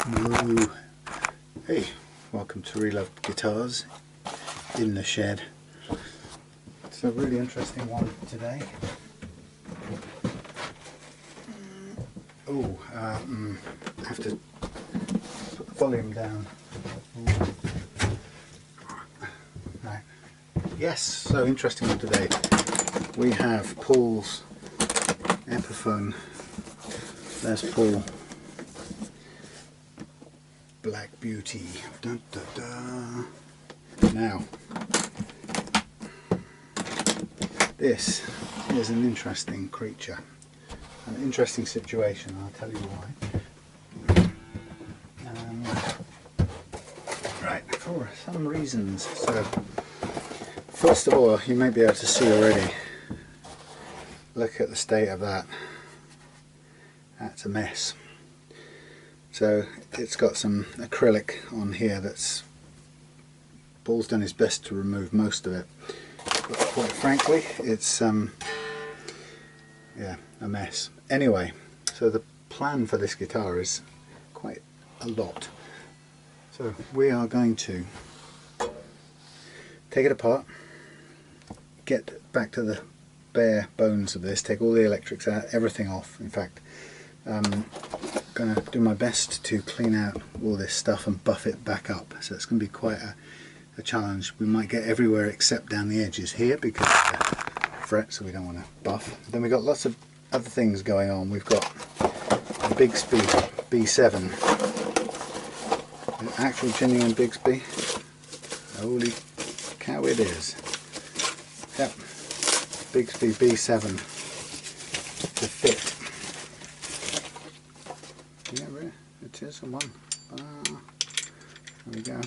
Hello. Hey, welcome to Relove Guitars in the shed. It's a really interesting one today. Oh, I have to put the volume down. Right. Yes, so interesting one today. We have Paul's Epiphone. There's Paul. Black Beauty. Dun, dun, dun. Now, this is an interesting creature, an interesting situation. I'll tell you why. Right, for some reasons. So, first of all, you may be able to see already. Look at the state of that. That's a mess. So it's got some acrylic on here that's Paul's done his best to remove most of it, but quite frankly it's yeah, a mess. Anyway, so the plan for this guitar is quite a lot. So we are going to take it apart, get back to the bare bones of this, take all the electrics out, everything off. In fact, going to do my best to clean out all this stuff and buff it back up, so it's going to be quite a challenge. We might get everywhere except down the edges here because of the fret, so we don't want to buff. Then we've got lots of other things going on. We've got a Bigsby B7, an actual genuine Bigsby. Holy cow, it is. Yep, Bigsby B7 to fit. Yeah, really, it is a one. There we go.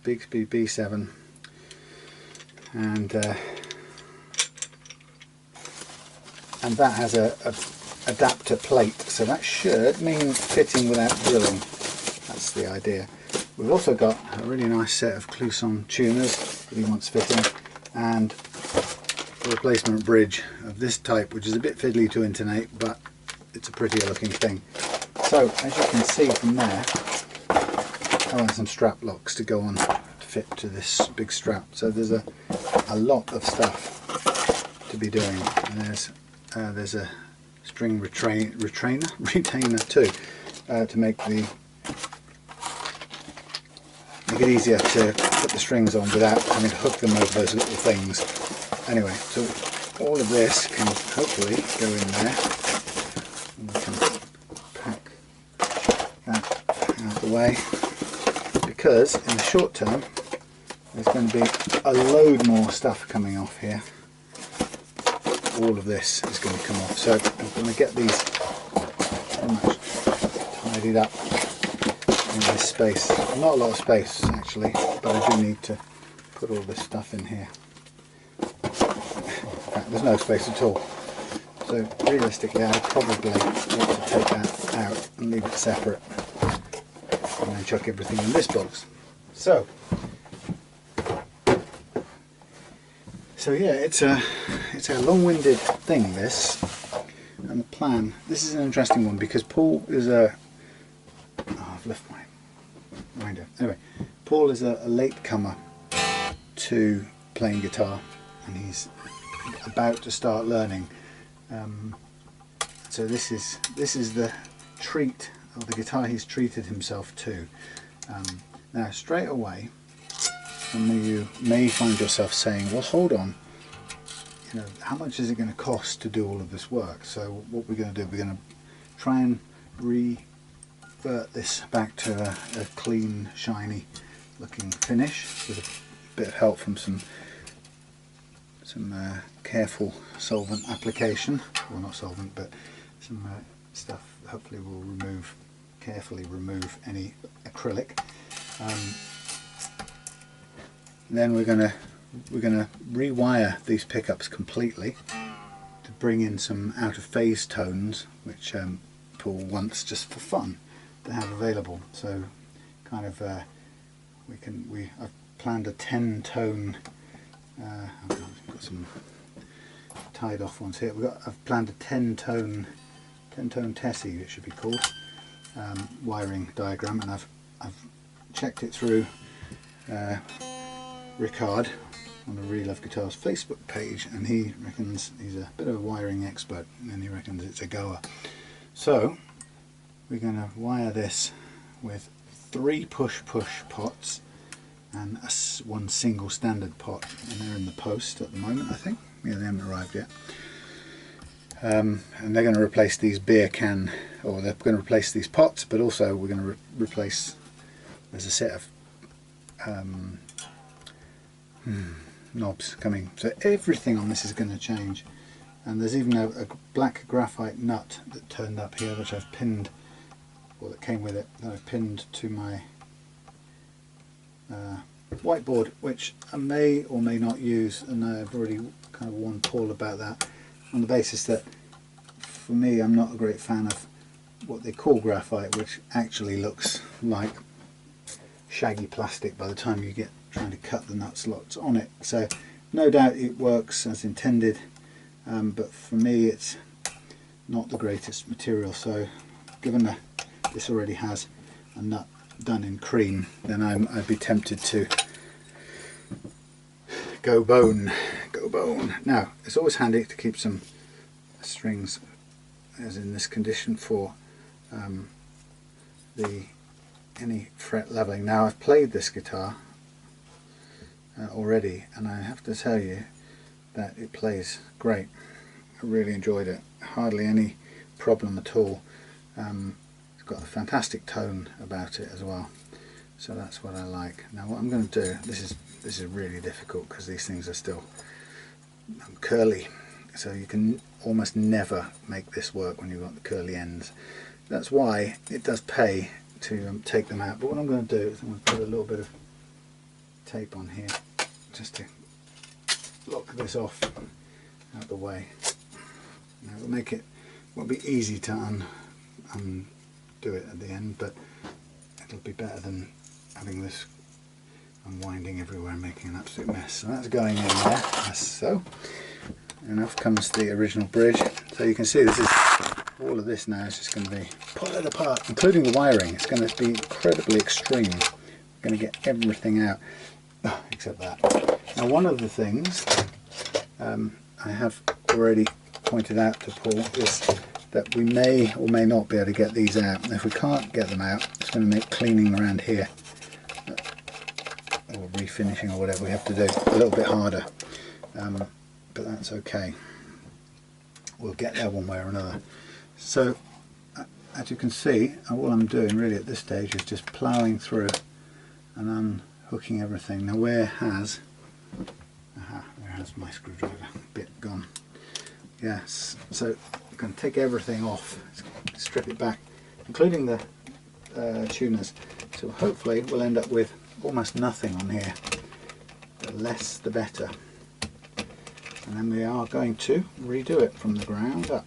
Bigsby B7, and that has a adapter plate, so that should mean fitting without drilling. That's the idea. We've also got a really nice set of Kluson tuners that he wants fitting, and a replacement bridge of this type, which is a bit fiddly to intonate, but it's a prettier looking thing. So as you can see from there, I want some strap locks to go on to fit to this big strap. So there's a lot of stuff to be doing, and there's a string retainer too, to make it easier to put the strings on without having to hook them over those little things. Anyway, so all of this can hopefully go in there. We can pack that out of the way, because in the short term there's going to be a load more stuff coming off here. All of this is going to come off, so I'm going to get these pretty much tidied up in this space. Not a lot of space actually, but I do need to put all this stuff in here. In fact, there's no space at all. So realistically, I probably want to take that out and leave it separate, and then chuck everything in this box. So yeah, it's a long-winded thing, this, and the plan. This is an interesting one because Paul is a I've left my winder. Anyway, Paul is a latecomer to playing guitar, and he's about to start learning. So this is the treat, or the guitar he's treated himself to. Now straight away, some of you may find yourself saying, well, hold on, you know, how much is it going to cost to do all of this work? So what we're going to do, we're going to try and revert this back to a clean, shiny looking finish with a bit of help from some careful solvent application. Well, not solvent, but some stuff that hopefully will carefully remove any acrylic. Then we're gonna rewire these pickups completely to bring in some out of phase tones, which Paul wants just for fun to have available. So kind of I've planned a 10-tone. I've got some tied off ones here. I've planned a 10-tone Tessie, it should be called, wiring diagram, and I've checked it through Ricard on the Real Love Guitars Facebook page, and he reckons he's a bit of a wiring expert, and he reckons it's a goer. So we're going to wire this with 3 push-push pots and one single standard pot, and they're in the post at the moment, I think. Yeah, they haven't arrived yet. And they're going to replace these beer can, or they're going to replace these pots, but also we're going to replace, there's a set of knobs coming, so everything on this is going to change. And there's even a black graphite nut that turned up here, which I've pinned, or that came with it, that I've pinned to my whiteboard, which I may or may not use, and I've already kind of warned Paul about that, on the basis that for me I'm not a great fan of what they call graphite, which actually looks like shaggy plastic by the time you get trying to cut the nut slots on it. So no doubt it works as intended, but for me it's not the greatest material. So given that this already has a nut done in cream, then I'd be tempted to go bone. Now it's always handy to keep some strings as in this condition for any fret leveling. Now I've played this guitar already, and I have to tell you that it plays great. I really enjoyed it, hardly any problem at all. It's got a fantastic tone about it as well, so that's what I like. Now what I'm going to do, this is really difficult because these things are still curly, so you can almost never make this work when you've got the curly ends. That's why it does pay to take them out. But what I'm going to do is I'm going to put a little bit of tape on here just to lock this off out the way. Now won't be easy to undo it at the end, but it'll be better than having this unwinding everywhere and making an absolute mess. So that's going in there, as so. And off comes the original bridge. So you can see this is, all of this now is just going to be pulled apart, including the wiring. It's going to be incredibly extreme. I'm going to get everything out, except that. Now one of the things I have already pointed out to Paul is that we may or may not be able to get these out. And if we can't get them out, it's going to make cleaning around here, or refinishing or whatever we have to do, a little bit harder. But that's okay. We'll get there one way or another. So as you can see, all I'm doing really at this stage is just ploughing through and unhooking everything. Now where has my screwdriver bit gone? Yes, so I'm going to take everything off, strip it back, including the tuners. So hopefully we'll end up with almost nothing on here. The less the better. And then we are going to redo it from the ground up.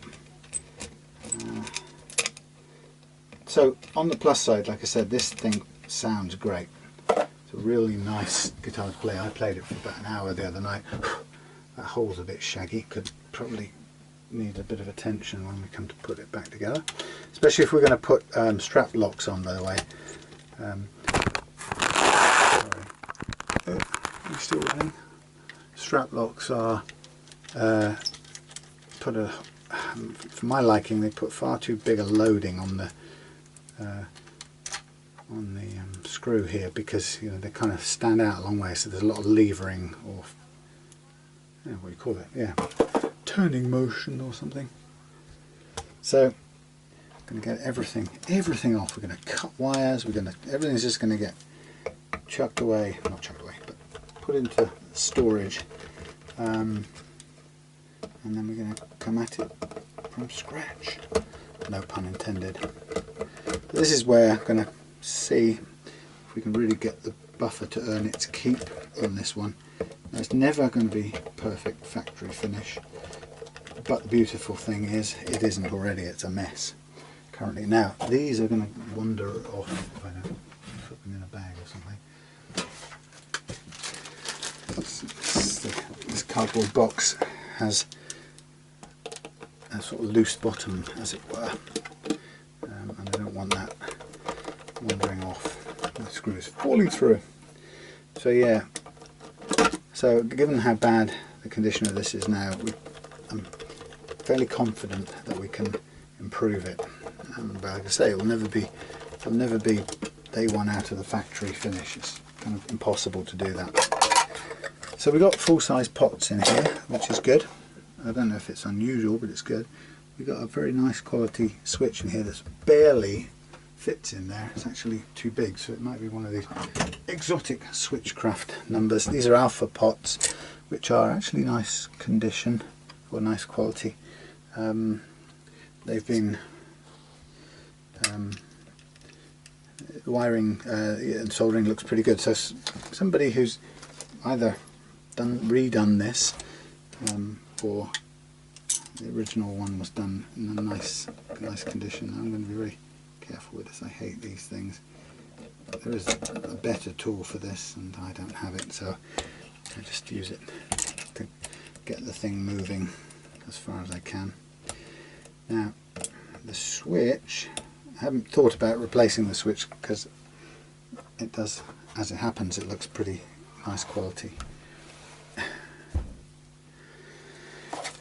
So on the plus side, like I said, this thing sounds great. It's a really nice guitar to play. I played it for about an hour the other night. That hole's a bit shaggy, could probably need a bit of attention when we come to put it back together. Especially if we're going to put strap locks on, by the way. Sorry. You still with me? Strap locks are for my liking, they put far too big a loading on the screw here, because you know they kind of stand out a long way, so there's a lot of levering, or what do you call it? Yeah, turning motion or something. So I'm going to get everything off. We're going to cut wires. Everything's just going to get chucked away, not chucked away, but put into storage. And then we're going to come at it from scratch. No pun intended. But this is where I'm going to see if we can really get the buffer to earn its keep on this one. Now, it's never going to be perfect factory finish, but the beautiful thing is it isn't already. It's a mess currently. Now these are going to wander off if I don't put them in a bag or something. This cardboard box has a sort of loose bottom, as it were, and I don't want that wandering off, the screws falling through. So yeah, so given how bad the condition of this is now, I'm fairly confident that we can improve it. But like I say, it'll never be day one out of the factory finish. It's kind of impossible to do that. So we got full-size pots in here, which is good. I don't know if it's unusual, but it's good. We've got a very nice quality switch in here that's barely fits in there. It's actually too big, so it might be one of these exotic switchcraft numbers. These are alpha pots, which are actually nice condition or nice quality. They've been wiring and soldering looks pretty good. So somebody who's either redone this, or the original one was done in a nice condition. I'm going to be very careful with this. I hate these things. There is a better tool for this, and I don't have it, so I just use it to get the thing moving as far as I can. Now, the switch, I haven't thought about replacing the switch because it does, as it happens, it looks pretty nice quality.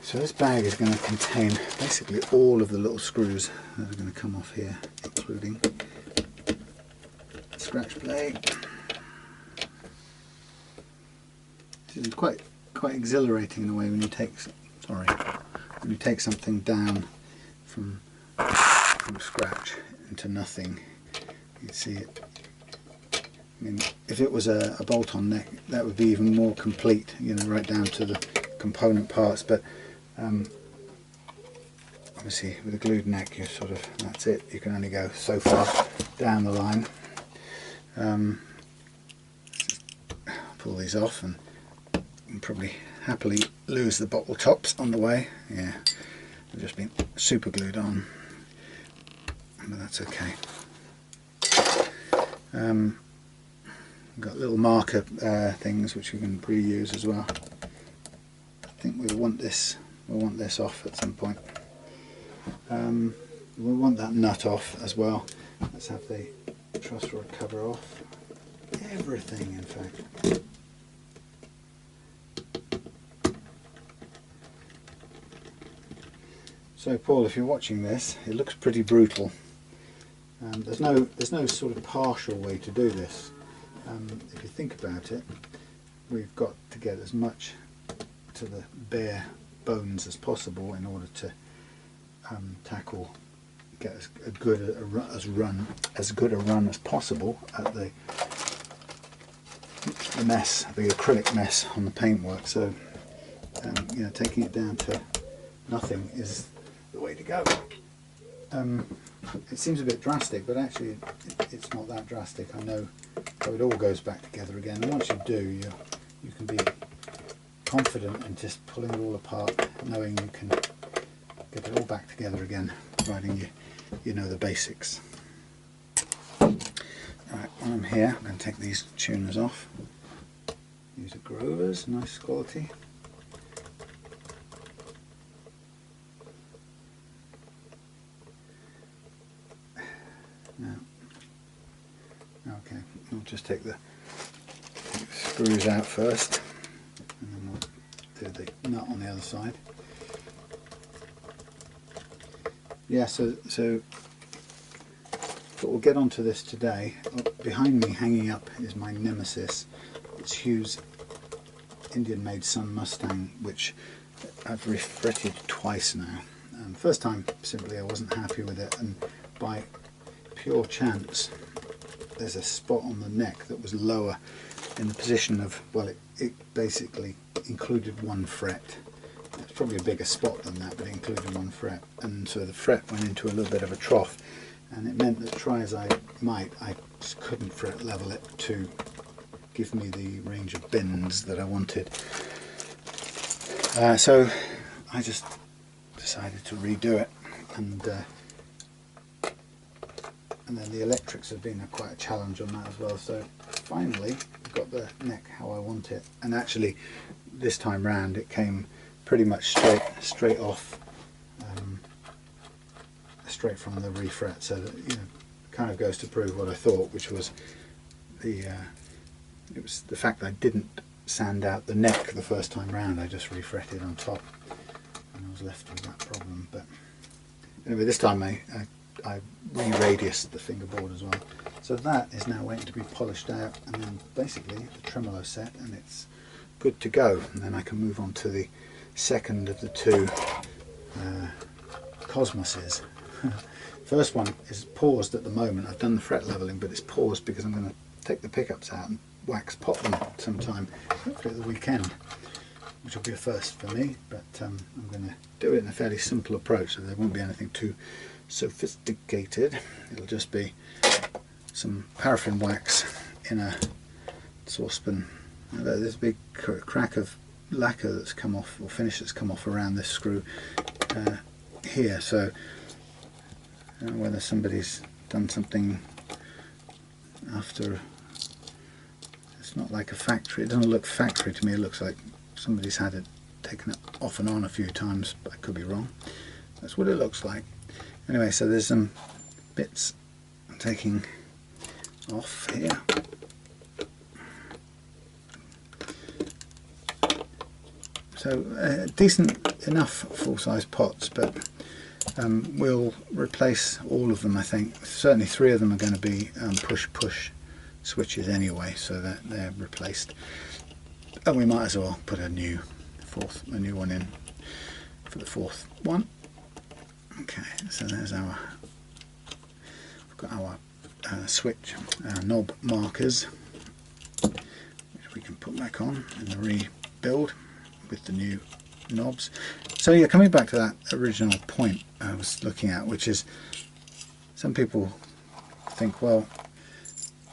So this bag is going to contain basically all of the little screws that are going to come off here, including the scratch plate. This is quite exhilarating in a way when you take something down from scratch into nothing. You see it. I mean, if it was a bolt-on neck, that would be even more complete, you know, right down to the component parts. But obviously with a glued neck, you're sort of, that's it. You can only go so far down the line. Pull these off, and you can probably happily lose the bottle tops on the way. Yeah, they've just been super glued on, but that's okay. We've got little marker things which we can reuse as well. I think we'll want this off at some point. We'll want that nut off as well. Let's have the truss rod cover off. Everything, in fact. So Paul, if you're watching this, it looks pretty brutal. There's no sort of partial way to do this. If you think about it, we've got to get as much to the bare bones as possible in order to get as good a run as possible at the mess, the acrylic mess on the paintwork. So you know, taking it down to nothing is the way to go. It seems a bit drastic, but actually it's not that drastic. I know how it all goes back together again, and once you do, you can be confident in just pulling it all apart, knowing you can get it all back together again, providing you know the basics. Alright, while I'm here, I'm going to take these tuners off. These are Grovers, nice quality. Now, okay, I'll just take the screws out first, and then we'll do the nut on the other side. Yeah, so we'll get onto this today. Behind me, hanging up, is my nemesis. It's Hugh's Indian-made Sun Mustang, which I've refretted twice now. First time, simply I wasn't happy with it, and by pure chance, there's a spot on the neck that was lower in the position of, well, it basically included one fret. It's probably a bigger spot than that, but it included one fret, and so the fret went into a little bit of a trough, and it meant that, try as I might, I just couldn't fret level it to give me the range of bends that I wanted. So I just decided to redo it, and then the electrics have been quite a challenge on that as well. So finally I've got the neck how I want it, and actually this time round it came pretty much straight off, straight from the refret, so that, you know, kind of goes to prove what I thought, which was it was the fact that I didn't sand out the neck the first time round. I just refretted on top, and I was left with that problem. But anyway, this time I re-radiused the fingerboard as well. So that is now waiting to be polished out, and then basically the tremolo set, and it's good to go. And then I can move on to the second of the two Cosmoses. First one is paused at the moment. I've done the fret leveling, but it's paused because I'm going to take the pickups out and wax pop them sometime, hopefully at the weekend, which will be a first for me. But I'm going to do it in a fairly simple approach, so there won't be anything too sophisticated. It'll just be some paraffin wax in a saucepan. There's a big crack of lacquer that's come off, or finish that's come off around this screw here, so I don't know whether somebody's done something after. It's not like a factory, it doesn't look factory to me, it looks like somebody's had it taken it off and on a few times, but I could be wrong. That's what it looks like. Anyway, so there's some bits I'm taking off here. So decent enough full-size pots, but we'll replace all of them, I think. Certainly 3 of them are going to be push-push switches anyway, so that they're replaced. And we might as well put a new one in for the 4th one. Okay, so there's our, we've got our switch knob markers, which we can put back on in the rebuild with the new knobs. So yeah, coming back to that original point I was looking at, which is some people think, well,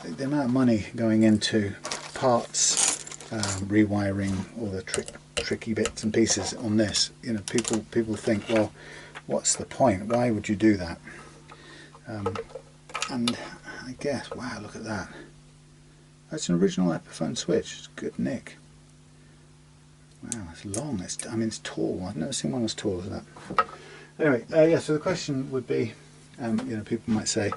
the amount of money going into parts, rewiring, all the tricky bits and pieces on this, you know, people think, well, what's the point? Why would you do that? And I guess, wow, look at that. That's an original Epiphone switch. It's good nick. Wow, it's long. I mean, it's tall. I've never seen one as tall as that. Anyway, yeah. So the question would be, you know, people might say,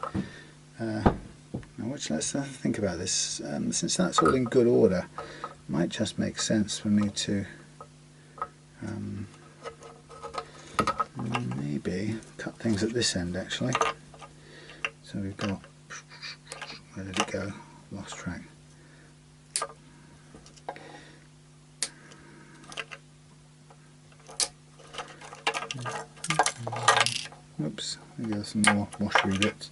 let's think about this. Since that's all in good order, it might just make sense for me to maybe cut things at this end actually. So we've got, where did it go? Lost track. Oops, maybe there's some more washery bits.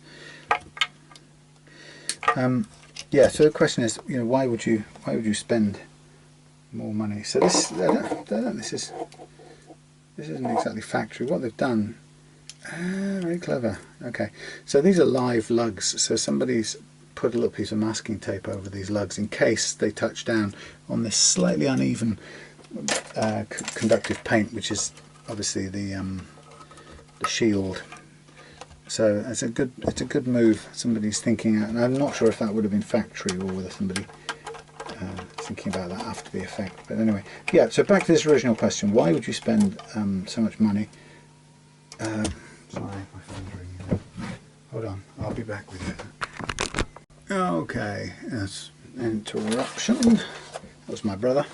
Yeah, so the question is, you know, why would you spend more money? So this isn't exactly factory. What they've done, very clever. Okay, so these are live lugs. So somebody's put a little piece of masking tape over these lugs in case they touch down on this slightly uneven conductive paint, which is obviously the shield. So it's a good move somebody's thinking out, and I'm not sure if that would have been factory or whether somebody thinking about that after the effect. But anyway, yeah, so back to this original question, why would you spend so much money? Sorry, my phone's ringing. Hold on, I'll be back with you. Okay, that's interruption. That was my brother.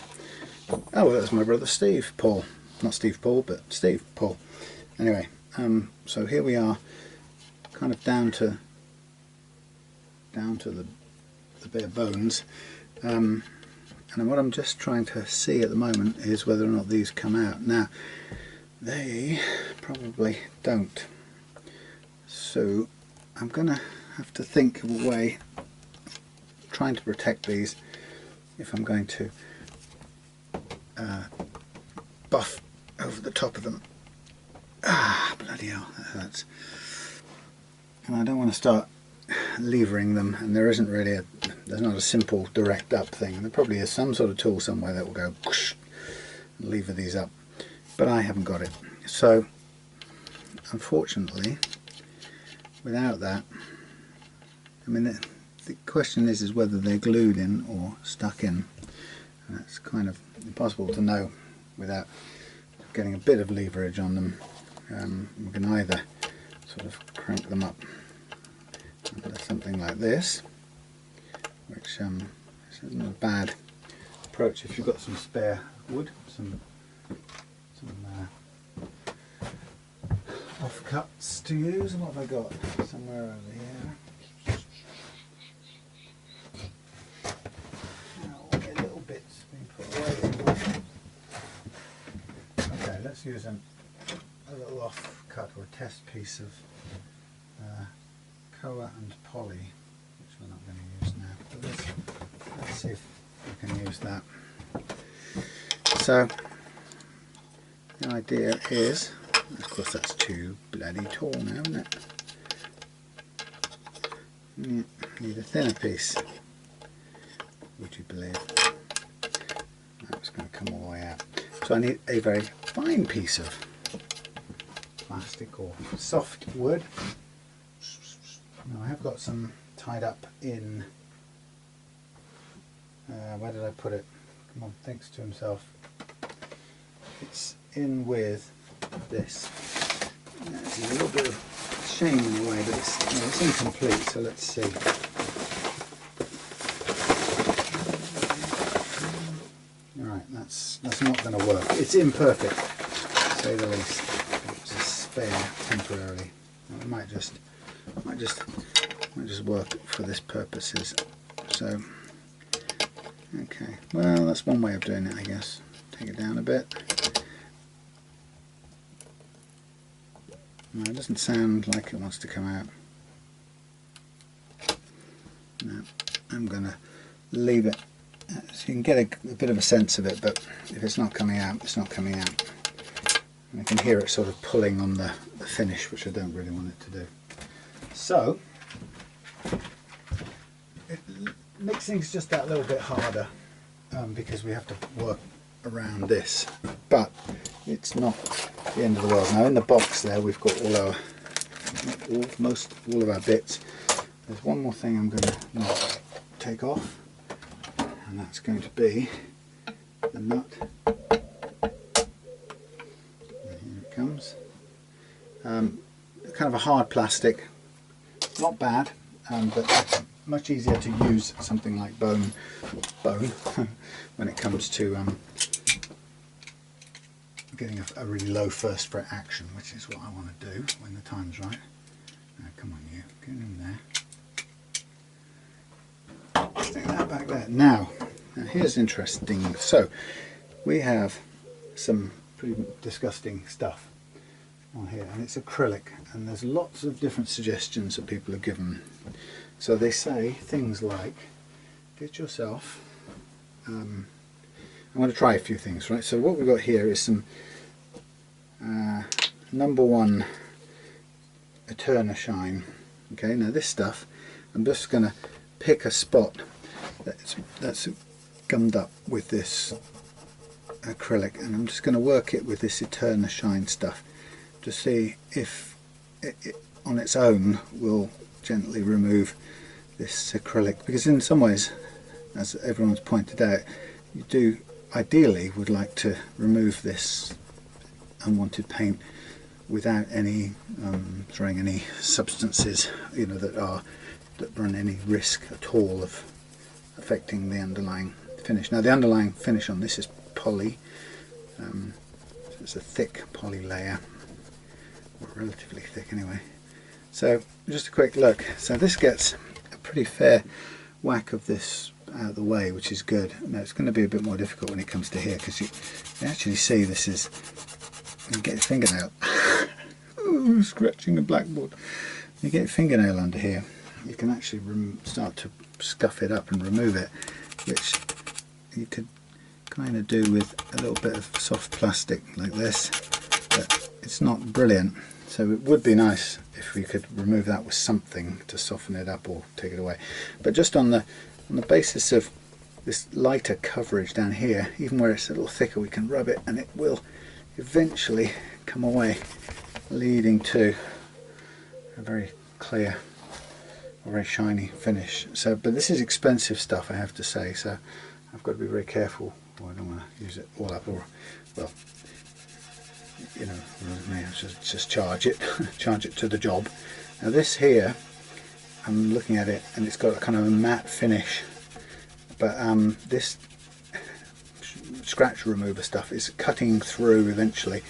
Oh, that was my brother Steve Paul. Not Steve Paul, but Steve Paul. Anyway, so here we are, kind of down to the bare bones, and what I'm just trying to see at the moment is whether or not these come out. Now, they probably don't, so I'm gonna have to think of a way of trying to protect these if I'm going to buff over the top of them. Ah, bloody hell, that hurts. And I don't want to start levering them, and there isn't really there's not a simple direct up thing. There probably is some sort of tool somewhere that will go whoosh and lever these up, but I haven't got it. So unfortunately, without that, I mean, the question is whether they're glued in or stuck in, and that's kind of impossible to know without getting a bit of leverage on them. We can either sort of crank them up. Let's something like this, which isn't a bad approach if you've got some spare wood, some offcuts to use. And what have I got? Somewhere over here. All the little bits being put away. Okay, let's use a little offcut or a test piece of Koa and Poly, which we're not going to use now. But let's see if we can use that. So the idea is, of course that's too bloody tall now, isn't it? Need a thinner piece, would you believe? That's going to come all the way out. So I need a very fine piece of plastic or soft wood. Now I have got some tied up in, where did I put it? Come on, thinks to himself. It's in with this. There's a little bit of shame in a way, but it's incomplete, so let's see. Alright, that's not going to work. It's imperfect, to say the least. It's a spare temporarily. It might just work for this purposes. So, okay, well that's one way of doing it, I guess. Take it down a bit. No, it doesn't sound like it wants to come out. No, I'm going to leave it so you can get a bit of a sense of it, but if it's not coming out, it's not coming out. And I can hear it sort of pulling on the finish, which I don't really want it to do. So, it makes things just that little bit harder because we have to work around this, but it's not the end of the world. Now in the box there we've got all our, most all of our bits. There's one more thing I'm going to not take off, and that's going to be the nut. Here it comes. Kind of a hard plastic, not bad, but much easier to use something like bone when it comes to getting a really low first fret action, which is what I want to do when the time's right. Now, come on, you get in there. Stick that back there. Now here's interesting. So we have some pretty disgusting stuff on here, and it's acrylic, and there's lots of different suggestions that people have given. So they say things like, get yourself, I'm going to try a few things, right? So what we've got here is some number 1 Eterna Shine. Okay, now this stuff, I'm just going to pick a spot that's gummed up with this acrylic, and I'm just going to work it with this Eterna Shine stuff to see if it on its own will gently remove this acrylic, because in some ways, as everyone's pointed out, you do ideally would like to remove this unwanted paint without any throwing any substances, you know, that run any risk at all of affecting the underlying finish. Now the underlying finish on this is poly, so it's a thick poly layer, or relatively thick anyway. So just a quick look. So this gets a pretty fair whack of this out of the way, which is good. Now it's going to be a bit more difficult when it comes to here, because you actually see this is, you get your fingernail ooh, scratching the blackboard. You get your fingernail under here, you can actually start to scuff it up and remove it, which you could kind of do with a little bit of soft plastic like this, but it's not brilliant. So it would be nice if we could remove that with something to soften it up or take it away. But just on the basis of this lighter coverage down here, even where it's a little thicker, we can rub it and it will eventually come away, leading to a very clear, a very shiny finish. So, but this is expensive stuff, I have to say, so I've got to be very careful. I don't want to use it all up, or, well, you know, just charge it charge it to the job. Now this here I'm looking at it and it's got a kind of a matte finish, but this scratch remover stuff is cutting through eventually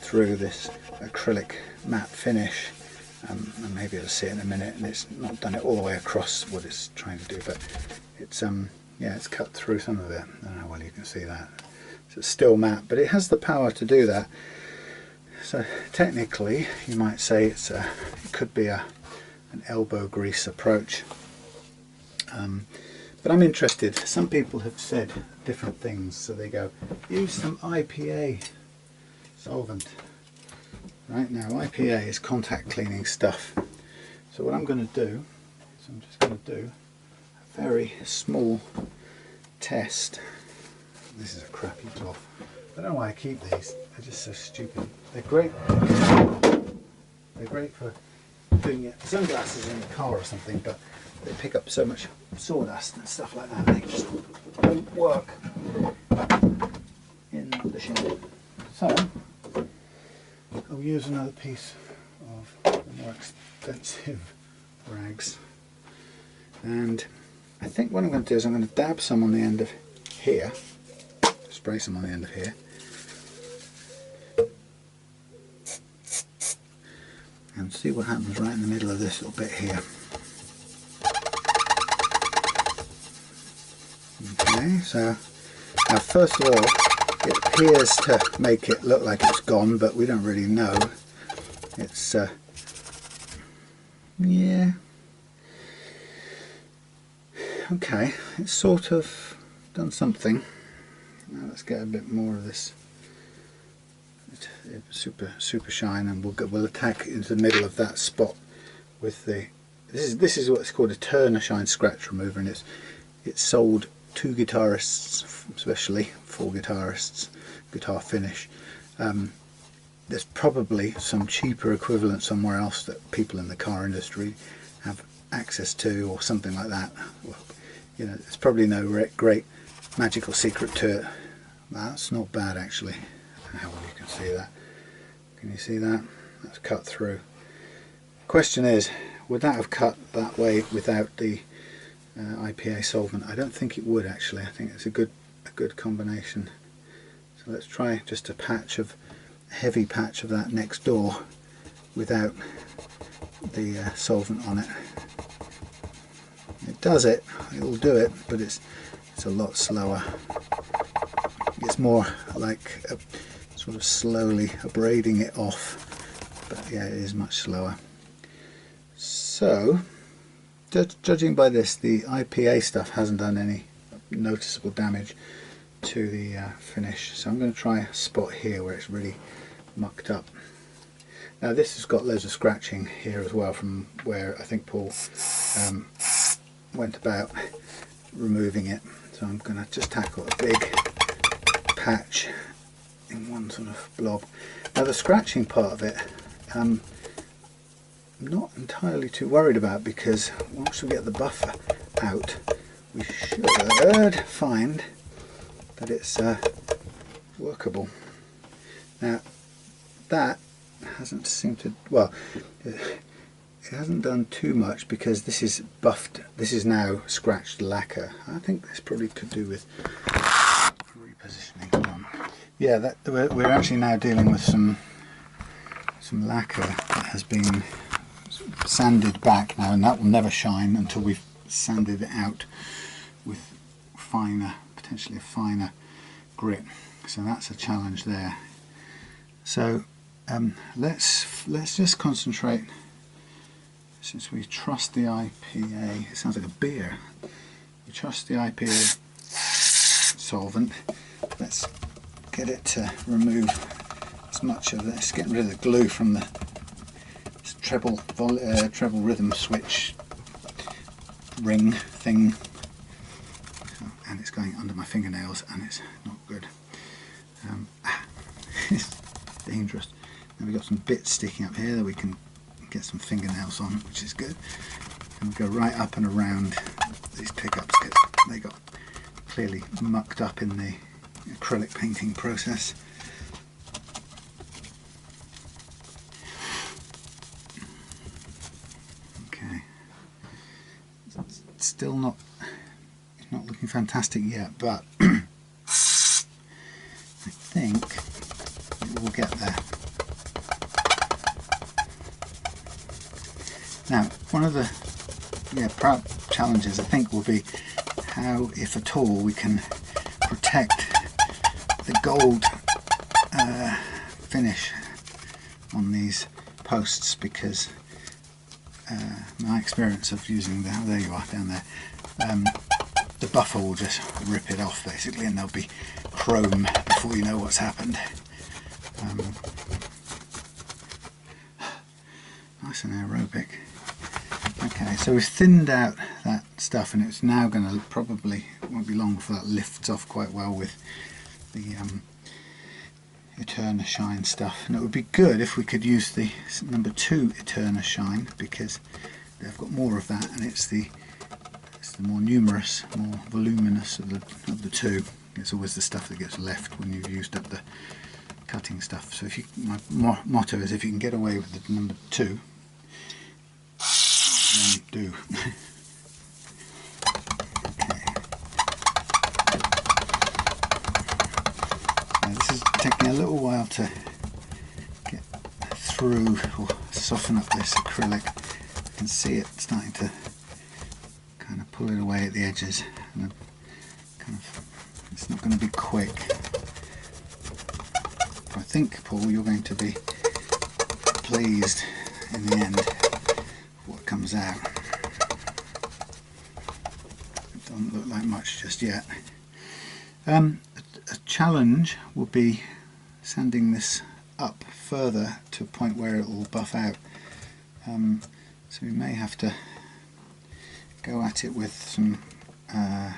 through this acrylic matte finish, and maybe you'll see it in a minute, and it's not done it all the way across what it's trying to do, but it's yeah, it's cut through some of it. I don't know how well you can see that. So it's still matte, but it has the power to do that. So technically you might say it could be an elbow grease approach, but I'm interested. Some people have said different things, so they go, use some IPA solvent. Right, now IPA is contact cleaning stuff, so what I'm going to do is I'm just going to do a very small test. This is a crappy cloth. I don't know why I keep these, they're just so stupid. They're great for doing your sunglasses in the car or something, but they pick up so much sawdust and stuff like that, they just don't work in the shed. So I'll use another piece of the more expensive rags, and I think what I'm going to do is I'm going to dab some on the end of here, spray some on the end of here, and see what happens right in the middle of this little bit here. Okay, so now first of all, it appears to make it look like it's gone, but we don't really know. It's yeah, okay, it's sort of done something. Now let's get a bit more of this super shine, and we'll attack into the middle of that spot with the this is what's called a Turner Shine scratch remover, and it's sold to guitarists, especially for guitarists, guitar finish. There's probably some cheaper equivalent somewhere else that people in the car industry have access to, or something like that. Well, you know, there's probably no great magical secret to it. That's not bad actually. I don't know how well you can see that. Can you see that? That's cut through. Question is, would that have cut that way without the IPA solvent? I don't think it would actually. I think it's a good combination. So let's try just a heavy patch of that next door without the solvent on it. It does it, it'll do it, but it's a lot slower. It's more like sort of slowly abrading it off, but yeah, it is much slower. So judging by this, the IPA stuff hasn't done any noticeable damage to the finish, so I'm going to try a spot here where it's really mucked up. Now this has got loads of scratching here as well from where I think Paul went about removing it, so I'm going to just tackle a big patch in one sort of blob. Now the scratching part of it I'm not entirely too worried about, because once we get the buffer out we should find that it's workable. Now that hasn't seemed to, well, it hasn't done too much because this is buffed, this is now scratched lacquer. I think this probably could do with repositioning. Yeah, that we're actually now dealing with some lacquer that has been sanded back now, and that will never shine until we've sanded it out with finer, potentially a finer grit. So that's a challenge there. So let's just concentrate, since we trust the IPA, it sounds like a beer, we trust the IPA solvent. Let's get it to remove as much of this, getting rid of the glue from the treble rhythm switch ring thing, and it's going under my fingernails and it's not good. It's dangerous. Now we've got some bits sticking up here that we can get some fingernails on, which is good, and we go right up and around these pickups because they got clearly mucked up in the acrylic painting process. Okay, It's still not looking fantastic yet, but I think it will get there. Now, one of the challenges I think will be how, if at all, we can protect the gold finish on these posts, because my experience of using there you are down there, the buffer will just rip it off basically, and there'll be chrome before you know what's happened. Nice and aerobic. Okay, so we've thinned out that stuff, and it's now going to probably, it won't be long before that lifts off quite well with the Eterna Shine stuff. And it would be good if we could use the number 2 Eterna Shine, because they've got more of that, and it's the more numerous, more voluminous of the two. It's always the stuff that gets left when you've used up the cutting stuff. So if you, my motto is, if you can get away with the number 2, then do. This is taking a little while to get through or soften up this acrylic. You can see it starting to kind of pull it away at the edges, and kind of, it's not going to be quick. But I think, Paul, you're going to be pleased in the end with what comes out. It doesn't look like much just yet. A challenge will be sanding this up further to a point where it will buff out. So we may have to go at it with some a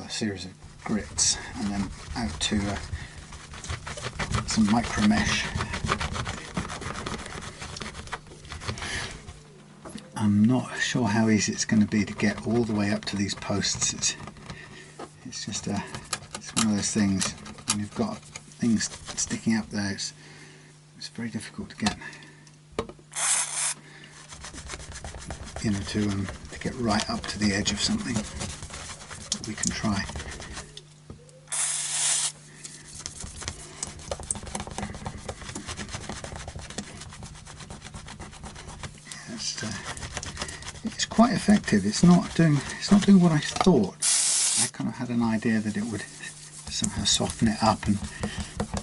series of grits, and then out to some micro mesh. I'm not sure how easy it's going to be to get all the way up to these posts. It's just it's one of those things, when you've got things sticking up there, it's very difficult to get, you know, to get right up to the edge of something. But we can try. It's quite effective. It's not doing what I thought. I kind of had an idea that it would somehow soften it up and,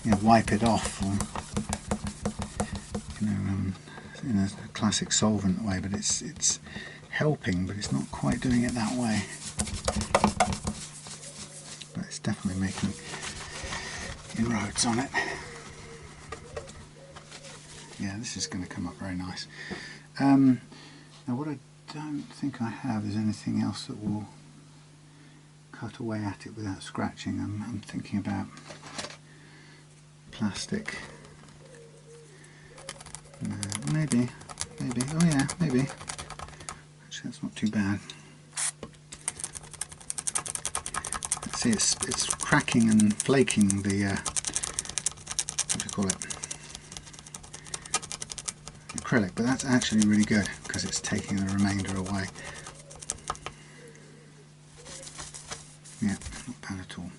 you know, wipe it off, or, you know, in a classic solvent way. But it's helping, but it's not quite doing it that way. But it's definitely making inroads on it. Yeah, this is going to come up very nice. Now, what I don't think I have is anything else that will cut away at it without scratching. I'm thinking about plastic. Maybe. Oh yeah, maybe. Actually, that's not too bad. See, it's cracking and flaking the what do you call it? Acrylic, but that's actually really good because it's taking the remainder away. Yeah, not bad at all.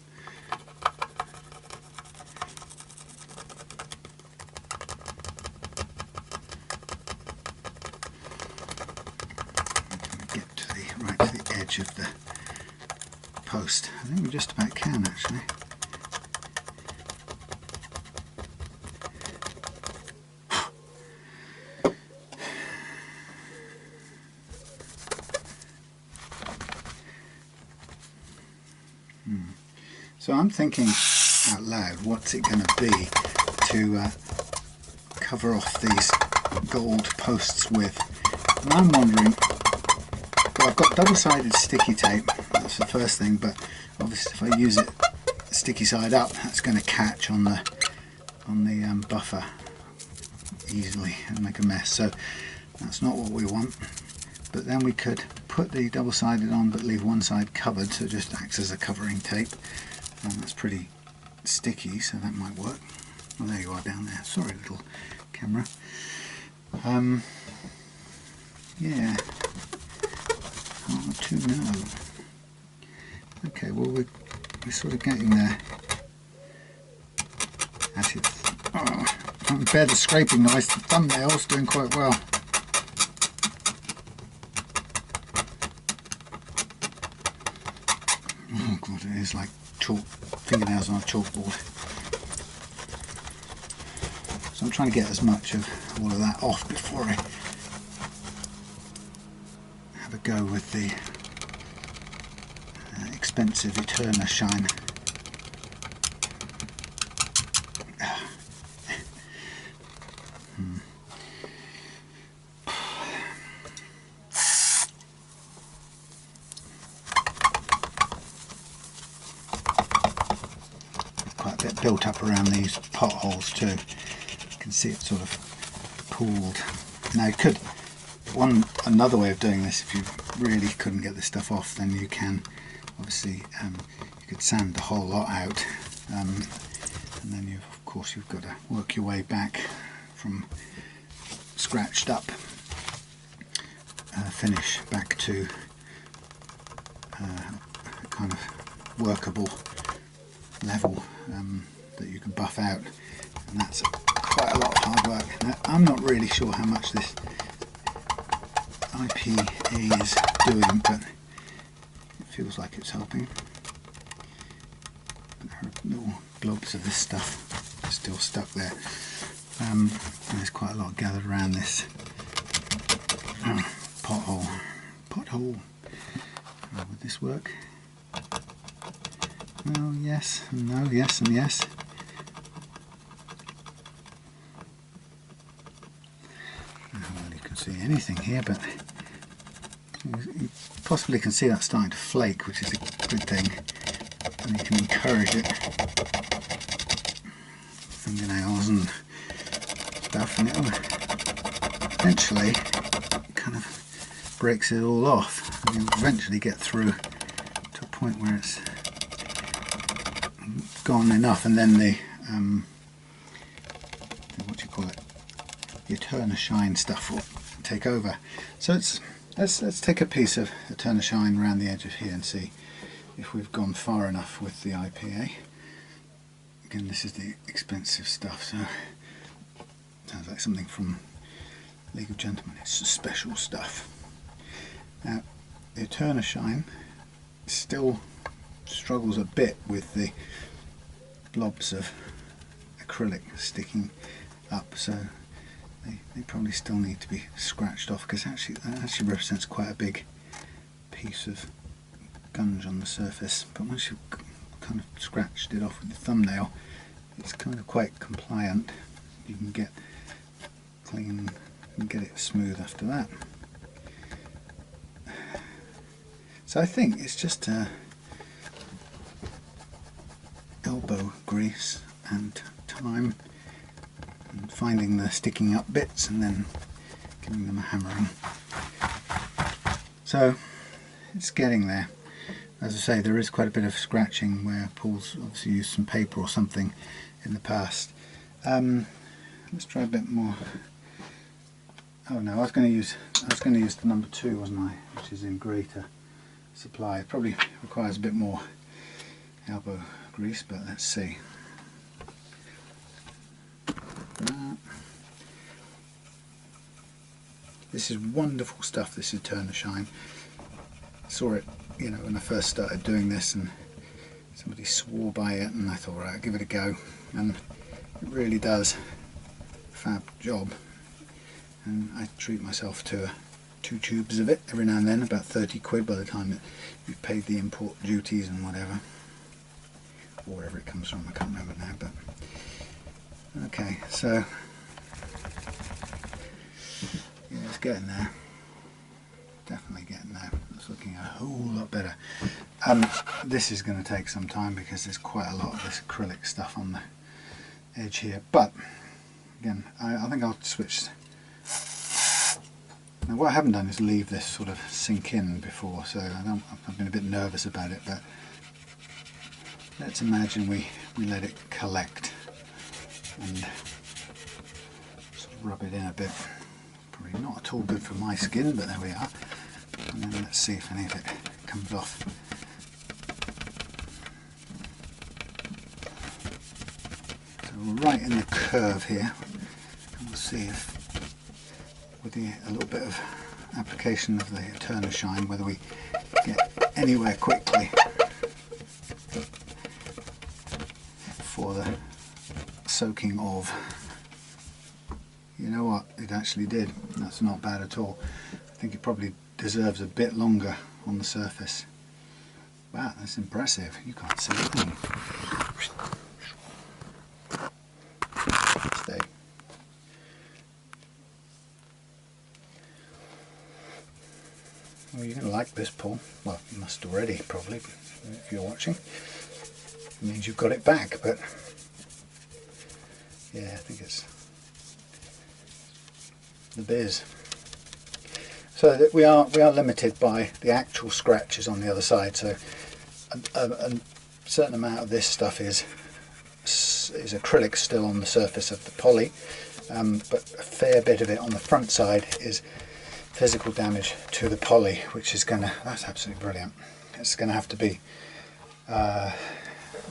I'm going to get to right to the edge of the post. I think we just about can actually. So I'm thinking out loud, what's it going to be to cover off these gold posts with? And I'm wondering, well, I've got double-sided sticky tape, that's the first thing, but obviously if I use it sticky side up, that's going to catch on the buffer easily and make a mess, so that's not what we want. But then we could put the double-sided on but leave one side covered, so it just acts as a covering tape. And that's pretty sticky, so that might work. Oh, there you are down there. Sorry, little camera. Yeah. to know. Okay, well we're sort of getting there. Actually, oh, I can't bear the scraping noise. The thumbnail's doing quite well. Oh god, it is like chalk, fingernails on a chalkboard. So I'm trying to get as much of all of that off before I have a go with the expensive Eterna Shine. Quite a bit built up around these potholes too. You can see it sort of pooled. Now you could, another way of doing this, if you really couldn't get this stuff off, then you can obviously you could sand the whole lot out, and then of course you've got to work your way back from scratched up finish back to a kind of workable level that you can buff out, and that's quite a lot of hard work. Now, I'm not really sure how much this IPA is doing, but it feels like it's helping. There are little globs of this stuff still stuck there, and there's quite a lot gathered around this pothole. Would this work? Well, yes and no, yes and yes. I don't really can see anything here, but you possibly can see that starting to flake, which is a good thing, and you can encourage it. Fingernails and stuff, and it'll eventually kind of breaks it all off, and you'll eventually get through to a point where it's gone enough, and then the what do you call it, the Eterna Shine stuff will take over. So let's take a piece of Eterna Shine around the edge of here and see if we've gone far enough with the IPA. Again, this is the expensive stuff, so sounds like something from League of Gentlemen. It's special stuff. Now the Eterna Shine still struggles a bit with the blobs of acrylic sticking up, so they probably still need to be scratched off, because actually that actually represents quite a big piece of gunge on the surface. But once you've kind of scratched it off with the thumbnail, it's kind of quite compliant. You can get clean and get it smooth after that. So I think it's just elbow grease and time, and finding the sticking up bits and then giving them a hammering. So it's getting there. As I say, there is quite a bit of scratching where Paul's obviously used some paper or something in the past. Let's try a bit more. Oh no, I was going to use the number 2, wasn't I? Which is in greater supply. It probably requires a bit more elbow grease, but let's see. This is wonderful stuff, this Eterna Shine. I saw it, you know, when I first started doing this, and somebody swore by it, and I thought, right, I'll give it a go, and it really does a fab job. And I treat myself to 2 tubes of it every now and then, about 30 quid by the time you've paid the import duties and whatever, or wherever it comes from, I can't remember now. But okay, so yeah, it's getting there, definitely getting there. It's looking a whole lot better. This is going to take some time because there's quite a lot of this acrylic stuff on the edge here, but again, I think I'll switch. Now what I haven't done is leave this sort of sink in before, so I've been a bit nervous about it, but let's imagine we let it collect and sort of rub it in a bit. Probably not at all good for my skin, but there we are. And then Let's see if any of it comes off. So right in the curve here, and we'll see if with a little bit of application of the Eterna Shine whether we get anywhere quickly for the soaking of. You know what, it actually did. That's not bad at all. I think it probably deserves a bit longer on the surface. Wow, that's impressive. You can't see it. Stay. Well, you're going to like this, Paul. Well, you must already, probably, if you're watching. It means you've got it back, but yeah, I think it's the biz. So that we are limited by the actual scratches on the other side. So a certain amount of this stuff is acrylic still on the surface of the poly, but a fair bit of it on the front side is physical damage to the poly, which is gonna, that's absolutely brilliant. It's gonna have to be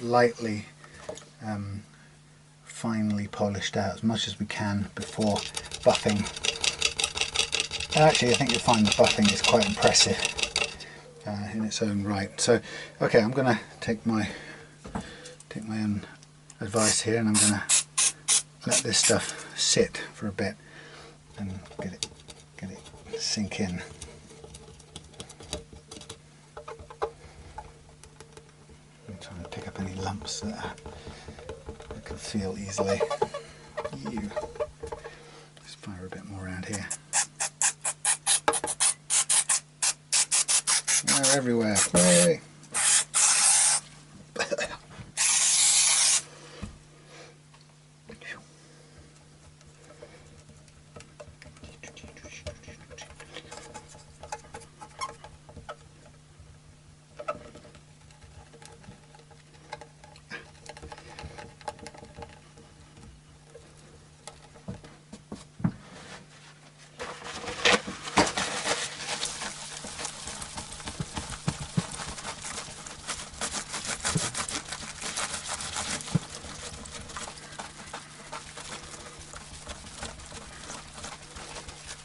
lightly finely polished out as much as we can before buffing. And actually I think you'll find the buffing is quite impressive in its own right. So okay, I'm gonna take my own advice here, and I'm gonna let this stuff sit for a bit and get it sink in. I'm trying to pick up any lumps that I can feel easily. Just fire a bit more around here. They're everywhere. Yay.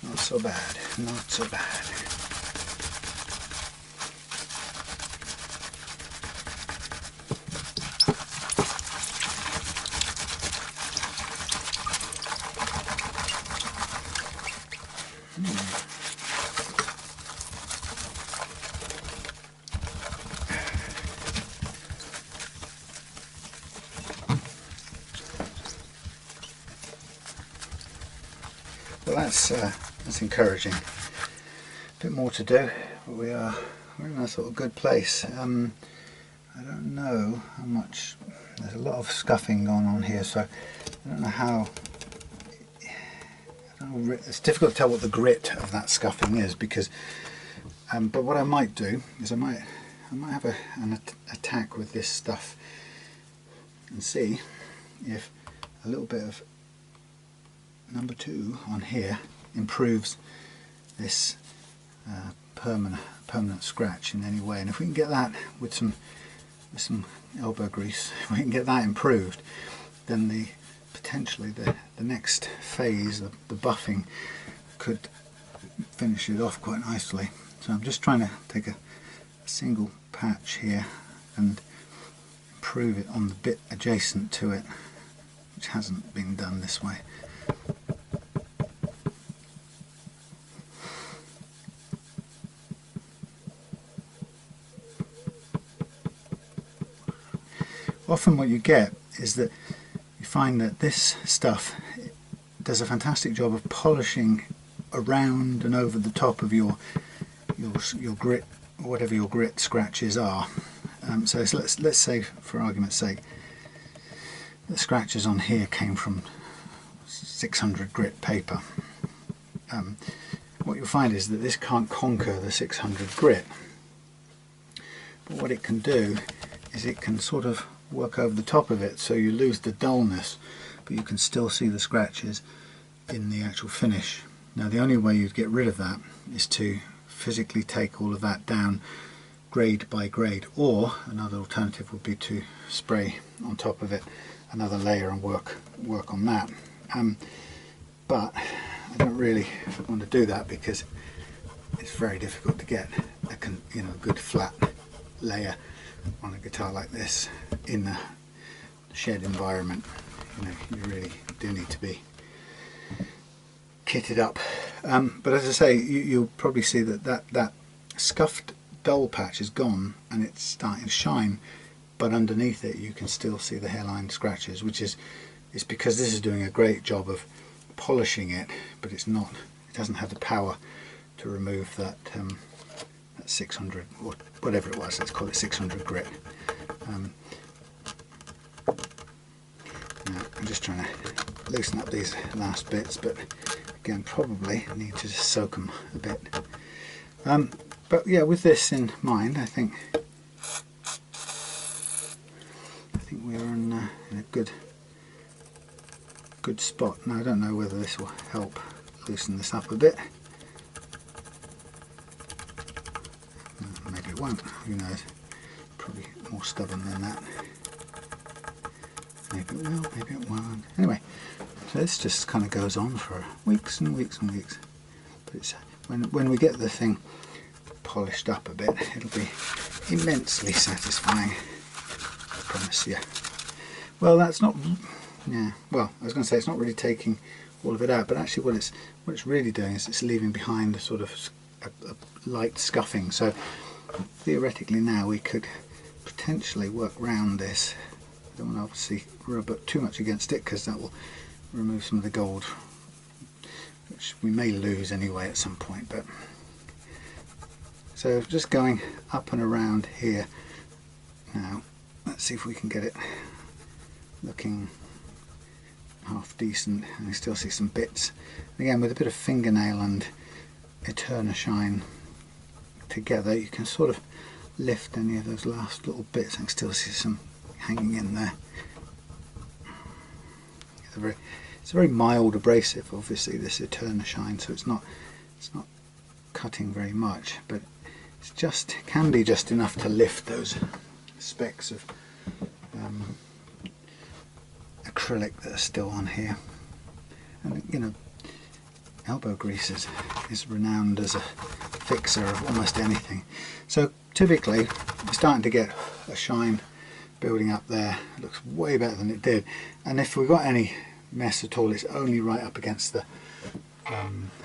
Not so bad, not so bad. Well, that's encouraging. A bit more to do, but we're in a sort of good place. I don't know how much. There's a lot of scuffing going on here, so I don't know how. It's difficult to tell what the grit of that scuffing is, because. But what I might do is I might have an attack with this stuff and see if a little bit of number 2 on here improves this permanent scratch in any way. And if we can get that with some elbow grease, if we can get that improved, then potentially the next phase of the buffing could finish it off quite nicely. So I'm just trying to take a single patch here and improve it on the bit adjacent to it, which hasn't been done this way. Often what you get is that you find that this stuff does a fantastic job of polishing around and over the top of your grit, whatever your grit scratches are. So let's say, for argument's sake, the scratches on here came from 600 grit paper. What you'll find is that this can't conquer the 600 grit, but what it can do is it can sort of work over the top of it, so you lose the dullness, but you can still see the scratches in the actual finish. Now the only way you'd get rid of that is to physically take all of that down grade by grade, or another alternative would be to spray on top of it another layer and work on that. But I don't really want to do that because it's very difficult to get a good flat layer on a guitar like this in a shed environment. You really do need to be kitted up. But as I say, you'll probably see that scuffed dull patch is gone and it's starting to shine, but underneath it you can still see the hairline scratches, which is because this is doing a great job of polishing it, but it doesn't have the power to remove that 600 or whatever it was, let's call it 600 grit. Now I'm just trying to loosen up these last bits, but again probably need to just soak them a bit. But yeah, with this in mind, I think we are in a good spot. Now I don't know whether this will help loosen this up a bit. Maybe it won't, who knows, probably more stubborn than that. Maybe it will, maybe it won't. Anyway, so this just kind of goes on for weeks and weeks and weeks. But it's when we get the thing polished up a bit, it'll be immensely satisfying, I promise you. Well, that's not, yeah, well, I was going to say it's not really taking all of it out, but actually what it's really doing is it's leaving behind a sort of a light scuffing. So theoretically now we could potentially work round this. I don't want to obviously rub it too much against it because that will remove some of the gold, which we may lose anyway at some point. But so just going up and around here now, let's see if we can get it looking half decent, and you still see some bits. Again, with a bit of fingernail and Eterna shine together, you can sort of lift any of those last little bits and still see some hanging in there. It's a very mild abrasive, obviously, this Eterna shine, so it's not cutting very much, but it's can be just enough to lift those specks of acrylic that are still on here. And elbow grease is renowned as a fixer of almost anything. So typically we're starting to get a shine building up there. It looks way better than it did, and if we've got any mess at all, it's only right up against the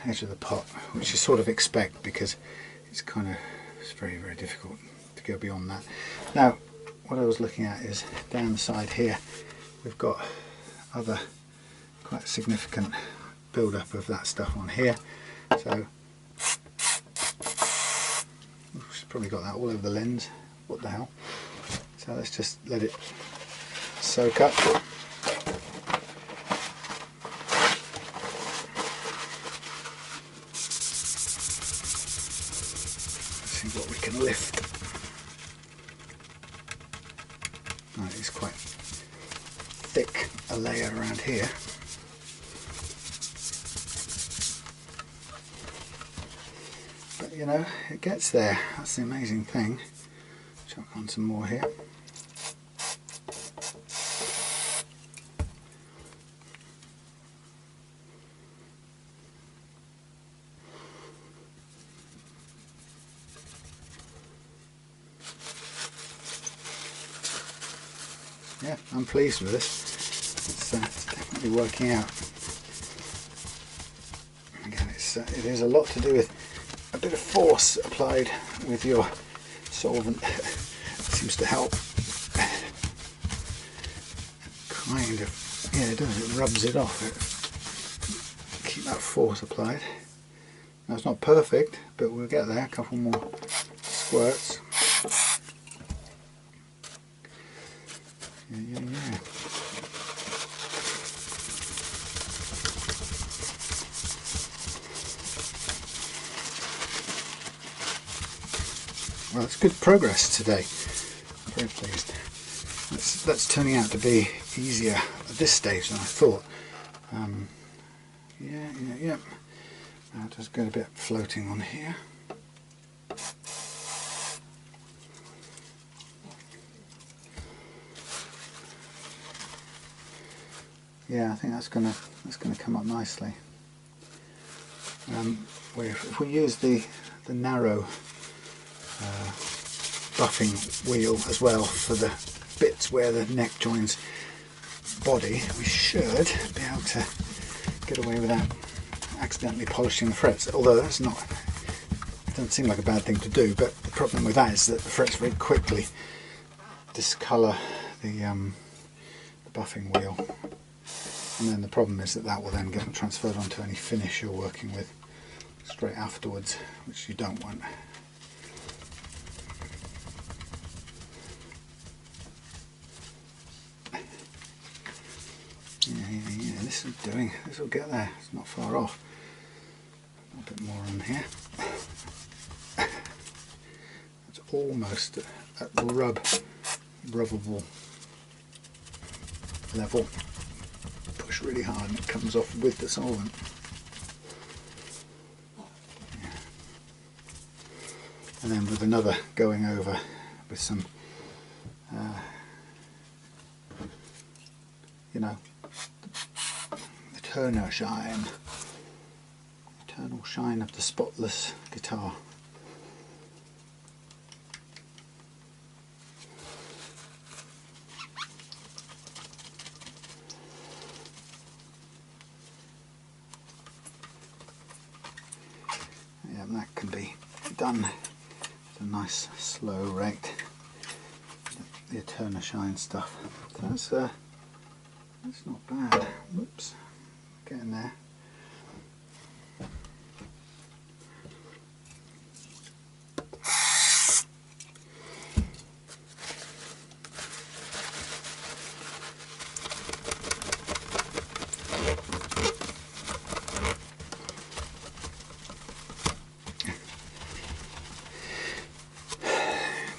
edge of the pot, which you sort of expect because it's very, very difficult to go beyond that. Now what I was looking at is down the side here we've got other quite significant build-up of that stuff on here, so we've probably got that all over the lens. What the hell. So let's just let it soak up. Let's see what we can lift. Oh, it's quite thick a layer around here. But it gets there. That's the amazing thing. Chuck on some more here. Yeah, I'm pleased with this. It's definitely working out. Again, it is a lot to do with a bit of force applied with your solvent. Seems to help. Kind of, yeah, it does. It rubs it off. Keep that force applied. Now it's not perfect, but we'll get there. A couple more squirts. Yeah. Well, it's good progress today. I'm very pleased. That's turning out to be easier at this stage than I thought. Yeah. I'll just get a bit floating on here. yeah, I think that's gonna come up nicely. If we use the narrow buffing wheel as well for the bits where the neck joins body, we should be able to get away without accidentally polishing the frets, although that's not, it doesn't seem like a bad thing to do, but the problem with that is that the frets very quickly discolour the buffing wheel, and then the problem is that will then get transferred onto any finish you're working with straight afterwards, which you don't want. Yeah, this will get there, it's not far off. A bit more on here. It's almost at the rubbable level. Push really hard and it comes off with the solvent. Yeah. And then with another going over with some you know, eternal shine of the spotless guitar. Yeah, that can be done at a nice slow rate. The eternal shine stuff. That's not bad. Whoops, getting there.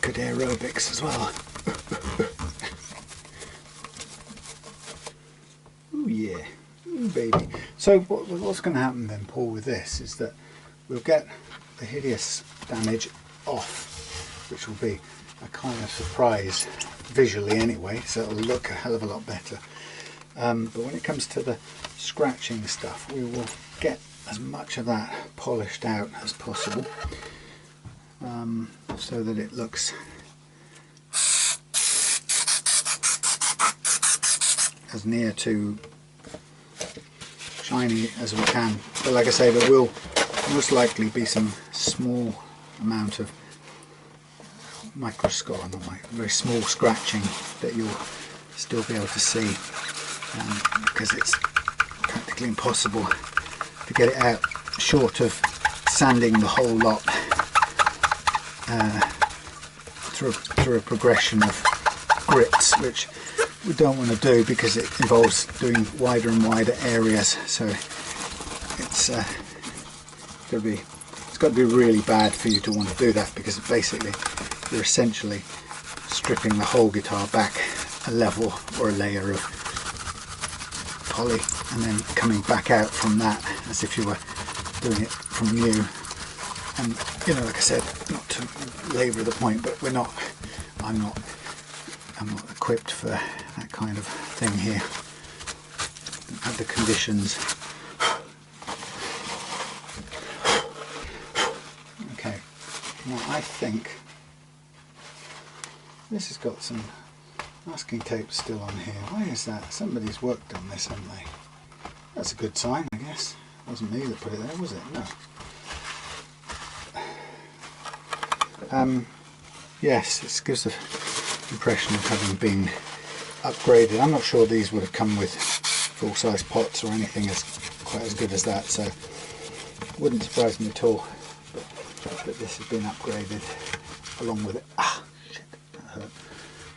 Good aerobics as well. Oh yeah, ooh baby. So what's going to happen then, Paul, with this is that we'll get the hideous damage off, which will be a kind of surprise visually anyway, so it'll look a hell of a lot better. But when it comes to the scratching stuff, we will get as much of that polished out as possible, so that it looks as near to shiny as we can. But like I say, there will most likely be some small amount of very small scratching that you'll still be able to see, because it's practically impossible to get it out short of sanding the whole lot through a progression of grits, which we don't want to do because it involves doing wider and wider areas. So it's got to be really bad for you to want to do that, because basically you're essentially stripping the whole guitar back a level or a layer of poly, and then coming back out from that as if you were doing it from new. And you know, like I said, not to labour the point, but I'm not equipped for that kind of thing here. Don't have the conditions. Okay, now I think this has got some masking tape still on here. Why is that? Somebody's worked on this, haven't they? That's a good sign, I guess. It wasn't me that put it there, was it? No. Yes, this gives the impression of having been upgraded. I'm not sure these would have come with full-size pots or anything quite as good as that, so wouldn't surprise me at all. But this has been upgraded along with it. Ah, shit, that hurt.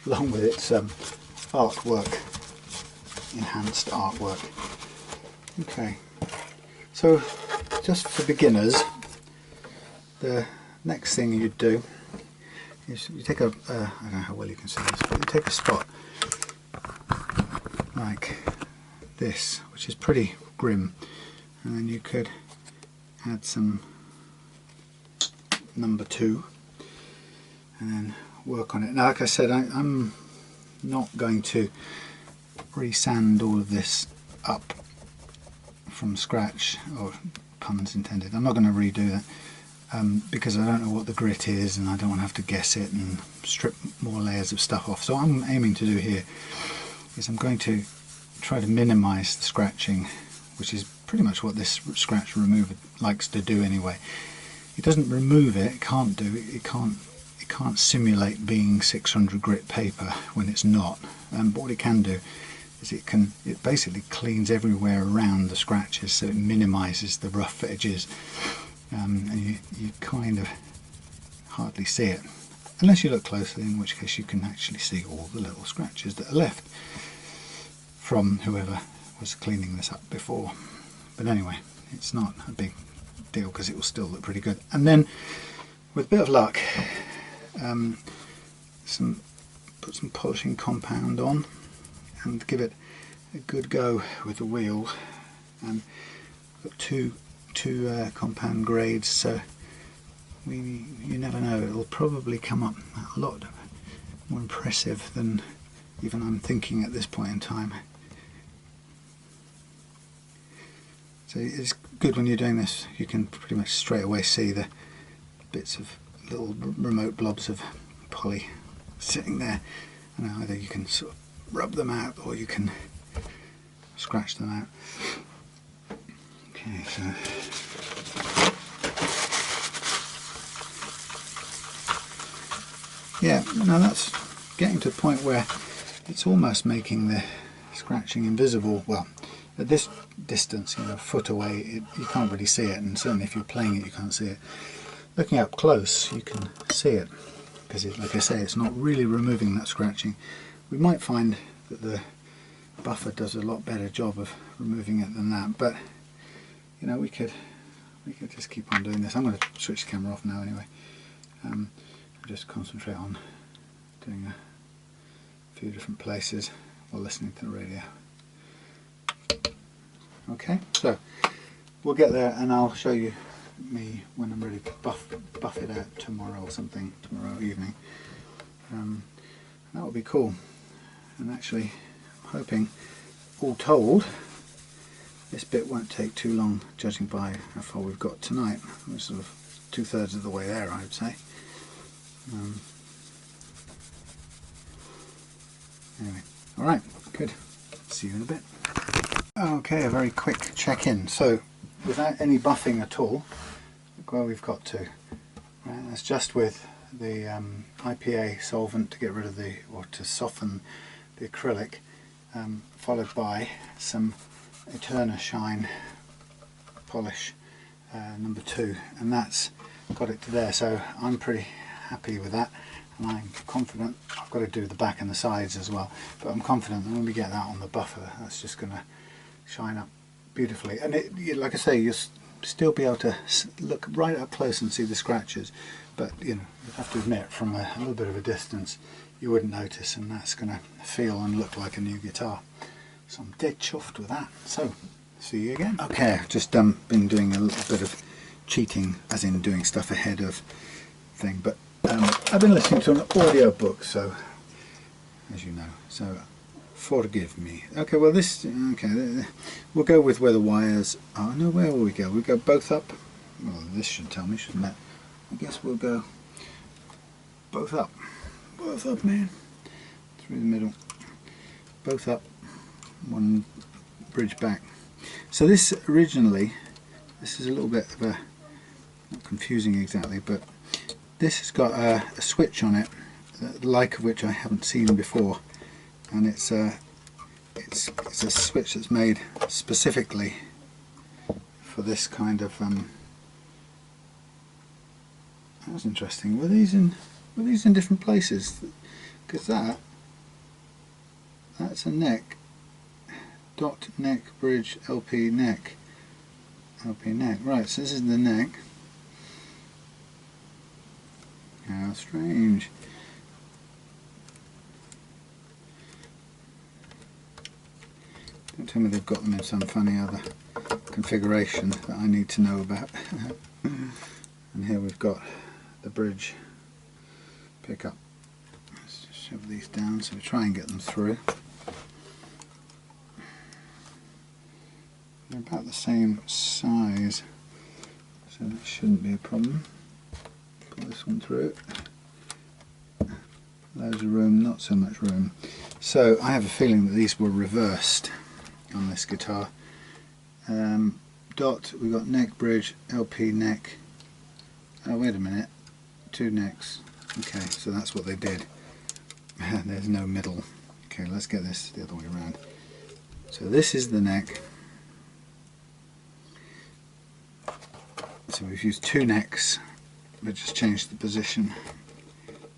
Along with its artwork, enhanced artwork. Okay, so just for beginners, the next thing you'd do is you take I don't know how well you can see this, but you take a spot like this, which is pretty grim, and then you could add some number 2 and then work on it. Now, like I said, I'm not going to resand all of this up from scratch, or puns intended. I'm not going to redo that because I don't know what the grit is and I don't want to have to guess it and strip more layers of stuff off. So what I'm aiming to do here is I'm going to try to minimize the scratching, which is pretty much what this scratch remover likes to do anyway. It doesn't remove it, it can't simulate being 600 grit paper when it's not. But what it can do is it basically cleans everywhere around the scratches, so it minimizes the rough edges, and you kind of hardly see it unless you look closely, in which case you can actually see all the little scratches that are left from whoever was cleaning this up before. But anyway, it's not a big deal because it will still look pretty good. And then with a bit of luck, put some polishing compound on and give it a good go with the wheel. Got two compound grades, so you never know, it'll probably come up a lot more impressive than even I'm thinking at this point in time. So it's good when you're doing this, you can pretty much straight away see the bits of little remote blobs of poly sitting there, and either you can sort of rub them out or you can scratch them out. Okay, so yeah, now that's getting to the point where it's almost making the scratching invisible. Well, at this distance, a foot away, you can't really see it, and certainly if you're playing it you can't see it. Looking up close you can see it, because like I say, it's not really removing that scratching. We might find that the buffer does a lot better job of removing it than that, but we could just keep on doing this. I'm going to switch the camera off now anyway. Just concentrate on doing a few different places while listening to the radio. Okay, so we'll get there and I'll show you me when I'm ready to buff it out tomorrow or something, tomorrow evening. That would be cool. And actually, I'm hoping, all told, this bit won't take too long, judging by how far we've got tonight. We're sort of 2/3 of the way there, I would say. Anyway, alright, good. See you in a bit. Okay, a very quick check-in. So, without any buffing at all, look where we've got to. Right, that's just with the IPA solvent to get rid of or to soften the acrylic, followed by some Eterna Shine polish number 2, and that's got it to there. So I'm pretty happy with that, and I'm confident. I've got to do the back and the sides as well, but I'm confident that when we get that on the buffer, that's just going to shine up beautifully. And like I say, you'll still be able to look right up close and see the scratches, but you have to admit, from a little bit of a distance you wouldn't notice, and that's going to feel and look like a new guitar. So I'm dead chuffed with that. So see you again. Okay, I've just been doing a little bit of cheating, as in doing stuff ahead of thing, but I've been listening to an audio book, so as you know, so forgive me. Okay, well we'll go with where the wires are. No, where will we go? We go both up. Well, this should tell me, shouldn't it? I guess we'll go both up. Both up, man. Through the middle. Both up. One bridge back. So this originally, this is a little bit of a, not confusing exactly, but this has got a switch on it, the like of which I haven't seen before, and it's a switch that's made specifically for this kind of. That's interesting. Were these in different places? Because that's a neck. Dot neck bridge LP neck. LP neck. Right, so this is the neck. How strange. Don't tell me they've got them in some funny other configuration that I need to know about. And here we've got the bridge pickup. Let's just shove these down so we try and get them through. they're about the same size, so that shouldn't be a problem. Pull this one through. Loads of room, not so much room. So I have a feeling that these were reversed on this guitar. Dot, we've got neck, bridge, LP, neck. Oh, wait a minute, 2 necks. Okay, so that's what they did. There's no middle. Okay, let's get this the other way around. So this is the neck. So we've used 2 necks, but just changed the position.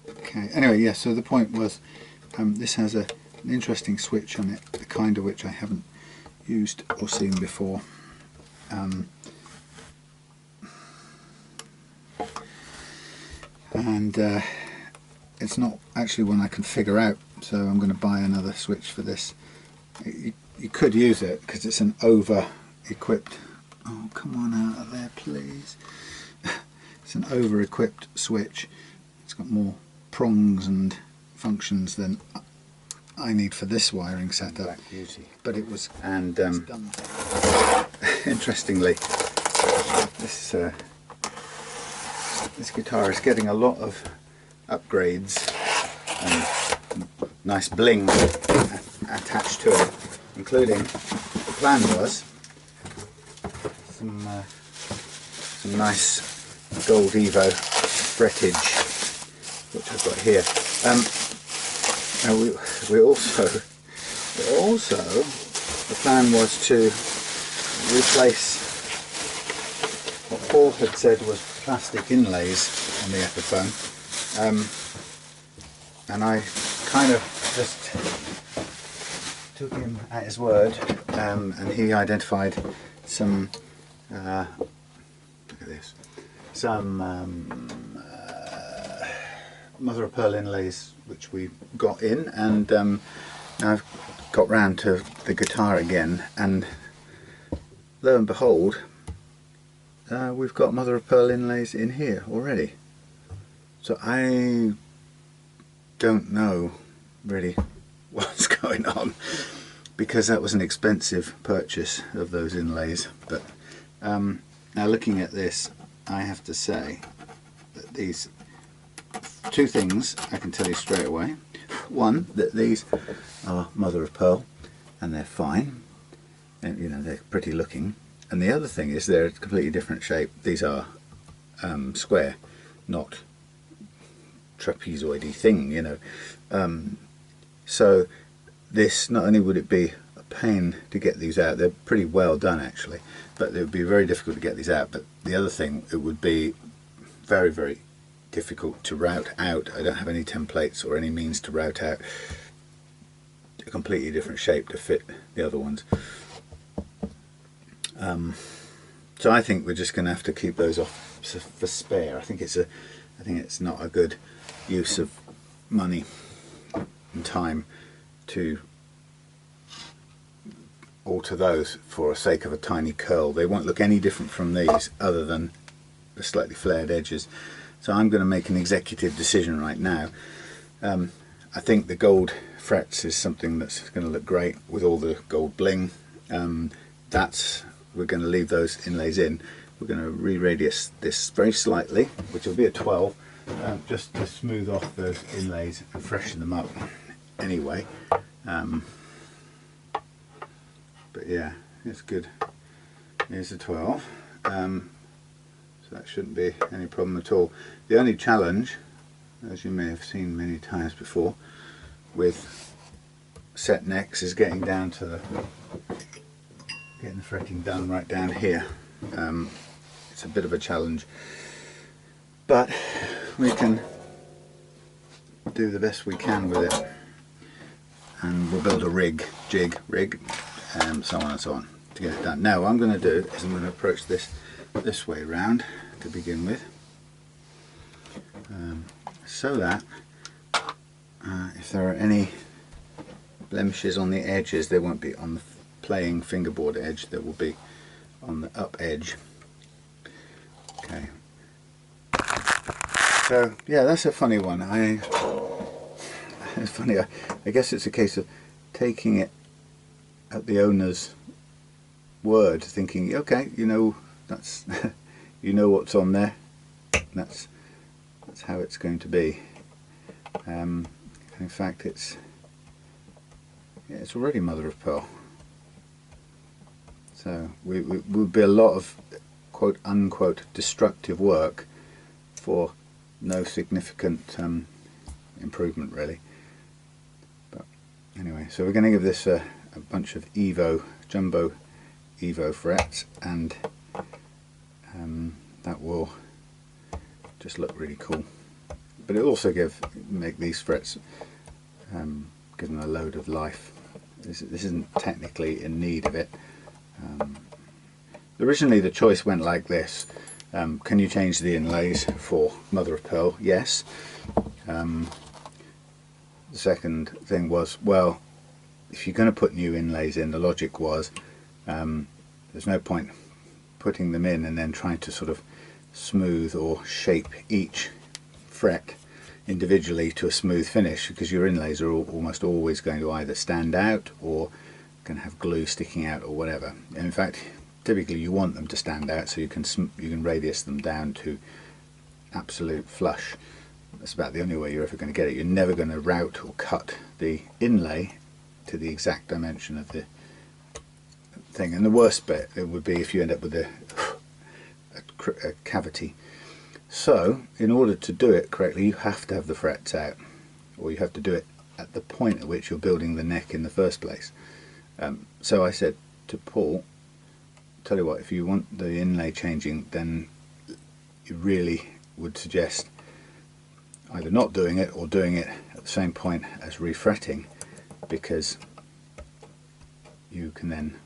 Okay, anyway, yeah, so the point was this has an interesting switch on it, the kind of which I haven't used or seen before. It's not actually one I can figure out, so I'm going to buy another switch for this. You could use it because it's an over-equipped... Oh, come on out of there, please. It's an over-equipped switch. It's got more prongs and functions than I need for this wiring setup. Black Beauty. But it was... And done. interestingly, this guitar is getting a lot of upgrades and nice bling attached to it, including, the plan was some nice gold Evo frettage, which I've got here. We also the plan was to replace what Paul had said was plastic inlays on the Epiphone, and I kind of just took him at his word, and he identified some look at this, some mother of pearl inlays which we got in, and now I've got round to the guitar again, and lo and behold, we've got mother of pearl inlays in here already. So I don't know really what's going on, because that was an expensive purchase of those inlays. But now looking at this, I have to say that these 2 things I can tell you straight away. One, that these are mother of pearl and they're fine, and you know, they're pretty looking. And the other thing is they're a completely different shape. These are square, not trapezoidy thing, you know. So this, not only would it be a pain to get these out, they're pretty well done actually, but it would be very difficult to get these out. But the other thing, it would be very, very difficult to route out. I don't have any templates or any means to route out a completely different shape to fit the other ones. So I think we're just going to have to keep those off for spare. I think it's not a good use of money and time to alter those for the sake of a tiny curl. They won't look any different from these other than the slightly flared edges. So I'm going to make an executive decision right now. I think the gold frets is something that's going to look great with all the gold bling. We're going to leave those inlays in. We're going to re-radius this very slightly, which will be a 12, just to smooth off those inlays and freshen them up anyway. But yeah, it's good. Here's a 12. So that shouldn't be any problem at all. The only challenge, as you may have seen many times before, with set necks is getting down to getting the fretting done right down here. It's a bit of a challenge, but we can do the best we can with it, and we'll build a jig rig, and so on and so on to get it done. Now what I'm going to do is I'm going to approach this way round to begin with, so that if there are any blemishes on the edges, they won't be on the playing fingerboard edge, they will be on the up edge. Okay, so yeah, that's a funny one. It's funny, I guess it's a case of taking it at the owner's word, thinking, okay, you know, that's you know what's on there. That's how it's going to be. In fact, it's already mother of pearl. So we would be a lot of quote unquote destructive work for no significant improvement really. But anyway, so we're going to give this a bunch of jumbo Evo frets, and that will just look really cool. But it also make these frets, give them a load of life. This isn't technically in need of it. Originally the choice went like this. Can you change the inlays for mother of pearl? Yes. The second thing was, well, if you're going to put new inlays in, the logic was there's no point putting them in and then trying to sort of smooth or shape each fret individually to a smooth finish, because your inlays are almost always going to either stand out or going to have glue sticking out or whatever. And in fact, typically you want them to stand out so you can radius them down to absolute flush. That's about the only way you're ever going to get it. You're never going to route or cut the inlay to the exact dimension of the thing. And the worst bit it would be if you end up with a cavity. So in order to do it correctly, you have to have the frets out, or you have to do it at the point at which you're building the neck in the first place. So I said to Paul, tell you what, if you want the inlay changing, then you really would suggest either not doing it or doing it at the same point as refretting, because you can then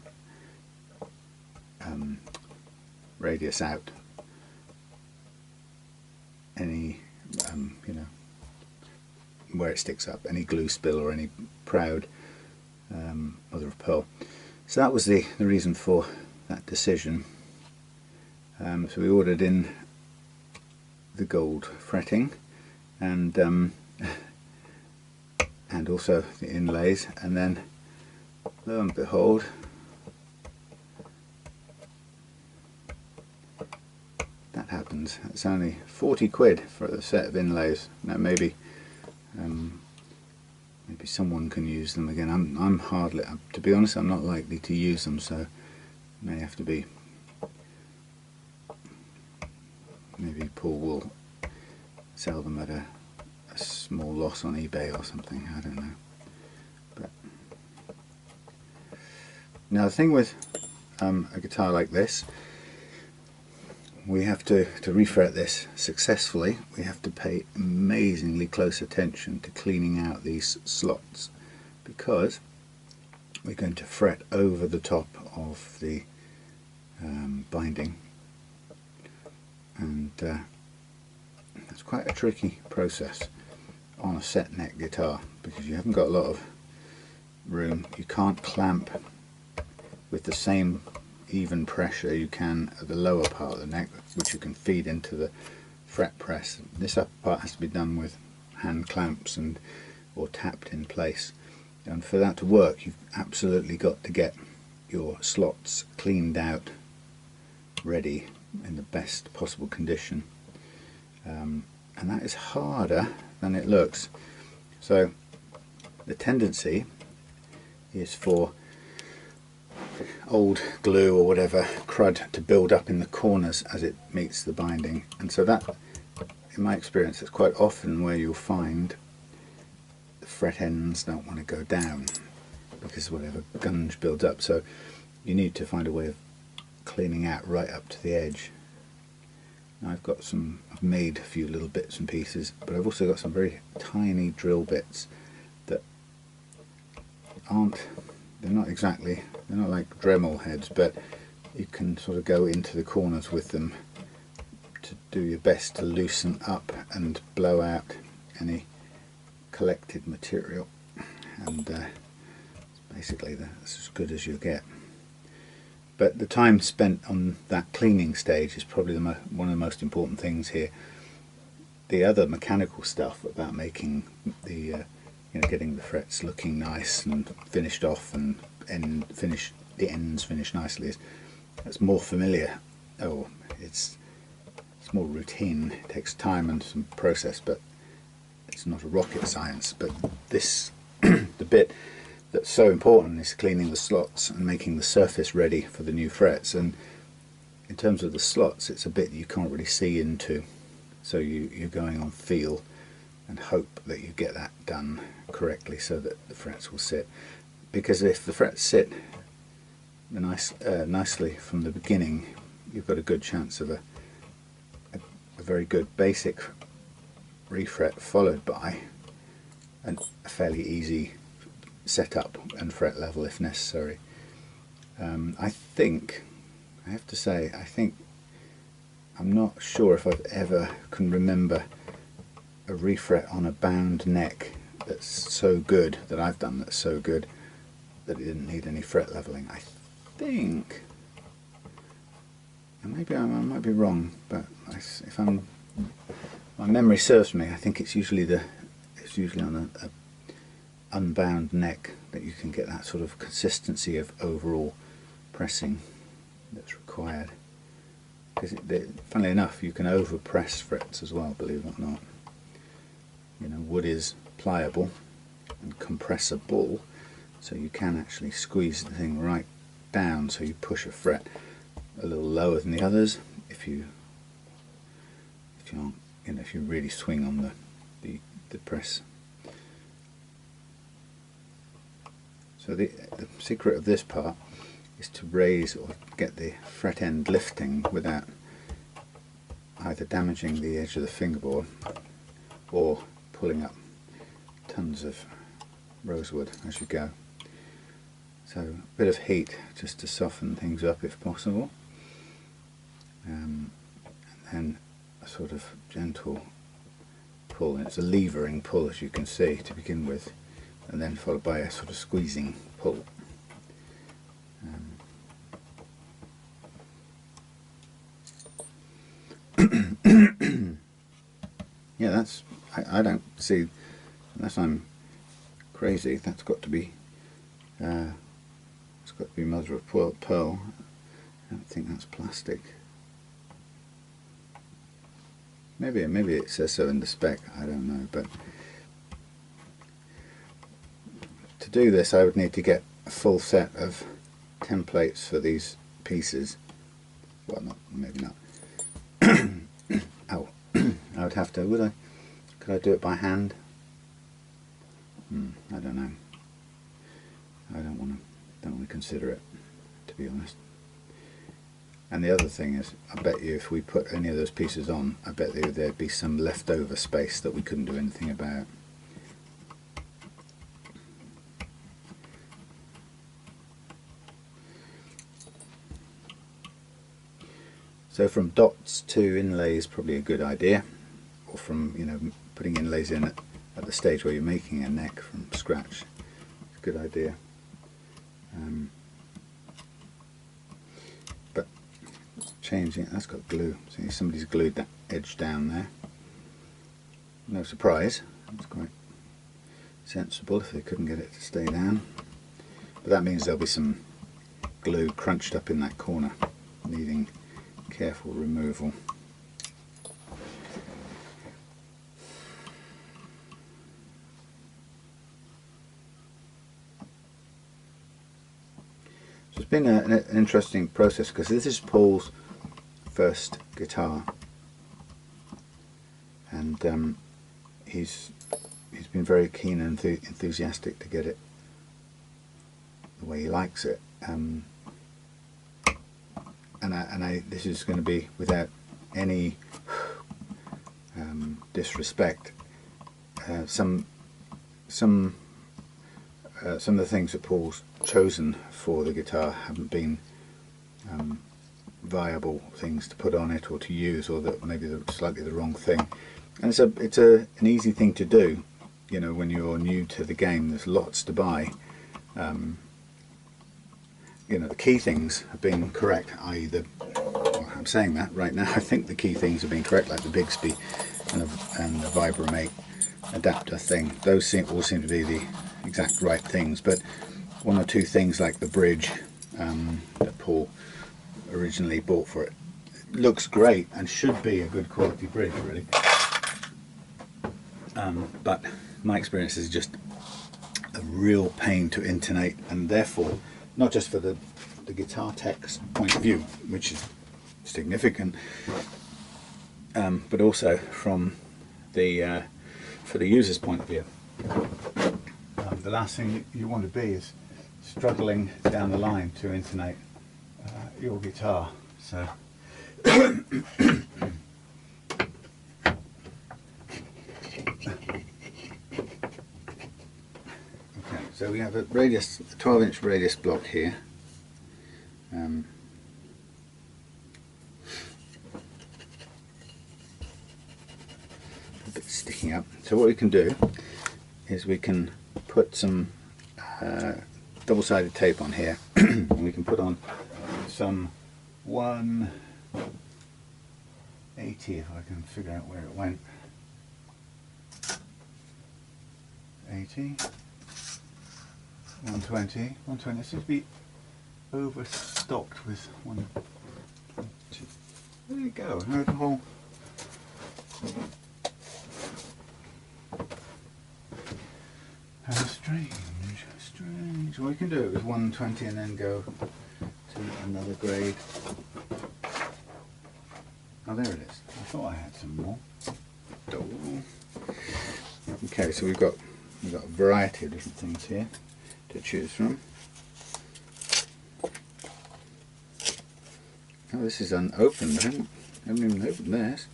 radius out any you know, where it sticks up, any glue spill or any proud mother of pearl. So that was the reason for that decision. So we ordered in the gold fretting and also the inlays, and then lo and behold, that happens. It's only 40 quid for a set of inlays. Now maybe maybe someone can use them again. I'm hardly, to be honest, I'm not likely to use them, so it may have to be, maybe Paul will sell them at a small loss on eBay or something, I don't know. But now the thing with a guitar like this, we have to refret this successfully, we have to pay amazingly close attention to cleaning out these slots, because we're going to fret over the top of the binding, and it's quite a tricky process on a set neck guitar, because you haven't got a lot of room. You can't clamp with the same even pressure you can at the lower part of the neck, which you can feed into the fret press. This upper part has to be done with hand clamps or tapped in place, and for that to work you've absolutely got to get your slots cleaned out, ready in the best possible condition, and that is harder than it looks. So the tendency is for old glue or whatever crud to build up in the corners as it meets the binding, and so that, in my experience, is quite often where you'll find the fret ends don't want to go down because whatever gunge builds up. So you need to find a way of cleaning out right up to the edge. Now I've made a few little bits and pieces, but I've also got some very tiny drill bits that they're not like Dremel heads, but you can sort of go into the corners with them to do your best to loosen up and blow out any collected material, and basically that's as good as you get. But the time spent on that cleaning stage is probably one of the most important things here. The other mechanical stuff about making the getting the frets looking nice and finished off and finished the ends finish nicely. It's more familiar. Oh, it's more routine. It takes time and some process, but it's not a rocket science. But this, the bit that's so important is cleaning the slots and making the surface ready for the new frets. And in terms of the slots, it's a bit you can't really see into, so you're going on feel and hope that you get that done correctly so that the frets will sit. Because if the frets sit nicely from the beginning, you've got a good chance of a very good basic refret followed by a fairly easy setup and fret level if necessary. I think, I have to say, I'm not sure if I've ever can remember a refret on a bound neck that's so good, that I've done that's so good that it didn't need any fret leveling. I think, and maybe I might be wrong, but if my memory serves me, I think it's usually on a unbound neck that you can get that sort of consistency of overall pressing that's required. Because funnily enough, you can over press frets as well, believe it or not. You know, wood is pliable and compressible, so you can actually squeeze the thing right down, so you push a fret a little lower than the others if you really swing on the press. So the secret of this part is to raise or get the fret end lifting without either damaging the edge of the fingerboard or pulling up tons of rosewood as you go. So a bit of heat just to soften things up if possible, and then a sort of gentle pull, and it's a levering pull as you can see to begin with, and then followed by a sort of squeezing pull. Yeah, that's, I don't see, unless I'm crazy, that's got to be it's got to be mother of pearl. I don't think that's plastic. Maybe it says so in the spec, I don't know, but to do this I would need to get a full set of templates for these pieces. Well, maybe not. Oh, I would have to, would I? Could I do it by hand? I don't know. I don't want to consider it, to be honest. And the other thing is, I bet you if we put any of those pieces on, I bet there'd be some leftover space that we couldn't do anything about. So from dots to inlays is probably a good idea, or from, you know, putting inlays in at the stage where you're making a neck from scratch. It's a good idea. But changing it, that's got glue. See, somebody's glued that edge down there. No surprise, it's quite sensible if they couldn't get it to stay down. But that means there'll be some glue crunched up in that corner, needing careful removal. So it's been an interesting process, because this is Paul's first guitar, and he's been very keen and enthusiastic to get it the way he likes it. This is going to be without any disrespect. Some of the things that Paul's chosen for the guitar haven't been viable things to put on it or to use, or that maybe they're slightly the wrong thing. And it's an easy thing to do, you know, when you're new to the game. There's lots to buy. You know, the key things have been correct, i.e. well, I'm saying that right now, I think the key things have been correct, like the Bigsby and the Vibrato adapter thing. Those all seem to be the exact right things, but one or two things like the bridge that Paul originally bought for it. It looks great and should be a good quality bridge, really. But my experience is just a real pain to intonate, and therefore, not just for the guitar tech's point of view, which is significant, but also from the for the user's point of view. The last thing you want to be is struggling down the line to intonate your guitar. So so we have a 12-inch radius block here. A bit sticking up. So what we can do is we can put some double-sided tape on here, and we can put on some 180, if I can figure out where it went. 80. 120, 120. It seems to be overstocked with 1, 2. There you go. Now the whole. How strange, strange. What we can do is 120 and then go to another grade. Oh, there it is. I thought I had some more. Oh. Okay, so we've got a variety of different things here to choose from. Oh, this is unopened. I haven't even opened this.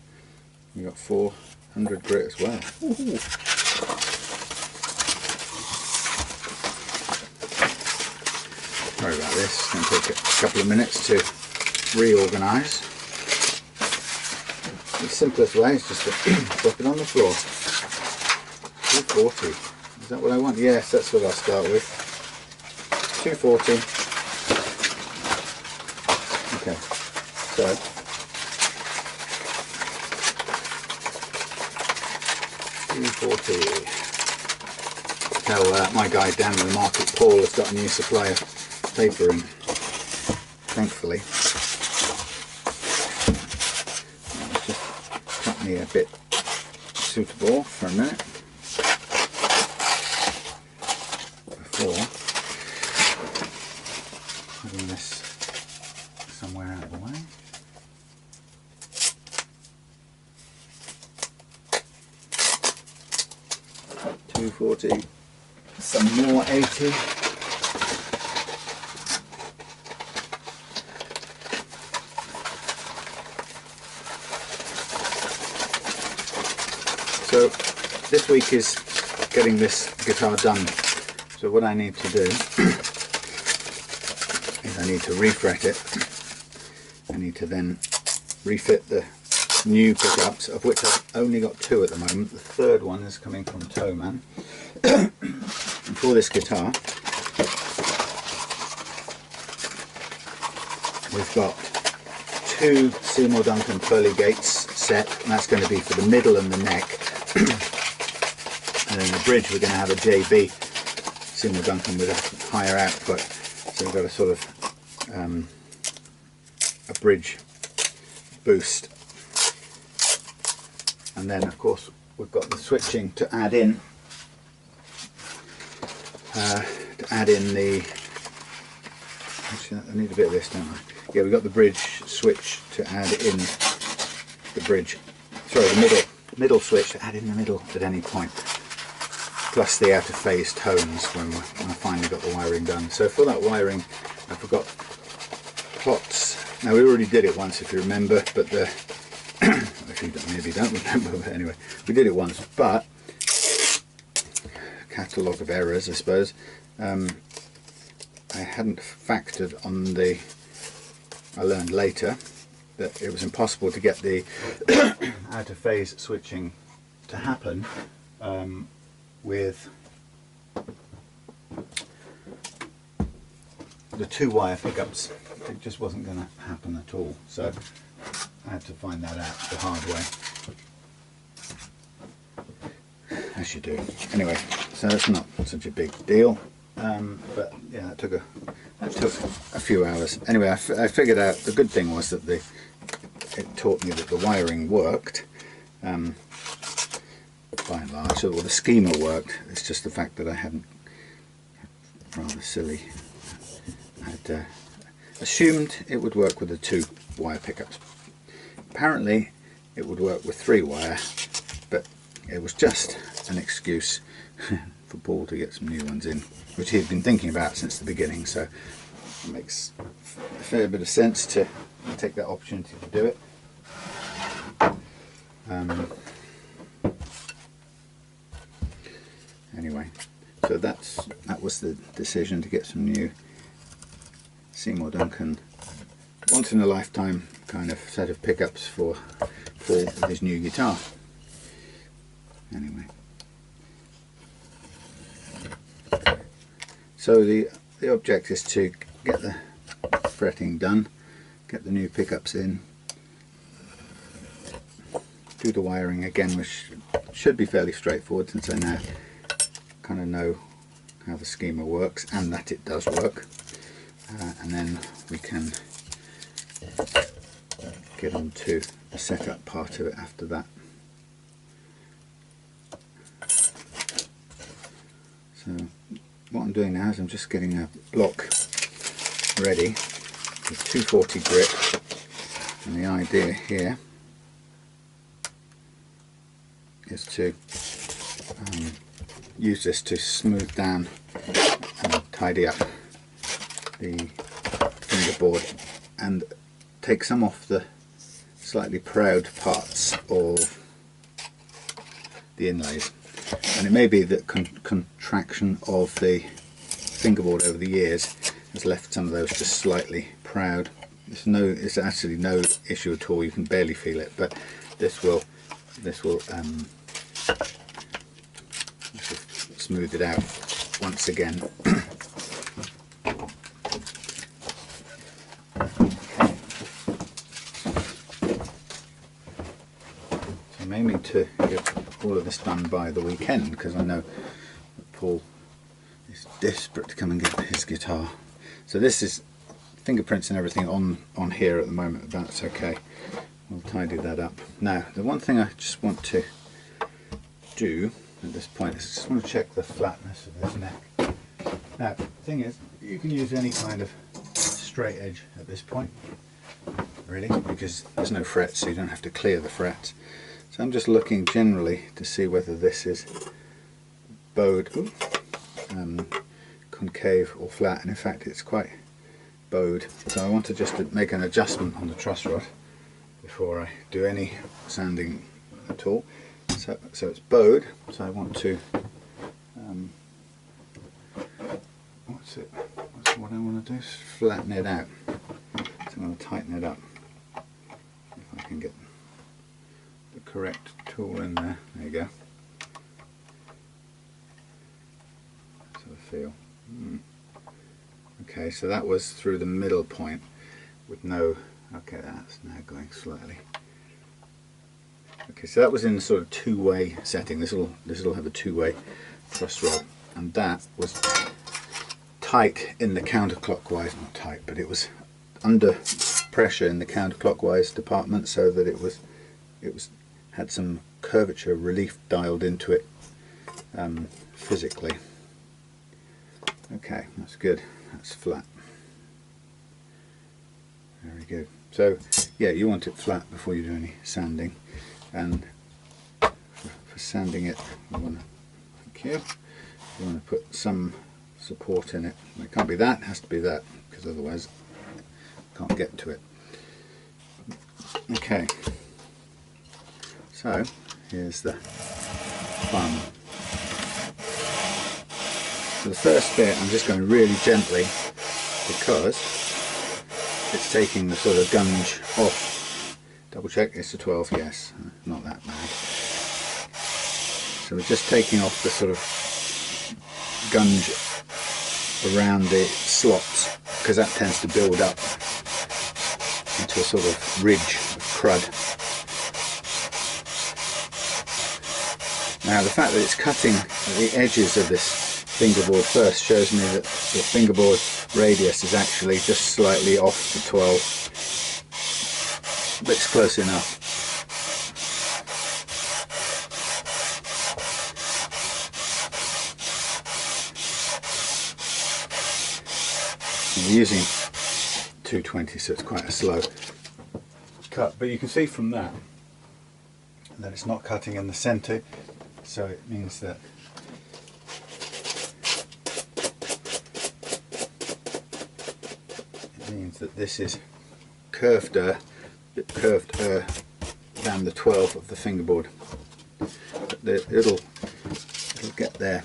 We've got 400 grit as well. Ooh. Sorry about this. It's going to take a couple of minutes to reorganise. The simplest way is just to drop it on the floor. 240. Is that what I want? Yes, that's what I'll start with. 240. Okay, so $2.40. Tell my guy down in the market, Paul, has got a new supply of paper in, thankfully. Let's just cut me a bit suitable for a minute before putting this somewhere out of the way. $2.40, some more 80. So this week is getting this guitar done. So what I need to do is I need to refret it. I need to then refit the new pickups, of which I've only got 2 at the moment. The third one is coming from Toeman. And for this guitar, we've got 2 Seymour Duncan pearly gates set, and that's going to be for the middle and the neck. And then the bridge, we're going to have a JB Seymour Duncan with a higher output. So we've got a sort of a bridge boost. And then of course we've got the switching to add in the, actually I need a bit of this, don't I? Yeah, we've got the bridge switch to add in the bridge, sorry, the middle switch to add in the middle at any point, plus the out of phase tones when I finally got the wiring done. So for that wiring I forgot plots. Now we already did it once if you remember, but the if you maybe don't remember, but anyway, we did it once, but catalogue of errors I suppose. I hadn't factored on the, I learned later that it was impossible to get the out of phase switching to happen with the 2-wire pickups. It just wasn't going to happen at all, so I had to find that out the hard way, as you do. Anyway, so it's not such a big deal, but yeah, it took a that took a few hours. Anyway, I figured out the good thing was that it taught me that the wiring worked, by and large, or the schema worked. It's just the fact that I hadn't, rather silly, I'd assumed it would work with the 2 wire pickups. Apparently it would work with 3 wire, but it was just an excuse for Paul to get some new ones in, which he'd been thinking about since the beginning, so it makes a fair bit of sense to take that opportunity to do it. Anyway, so that was the decision, to get some new Seymour Duncan once in a lifetime kind of set of pickups for Paul with his new guitar. Anyway, so the object is to get the fretting done, get the new pickups in, do the wiring again, which should be fairly straightforward since I now kind of know how the schema works and that it does work, and then we can get on to the setup part of it after that. So what I'm doing now is I'm just getting a block ready with 240 grit, and the idea here is to use this to smooth down and tidy up the fingerboard and take some off the slightly proud parts of the inlays. And it may be that contraction of the fingerboard over the years has left some of those just slightly proud. It's actually no issue at all, you can barely feel it, but this will smooth it out once again. So I'm aiming to get all of this done by the weekend, because I know that Paul is desperate to come and get his guitar. So this is fingerprints and everything on here at the moment, but that's okay. We'll tidy that up. Now, the one thing I just want to do at this point is I just want to check the flatness of this neck. Now, the thing is, you can use any kind of straight edge at this point, really, because there's no frets, so you don't have to clear the frets. So I'm just looking generally to see whether this is bowed, concave or flat, and in fact it's quite bowed. So I want to just make an adjustment on the truss rod before I do any sanding at all. So it's bowed, so I want to, what I want to do is flatten it out. So I'm going to tighten it up. If I can get the correct tool in there. There you go. Sort of feel. Okay, so that was through the middle point with no, okay, that's now going slightly. Okay, so that was in sort of two-way setting. This will have a two-way truss rod, and that was tight in the counterclockwise, not tight, but it was under pressure in the counterclockwise department, so that it had some curvature relief dialed into it physically. Okay, that's good. That's flat. Very good. So yeah, you want it flat before you do any sanding. And for sanding it, you want to put some support in it. It can't be that, it has to be that, because otherwise you can't get to it. Okay, so here's the fun. So the first bit I'm just going really gently, because it's taking the sort of gunge off. Double check, it's a 12, yes, not that bad. So we're just taking off the sort of gunge around the slots, because that tends to build up into a sort of ridge of crud. Now the fact that it's cutting the edges of this fingerboard first shows me that the fingerboard radius is actually just slightly off the 12, but it's close enough. I'm using 220, so it's quite a slow cut, but you can see from that it's not cutting in the center, so it means that this is curveder than the 12 of the fingerboard. But it'll get there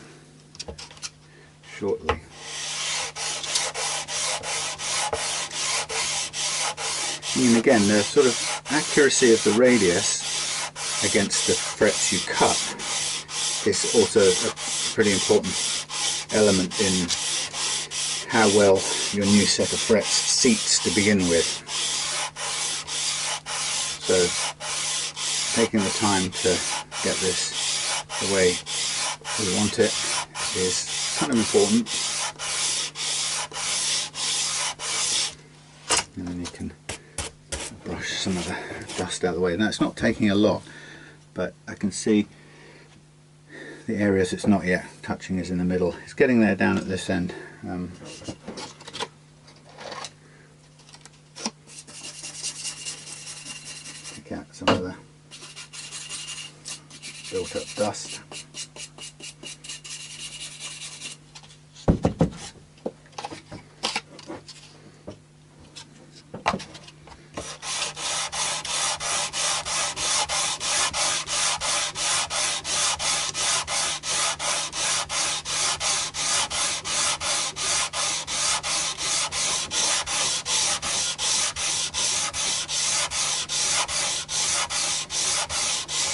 shortly. And again, the sort of accuracy of the radius against the frets you cut is also a pretty important element in how well your new set of frets seats to begin with. So taking the time to get this the way we want it is kind of important. And then you can brush some of the dust out of the way. Now it's not taking a lot, but I can see the areas it's not yet touching is in the middle. It's getting there down at this end. Take out some of the built up dust.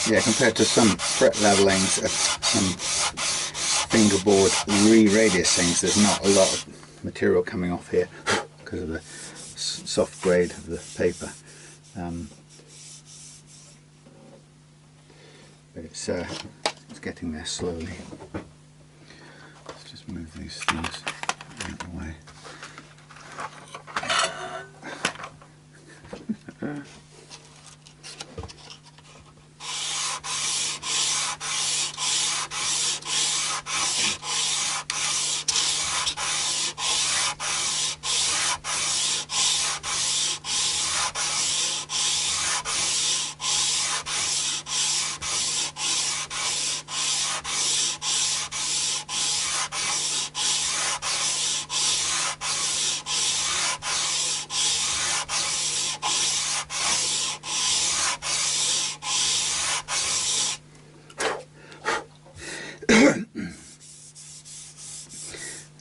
Yeah, compared to some fret levelings, some fingerboard re-radius things, there's not a lot of material coming off here because of the soft grade of the paper. But it's getting there slowly. Let's just move these things out of the way.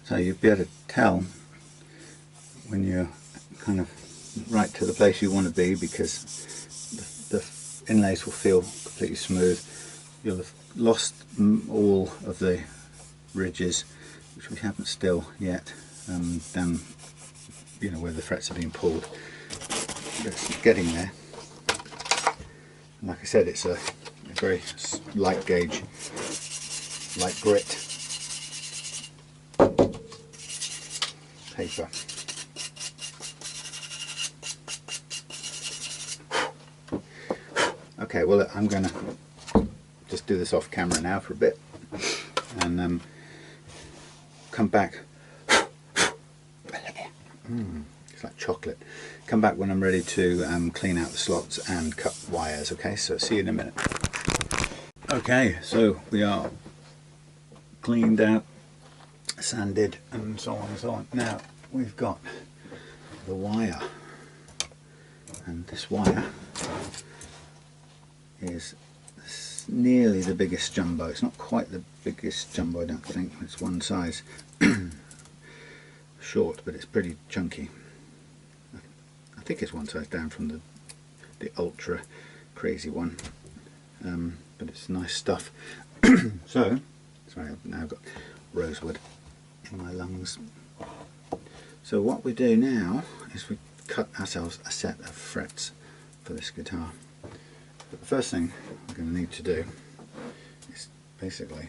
So you'll be able to tell when you're kind of right to the place you want to be, because the inlays will feel completely smooth. You'll have lost all of the ridges, which we haven't still yet, down, you know, where the frets are being pulled. But it's getting there. And like I said, it's a very light gauge, light grit paper. Okay, well, I'm going to just do this off camera now for a bit and come back. It's like chocolate. Come back when I'm ready to clean out the slots and cut wires. Okay, so see you in a minute. Okay, so we are cleaned out, sanded, and so on and so on. Now we've got the wire, and this wire is nearly the biggest jumbo. It's not quite the biggest jumbo, I don't think. It's one size short, but it's pretty chunky. I think it's one size down from the ultra crazy one, but it's nice stuff. So, sorry, I've now got rosewood in my lungs. So what we do now is we cut ourselves a set of frets for this guitar. But the first thing we're going to need to do is basically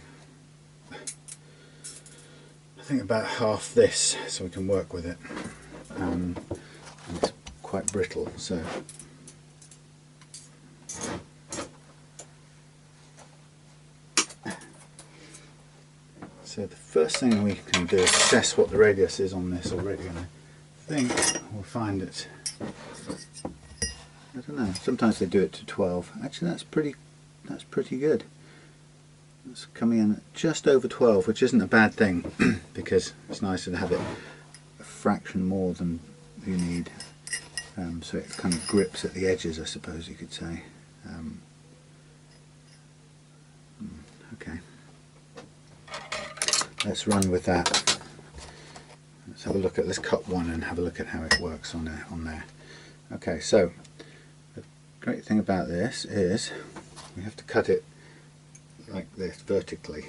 I think about half this so we can work with it. And it's quite brittle, so the first thing we can do is assess what the radius is on this already, and I think we'll find it, I don't know, sometimes they do it to 12. Actually that's pretty good. It's coming in at just over 12, which isn't a bad thing because it's nicer to have it a fraction more than you need, so it kind of grips at the edges, I suppose you could say. Okay. Let's run with that. Let's have a look at, let's cut one and have a look at how it works on there. Okay, so the great thing about this is we have to cut it like this, vertically.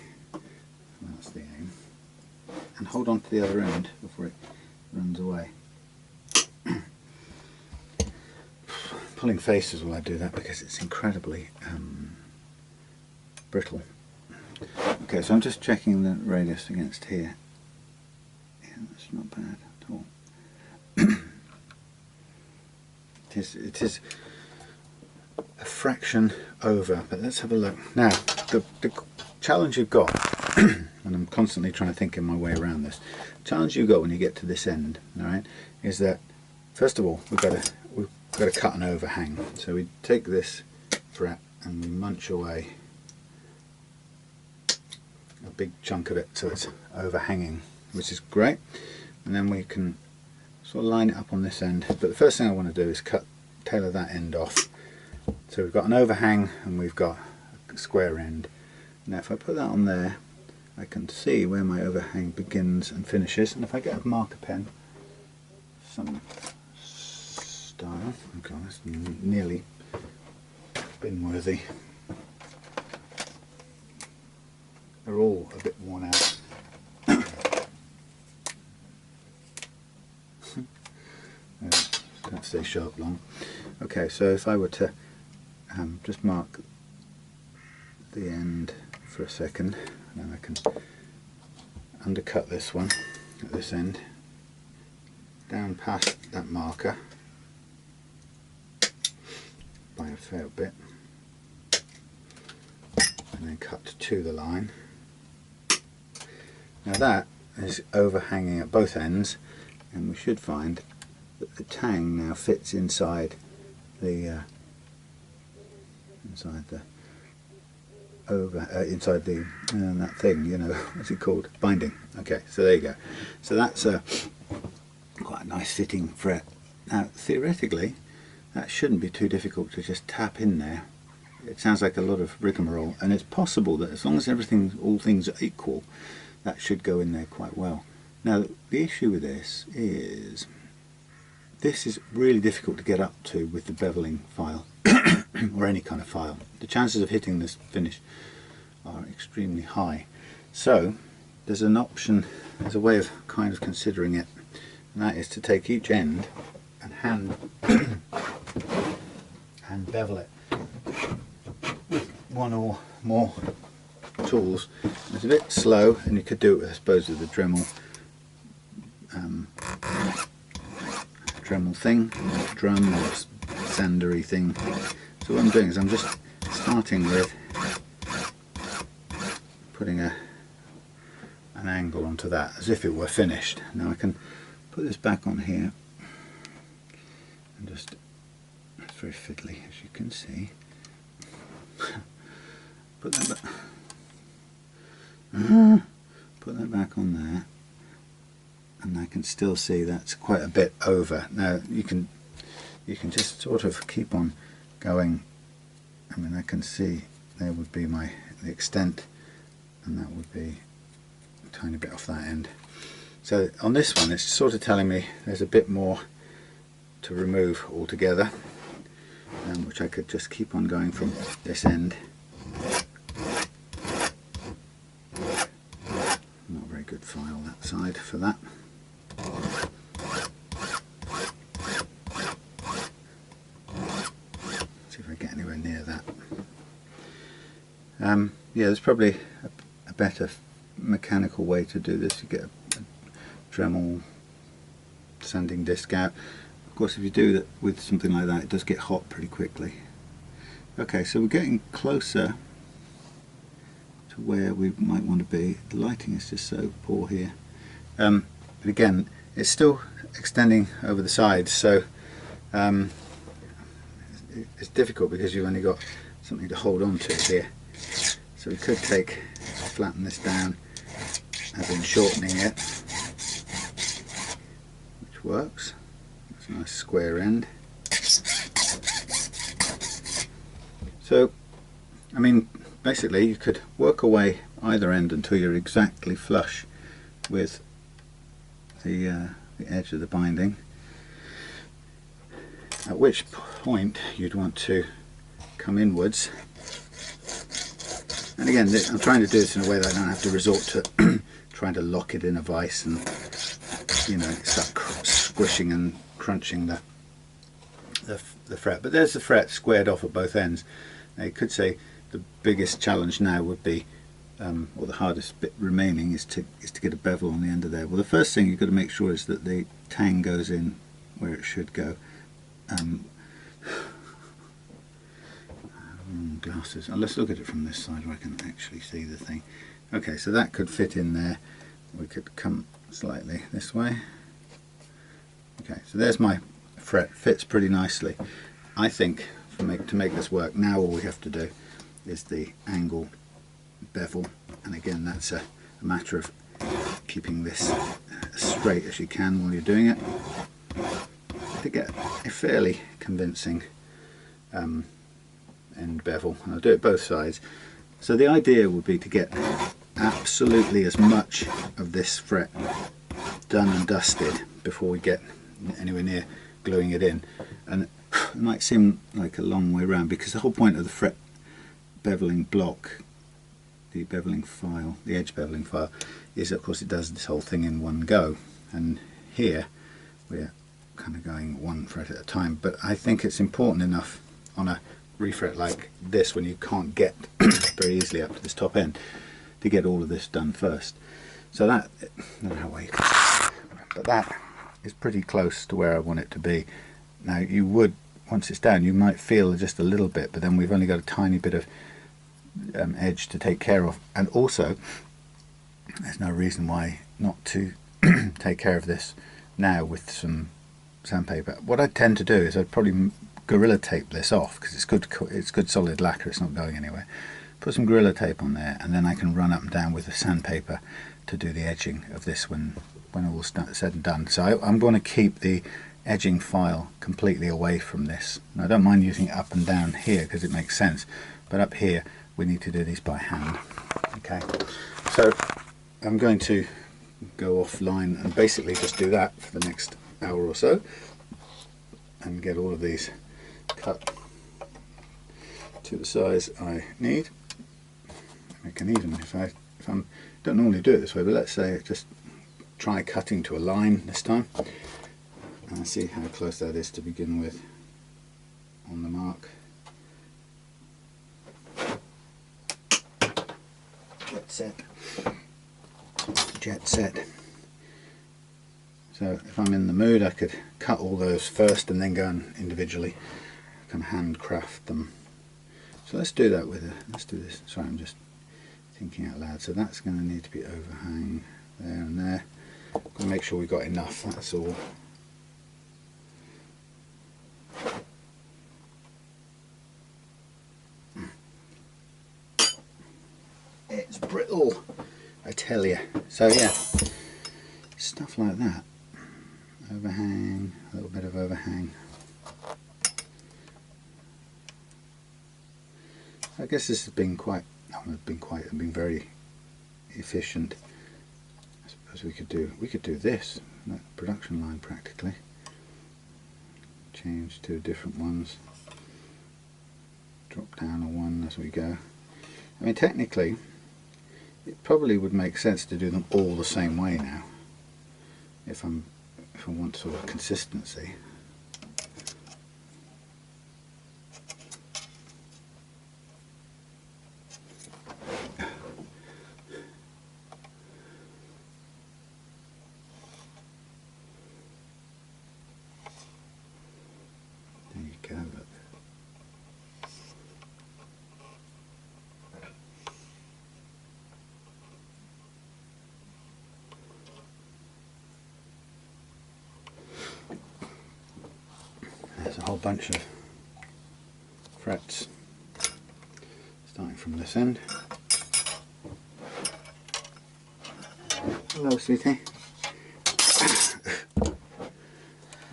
That's the aim. And hold on to the other end before it runs away. Pulling faces while I do that because it's incredibly brittle. Okay, so I'm just checking the radius against here. Yeah, that's not bad at all. It is a fraction over, but let's have a look. Now, the challenge you've got, and I'm constantly trying to think in my way around this, the challenge you've got when you get to this end, alright, is that first of all we've got to cut an overhang. So we take this fret and we munch away a big chunk of it so it's overhanging, which is great, and then we can sort of line it up on this end. But the first thing I want to do is tailor that end off. So we've got an overhang and we've got a square end. Now if I put that on there, I can see where my overhang begins and finishes, and if I get a marker pen, some style, okay, that's nearly bin worthy. They're all a bit worn out. Don't stay sharp long. Okay, so if I were to just mark the end for a second, then I can undercut this one at this end, down past that marker by a fair bit, and then cut to the line. Now that is overhanging at both ends, and we should find that the tang now fits inside the that thing, you know, what's it called? Binding. Okay, so there you go. So that's quite a nice fitting fret. Now theoretically that shouldn't be too difficult to just tap in there. It sounds like a lot of rigmarole, and it's possible that as long as all things are equal, that should go in there quite well. Now the issue with this is really difficult to get up to with the beveling file or any kind of file. The chances of hitting this finish are extremely high. So there's an option, there's a way of kind of considering it, and that is to take each end and hand bevel it with one or more tools. It's a bit slow, and you could do it, I suppose, with the Dremel thing, drum or sandery thing. So what I'm doing is I'm just starting with putting an angle onto that as if it were finished. Now I can put this back on here and just, it's very fiddly as you can see, put that back on there, and I can still see that's quite a bit over. Now you can just sort of keep on going. I mean, I can see there would be the extent, and that would be a tiny bit off that end. So on this one it's sort of telling me there's a bit more to remove altogether, which I could just keep on going from this end. Not a very good file that side for that. See if I get anywhere near that. Yeah, there's probably a better mechanical way to do this. You get Dremel sanding disc out. Of course, if you do that with something like that, it does get hot pretty quickly. Okay, so we're getting closer to where we might want to be. The lighting is just so poor here. But again, it's still extending over the sides, so it's difficult because you've only got something to hold on to here. So we could flatten this down, as in shortening it, which works. That's a nice square end. So, I mean, basically you could work away either end until you're exactly flush with the edge of the binding, at which point you'd want to come inwards. And again, I'm trying to do this in a way that I don't have to resort to trying to lock it in a vise and, you know, start squishing and crunching the fret. But there's the fret squared off at both ends. Now you could say the biggest challenge now would be, or the hardest bit remaining, is to get a bevel on the end of there. Well, the first thing you've got to make sure is that the tang goes in where it should go. Glasses. Oh, let's look at it from this side where I can actually see the thing. Okay, so that could fit in there. We could come slightly this way. Okay, so there's my fret. Fits pretty nicely. I think to make this work, now all we have to do is the angle bevel, and again that's a matter of keeping this as straight as you can while you're doing it to get a fairly convincing end bevel. And I'll do it both sides. So the idea would be to get absolutely as much of this fret done and dusted before we get anywhere near gluing it in. And it might seem like a long way around, because the whole point of the fret beveling block, the beveling file, the edge beveling file, is of course it does this whole thing in one go. And here we're kind of going one fret at a time, but I think it's important enough on a refret like this, when you can't get very easily up to this top end, to get all of this done first. So that, I don't know how well you can see, but that is pretty close to where I want it to be. Now you would, once it's down, you might feel just a little bit, but then we've only got a tiny bit of edge to take care of, and also there's no reason why not to take care of this now with some sandpaper. What I tend to do is I'd probably Gorilla Tape this off, because it's good solid lacquer, it's not going anywhere. Put some Gorilla Tape on there, and then I can run up and down with the sandpaper to do the edging of this when all's said and done. So I'm going to keep the edging file completely away from this. Now, I don't mind using it up and down here because it makes sense, but up here we need to do these by hand. Okay, so I'm going to go offline and basically just do that for the next hour or so and get all of these cut to the size I need. I can even, if I don't normally do it this way, but let's say just try cutting to a line this time and see how close that is to begin with on the mark. Jet set. So if I'm in the mood, I could cut all those first and then go and individually kind of handcraft them. So let's do that with let's do this. Sorry, I'm just thinking out loud. So that's going to need to be overhang there and there. I'm going to make sure we've got enough, that's all. It's brittle, I tell you. So yeah, stuff like that. Overhang, a little bit of overhang. I guess this has been quite, I've been very efficient. I suppose we could do this, that production line practically. Change to different ones. Drop down a one as we go. I mean, technically, it probably would make sense to do them all the same way now, if I want sort of consistency. a whole bunch of frets starting from this end. Hello, sweetie.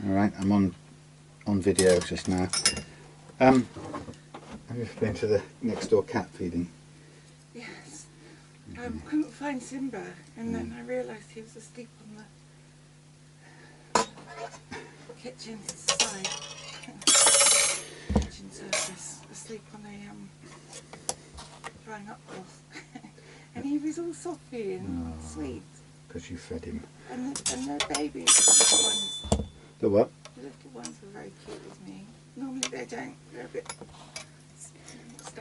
Alright, I'm on video just now. Have you been to the next door cat feeding? Yes. I couldn't find Simba, and then I realised he was asleep on the kitchen side. Kitchen surface, asleep on a drying up cloth. And he was all softly and sweet. Because you fed him. And the babies, the little ones. The what? The little ones were very cute with me. Normally they don't. They're a bit.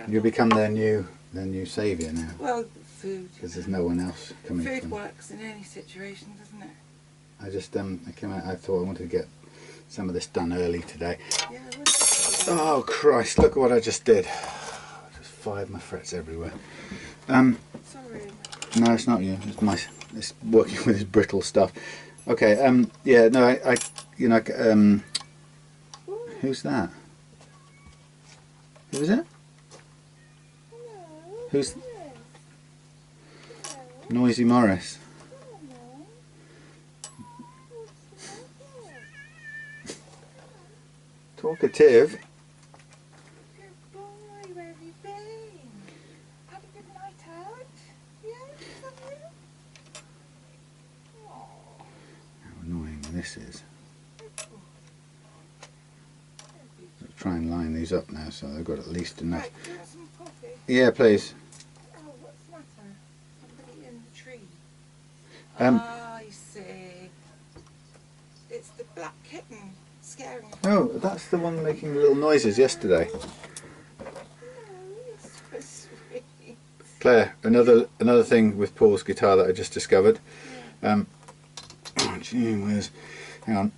You become their new saviour now. Well, food. Because there's no one else coming. Food works in any situation, doesn't it? I just I came out. I thought I wanted to get some of this done early today. Yeah, I was. Oh Christ! Look at what I just did. I just fired my frets everywhere. Sorry. No, it's not you. It's working with this brittle stuff. Okay. Yeah. No. I you know. Who's that? Who is it? Who's Noisy Morris? Talkative. Good boy, where have you been? Had a good night out? Yeah, have you? Aww. How annoying this is. I'll try and line these up now so they've got at least enough. Right, do you want some coffee? Yeah, please. Oh, what's the matter? Somebody in the tree. I see. It's the black kitten scaring me. Oh, that's the one making little noises yesterday. Oh, you're so sweet. Claire, another thing with Paul's guitar that I just discovered. Yeah. Oh, gee whiz. Hang on.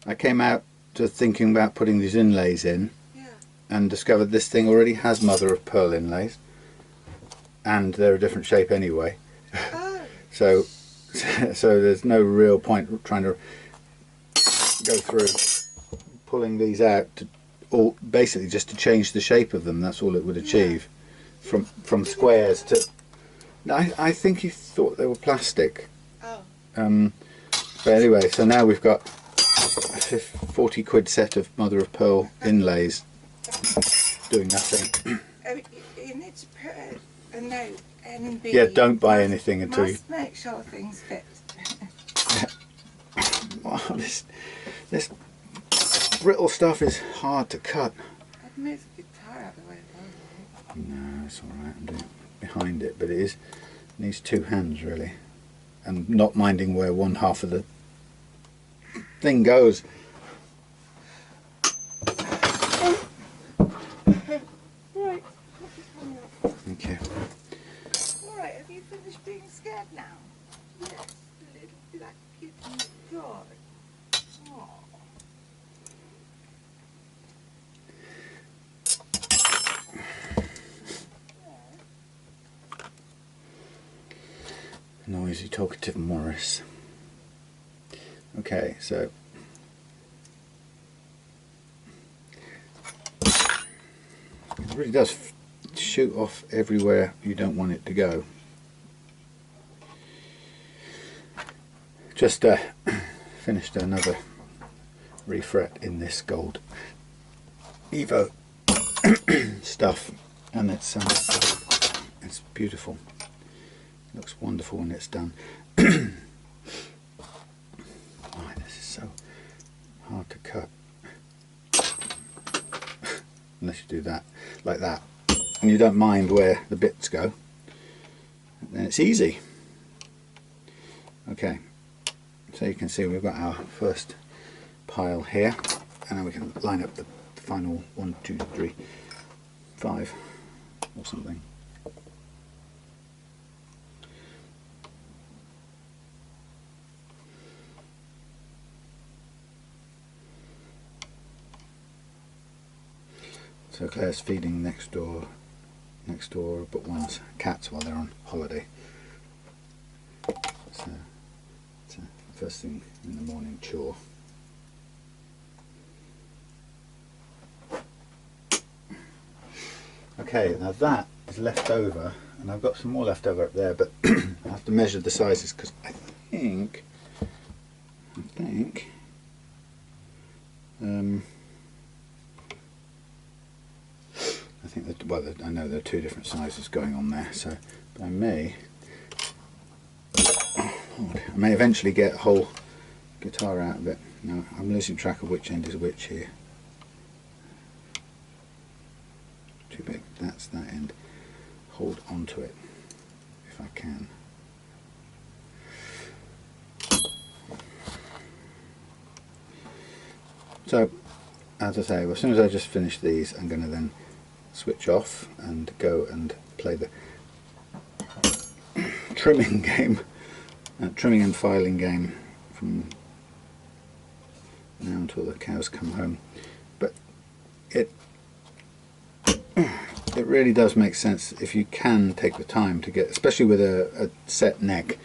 I came out to thinking about putting these inlays in, Yeah. and discovered this thing already has mother of pearl inlays, and they're a different shape anyway. Oh. So there's no real point trying to go through pulling these out to, or basically just to change the shape of them. That's all it would achieve. From squares to. I think he thought they were plastic. Oh. But anyway, so now we've got a 40 quid set of mother of pearl inlays doing nothing. Oh, you need to put a note, NB. Yeah, don't buy anything until you. Must make sure things fit. Oh, this brittle stuff is hard to cut. I'd move the guitar out of the way. No, it's alright, I'm doing behind it, but it needs two hands really. And not minding where one half of the thing goes. Right. Thank you. Alright, have you finished being scared now? Yes, the little black kitten. God. Aww. Noisy, talkative Morris. Okay, so it really does shoot off everywhere you don't want it to go. Just finished another refret in this gold Evo stuff, and it's beautiful. Looks wonderful when it's done. Oh, this is so hard to cut. Unless you do that, like that, and you don't mind where the bits go, then it's easy. Okay, so you can see we've got our first pile here, and then we can line up the final 1, 2, 3, 5 or something. So Claire's feeding next door but one's cats while they're on holiday. So it's a first thing in the morning chore. Okay, now that is left over, and I've got some more left over up there, but I have to measure the sizes because I think that, well, I know there are two different sizes going on there, so but I may eventually get a whole guitar out of it. Now I'm losing track of which end is which here. Too big, that's that end. Hold on to it if I can. So, as I say, as soon as I just finish these, I'm going to then switch off and go and play the trimming game, trimming and filing game from now until the cows come home. But it really does make sense if you can take the time to get, especially with a set neck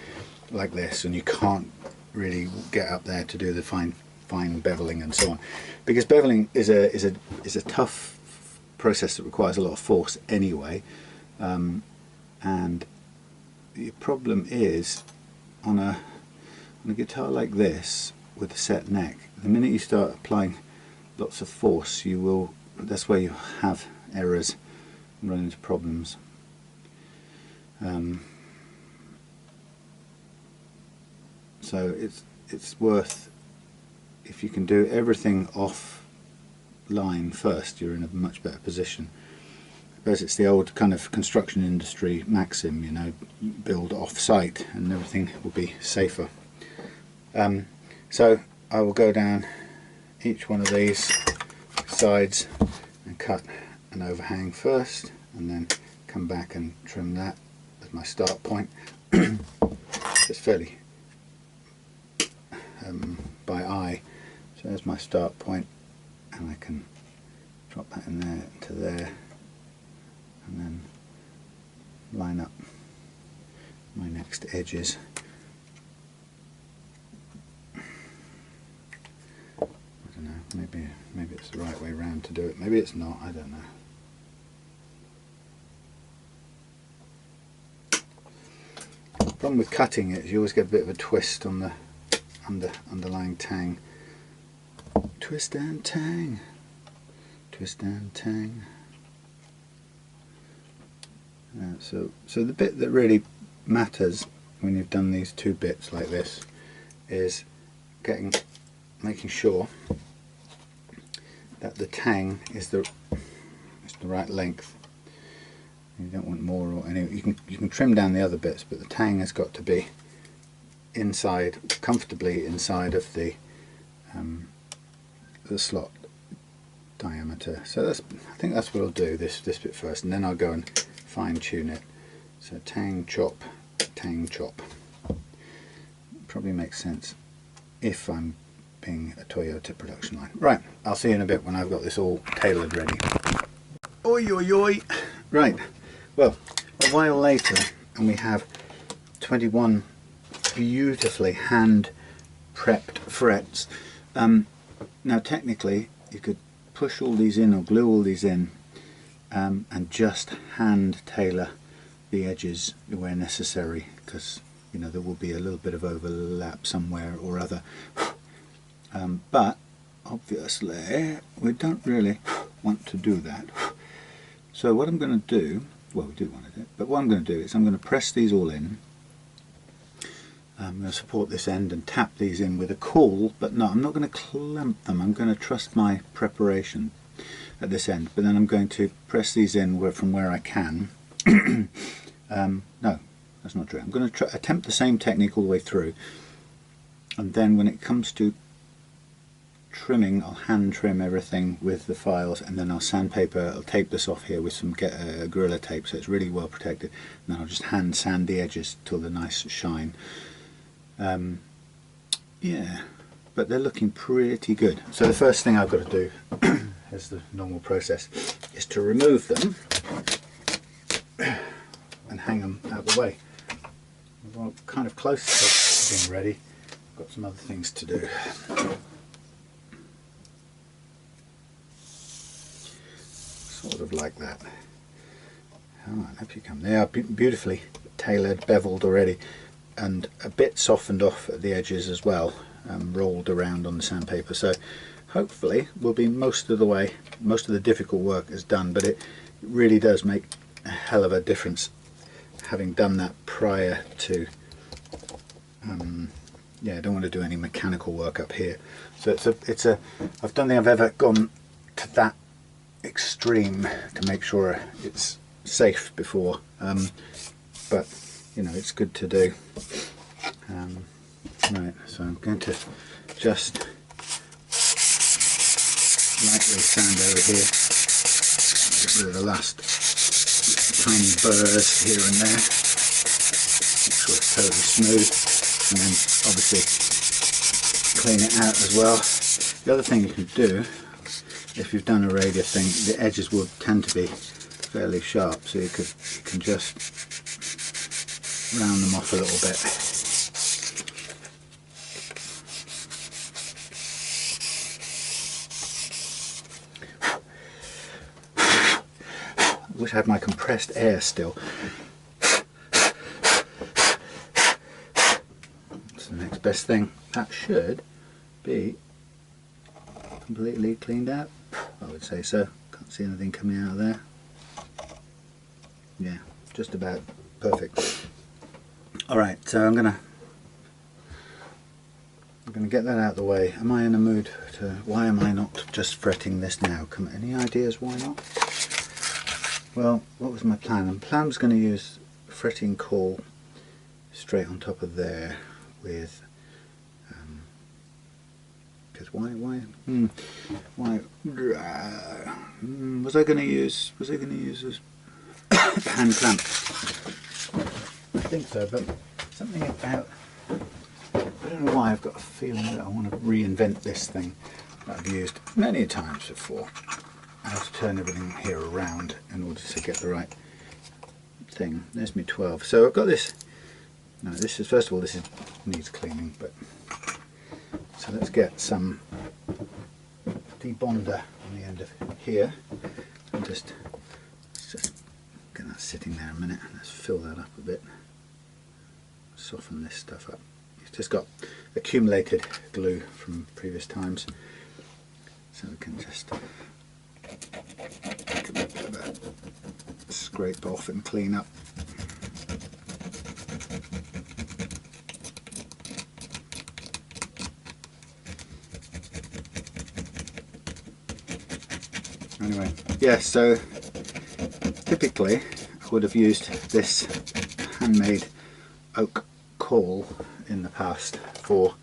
like this, and you can't really get up there to do the fine beveling and so on, because beveling is a tough process that requires a lot of force anyway, and the problem is on a guitar like this with a set neck, the minute you start applying lots of force, that's where you have errors and run into problems. So it's worth, if you can do everything off line first, you're in a much better position. I suppose it's the old kind of construction industry maxim, you know, build off site and everything will be safer. So I will go down each one of these sides and cut an overhang first, and then come back and trim that as my start point. It's fairly by eye, so there's my start point, and I can drop that in there to there, and then line up my next edges. I don't know, maybe it's the right way round to do it, maybe it's not, I don't know. The problem with cutting it is you always get a bit of a twist on the underlying tang. Twist and tang, twist and tang. So the bit that really matters when you've done these two bits like this is making sure that the tang is the right length. You don't want more or any. You can trim down the other bits, but the tang has got to be inside, comfortably inside of the slot diameter. So I think that's what I'll do, this bit first, and then I'll go and fine tune it. So tang chop, tang chop. Probably makes sense if I'm being a Toyota production line. Right, I'll see you in a bit when I've got this all tailored ready. Oi oi oi! Right, well, a while later, and we have 21 beautifully hand prepped frets. Now technically you could push all these in or glue all these in and just hand tailor the edges where necessary, because you know there will be a little bit of overlap somewhere or other. But obviously we don't really want to do that. So what I'm going to do, well, we do want to do it, but what I'm going to do is I'm going to press these all in. I'm going to support this end and tap these in with a caul, but no, I'm not going to clamp them. I'm going to trust my preparation at this end, but then I'm going to press these in from where I can. No, that's not true. I'm going to attempt the same technique all the way through, and then when it comes to trimming, I'll hand trim everything with the files, and then I'll sandpaper. I'll tape this off here with some Gorilla tape so it's really well protected, and then I'll just hand sand the edges till they're nice shine. Yeah, but they're looking pretty good. So the first thing I've got to do, as the normal process, is to remove them and hang them out of the way. I'm kind of close to being ready. I've got some other things to do. Sort of like that. Come on, up you come. They are beautifully tailored, beveled already, and a bit softened off at the edges as well, rolled around on the sandpaper. So hopefully we'll be most of the way, most of the difficult work is done, but it really does make a hell of a difference having done that prior to, yeah, I don't want to do any mechanical work up here. So I don't think I've ever gone to that extreme to make sure it's safe before, but you know, it's good to do. Right, so I'm going to just lightly sand over here, get rid of the last tiny burrs here and there, make sure it's totally smooth, and then obviously clean it out as well. The other thing you can do, if you've done a radius thing, the edges will tend to be fairly sharp, so you can just round them off a little bit. I wish I had my compressed air still. That's the next best thing. That should be completely cleaned out, I would say so. Can't see anything coming out of there. Yeah, just about perfect. Alright, so I'm gonna get that out of the way. Am I in a mood to, why am I not just fretting this now? Any ideas why not? Well, what was my plan? My plan was going to use fretting coal straight on top of there with, because why was I going to use this hand clamp? I think so, but something about, I don't know why, I've got a feeling that I want to reinvent this thing that I've used many times before. I have to turn everything here around in order to get the right thing. There's me 12. So I've got this. No, this is, first of all, this needs cleaning, but so let's get some debonder on the end of here and just get that sitting there a minute. Let's fill that up a bit. Soften this stuff up. It's just got accumulated glue from previous times, so we can just take a bit of that, scrape off and clean up. Anyway, yeah, so typically I would have used this handmade oak caul in the past for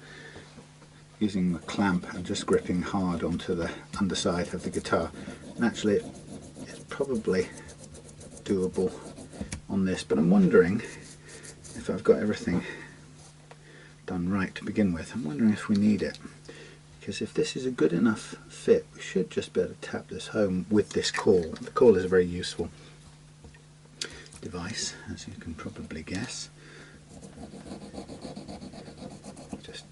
using the clamp and just gripping hard onto the underside of the guitar. And actually it's probably doable on this, but I'm wondering if I've got everything done right to begin with. I'm wondering if we need it, because if this is a good enough fit, we should just be able to tap this home with this caul. The caul is a very useful device, as you can probably guess. Just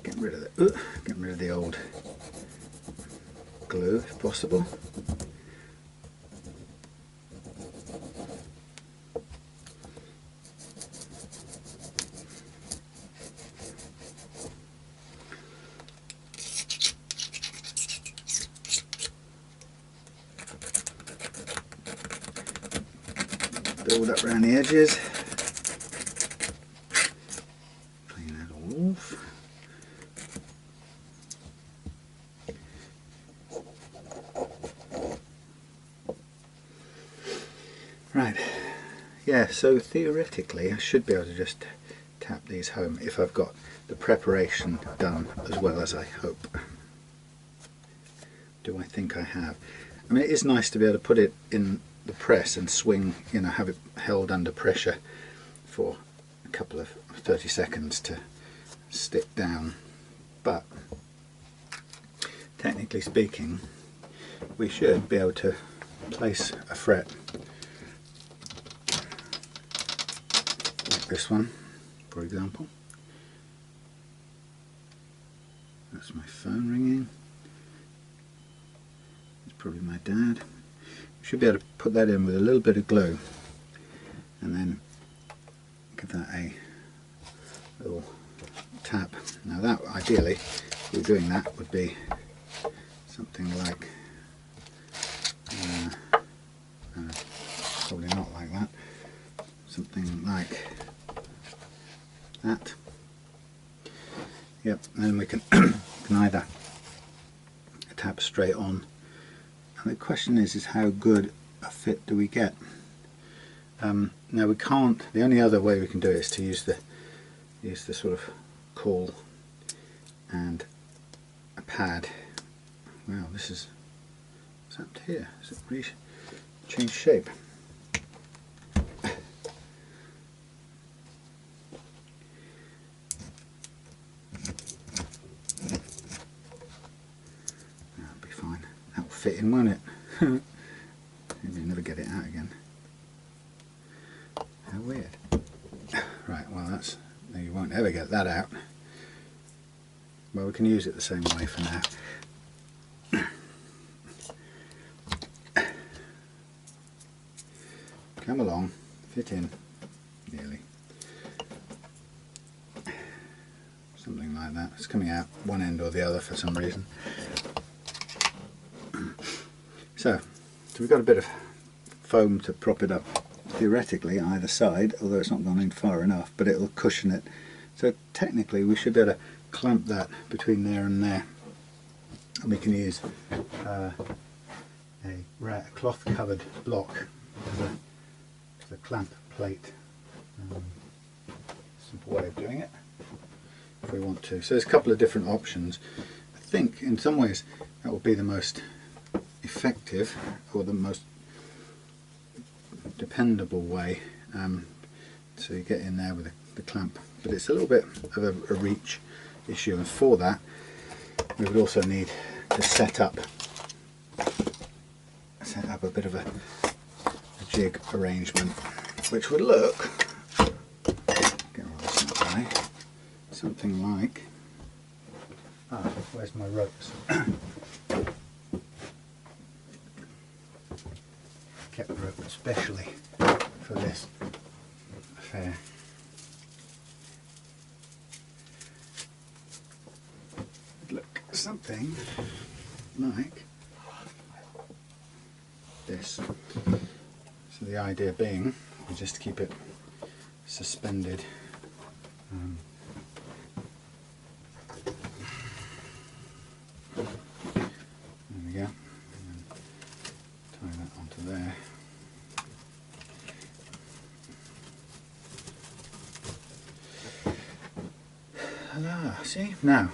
get rid of the old glue if possible. Build up around the edges. Clean that all off. Right, yeah, so theoretically I should be able to just tap these home if I've got the preparation done as well as I hope. Do I think I have? I mean, it is nice to be able to put it in the press and swing, you know, have it held under pressure for a couple of 30 seconds to stick down, but technically speaking we should be able to place a fret like this one, for example. That's my phone ringing. It's probably my dad. Should be able to put that in with a little bit of glue and then give that a little tap. Now that ideally, if we're doing that, would be something like probably not like that, something like that. Yep, and then we can, can either tap straight on, and the question is how good a fit do we get? Now we can't, the only other way we can do it is to use the sort of caul and a pad. Wow, this is, what's happened here? Is it really changed shape? That'll be fine. That'll fit in, won't it? Maybe never get it out again. How weird. Right, well that's, no, you won't ever get that out. Well, we can use it the same way for now. Come along, fit in, nearly. Something like that. It's coming out one end or the other for some reason. So we've got a bit of foam to prop it up, theoretically either side, although it's not gone in far enough, but it'll cushion it. So technically we should be able to clamp that between there and there, and we can use a cloth covered block as a clamp plate. Simple way of doing it if we want to. So there's a couple of different options. I think in some ways that will be the most effective or the most dependable way to get in there with the clamp, but it's a little bit of a reach issue, and for that we would also need to set up a bit of a jig arrangement, which would look, get all this out of the way, something like, where's my ropes? Kept rope especially for this affair. Look, something like this. So the idea being, we just keep it suspended. There we go. And tie that onto there. Ah, see? Now,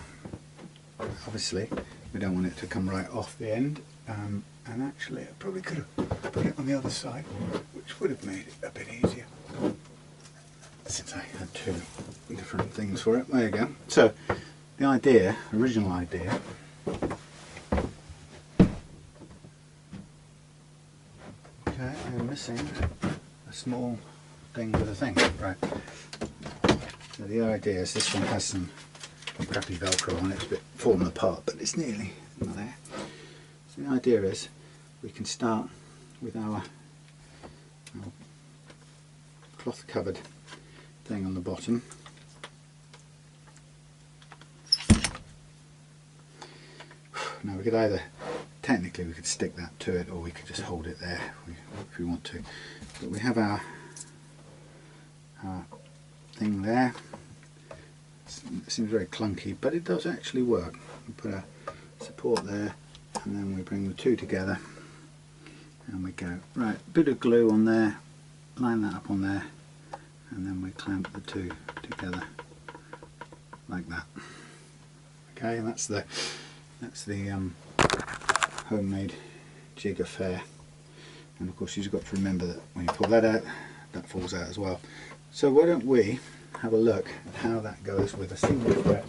obviously, we don't want it to come right off the end, and actually I probably could have put it on the other side, which would have made it a bit easier, since I had two different things for it. There you go. So, the idea, original idea, okay, I'm missing a small thing with a thing, right. So the idea is this one has some crappy Velcro on it, it's a bit fallen apart, but it's nearly there. So the idea is we can start with our cloth covered thing on the bottom. Now we could either, technically we could stick that to it, or we could just hold it there if we want to. But we have our thing there. It seems very clunky, but it does actually work. We put a support there, and then we bring the two together, and we go, right, bit of glue on there, line that up on there, and then we clamp the two together like that. Okay, and that's the homemade jig affair. And of course you've got to remember that when you pull that out, that falls out as well. So why don't we have a look at how that goes with a single thread,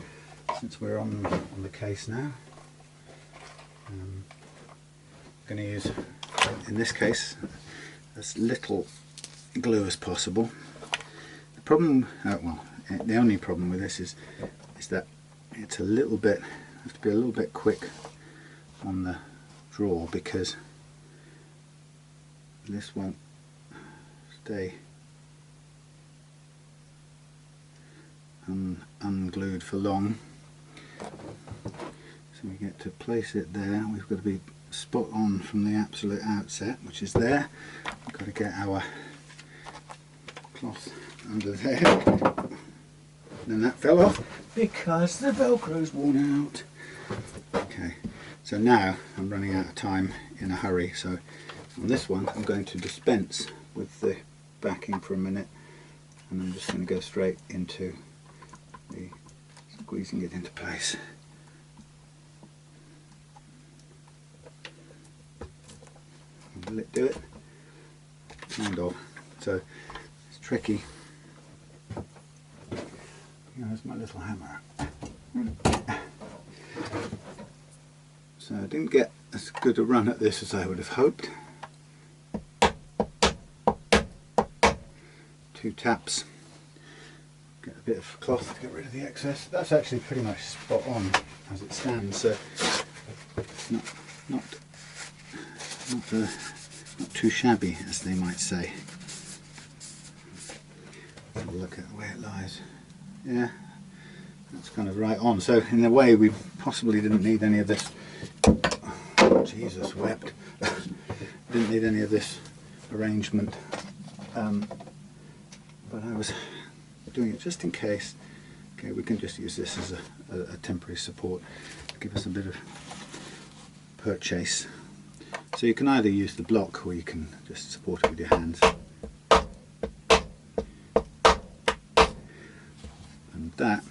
since we're on the case now. I'm going to use, in this case, as little glue as possible. The problem, well, the only problem with this is that it's a little bit, have to be a little bit quick on the draw, because this won't stay unglued for long. So we get to place it there. We've got to be spot on from the absolute outset, which is there. We've got to get our cloth under there. Then that fell off because the Velcro's worn out. Okay, so now I'm running out of time in a hurry, so on this one I'm going to dispense with the backing for a minute, and I'm just going to go straight into the squeezing it into place. Will it do it? Kind of. So it's tricky. There's my little hammer. So I didn't get as good a run at this as I would have hoped. 2 taps. Get a bit of cloth to get rid of the excess. That's actually pretty much spot on as it stands. So it's not too shabby, as they might say. Have a look at the way it lies. Yeah, that's kind of right on. So in a way we possibly didn't need any of this. Oh, Jesus wept. Didn't need any of this arrangement, but I was doing it just in case. Okay, we can just use this as a temporary support to give us a bit of purchase. So you can either use the block or you can just support it with your hands. And that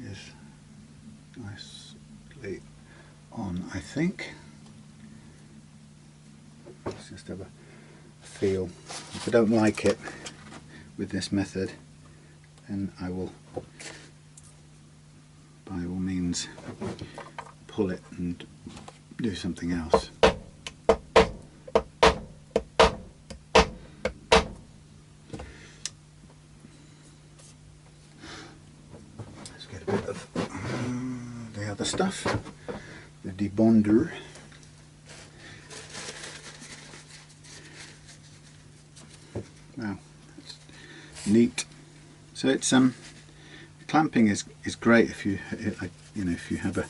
is nicely on, I think. Let's just have a feel. If I don't like it with this method, then I will by all means pull it and do something else. Let's get a bit of the other stuff, the debonder. Wow, that's neat. So it's clamping is great if you if you have a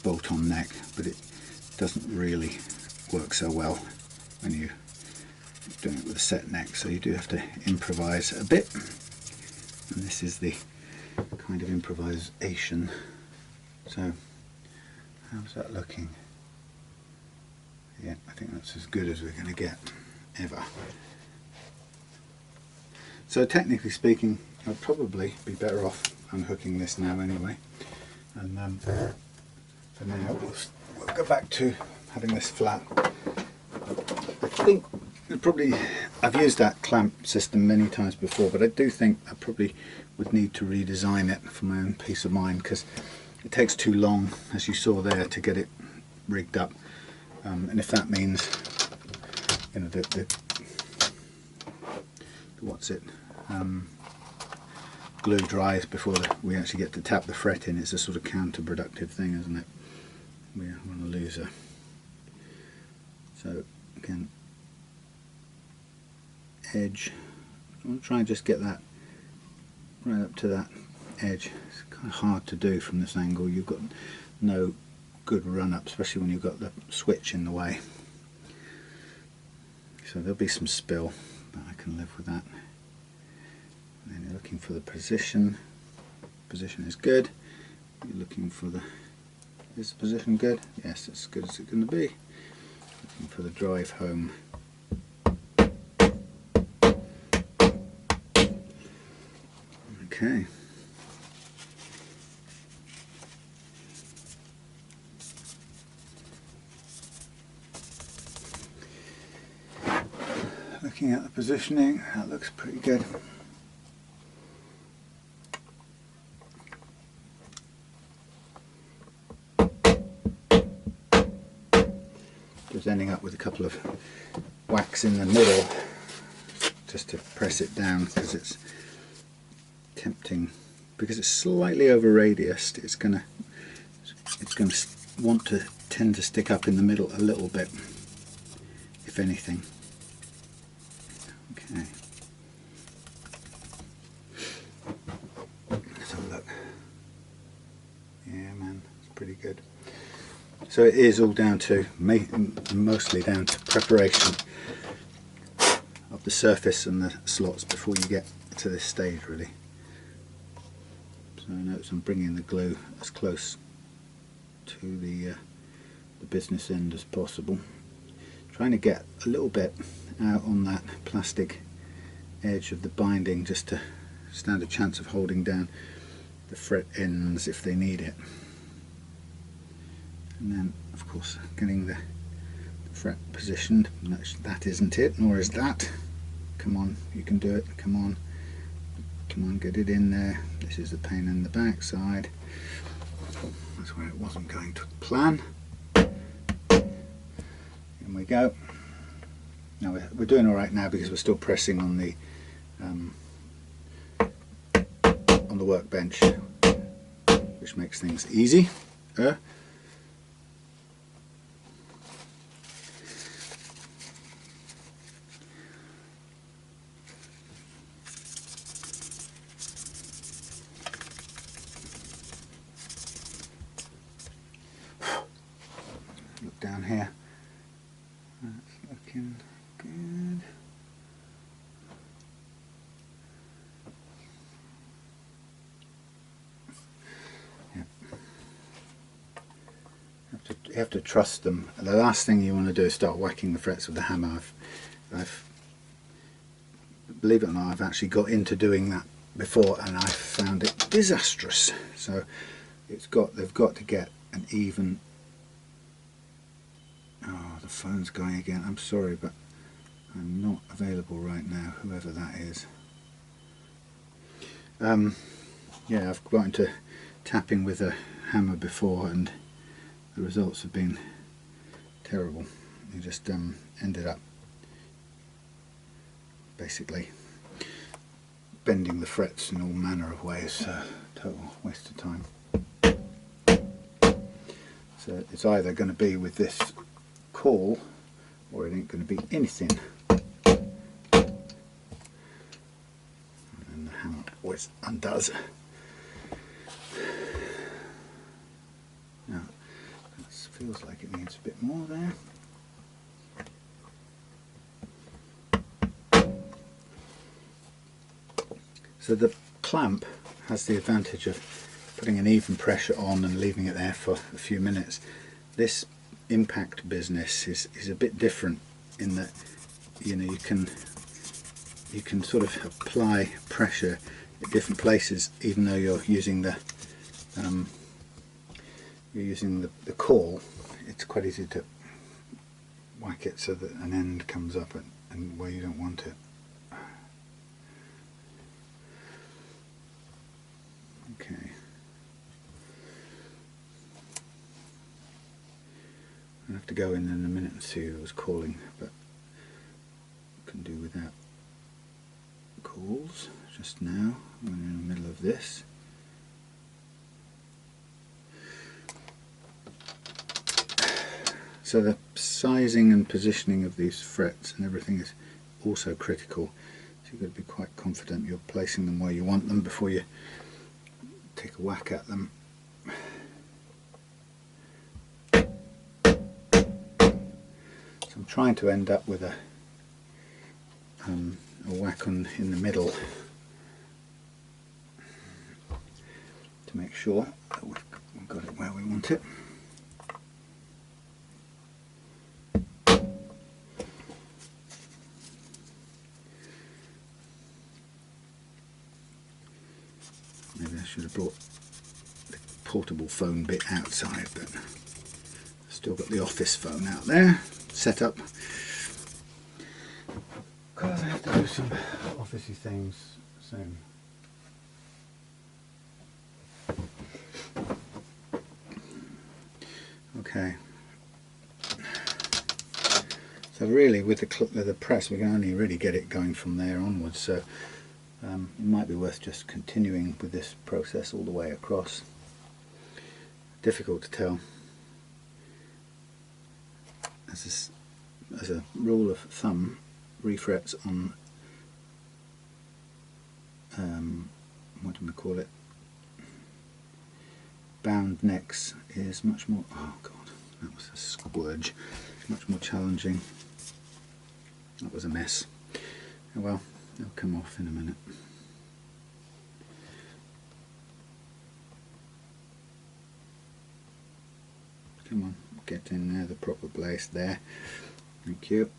bolt-on neck, but it doesn't really work so well when you're doing it with a set neck, so you do have to improvise a bit, and this is the kind of improvisation. So how's that looking? Yeah, I think that's as good as we're going to get ever. So technically speaking, I'd probably be better off unhooking this now anyway, and for now we'll go back to having this flat. I think I've used that clamp system many times before, but I do think I probably would need to redesign it for my own peace of mind, because it takes too long, as you saw there, to get it rigged up, and if that means the glue dries before we actually get to tap the fret in, it's a sort of counterproductive thing, isn't it? We want to lose her. So again, edge, I want to try and just get that right up to that edge. It's kind of hard to do from this angle. You've got no good run up, especially when you've got the switch in the way. So there'll be some spill, but I can live with that. And then you're looking for the position. Position is good. You're looking for the, is the position good? Yes, it's as good as it's going to be. Looking for the drive home. Okay. Looking at the positioning, that looks pretty good. Just ending up with a couple of whacks in the middle just to press it down, because it's tempting, because it's slightly over radiused. It's gonna want to tend to stick up in the middle a little bit, if anything. Okay. So it is all down to, mostly down to preparation of the surface and the slots before you get to this stage, really. So notice I'm bringing the glue as close to the business end as possible, trying to get a little bit out on that plastic edge of the binding just to stand a chance of holding down the fret ends if they need it. And then of course getting the fret positioned. That isn't it, nor is that. Come on, you can do it, come on, get it in there. This is the pain in the back side. That's where it wasn't going to plan. In we go. Now we're doing alright now because we're still pressing on the workbench, which makes things easy. Look down here. That's looking good. Yeah. You have to trust them. The last thing you want to do is start whacking the frets with the hammer. Believe it or not, I've actually got into doing that before and I found it disastrous. So they've got to get an even. Oh, the phone's going again. I'm sorry, but I'm not available right now, whoever that is. Yeah, I've got into tapping with a hammer before and the results have been terrible. You just ended up basically bending the frets in all manner of ways. Total waste of time. So it's either going to be with this call or it ain't going to be anything. And then the hammer always undoes. Now that feels like it needs a bit more there. So the clamp has the advantage of putting an even pressure on and leaving it there for a few minutes. This impact business is a bit different in that, you know, you can sort of apply pressure at different places even though you're using the caul. It's quite easy to whack it so that an end comes up and where you don't want it. Okay. I'll have to go in a minute and see who was calling, but I can do without calls just now. I'm in the middle of this. So the sizing and positioning of these frets and everything is also critical. So you've got to be quite confident you're placing them where you want them before you take a whack at them. So I'm trying to end up with a whack in the middle to make sure that we've got it where we want it. Maybe I should have brought the portable phone bit outside, but I've still got the office phone out there set up because I have to do some officey things soon. Okay, so really with the press we can only really get it going from there onwards, so it might be worth just continuing with this process all the way across. Difficult to tell. As a rule of thumb, refrets on what do we call it? Bound necks is much more. Oh God, That was a squurge. Much more challenging. That was a mess. Oh well, they'll come off in a minute. Come on, get in there, the proper place there. Thank you.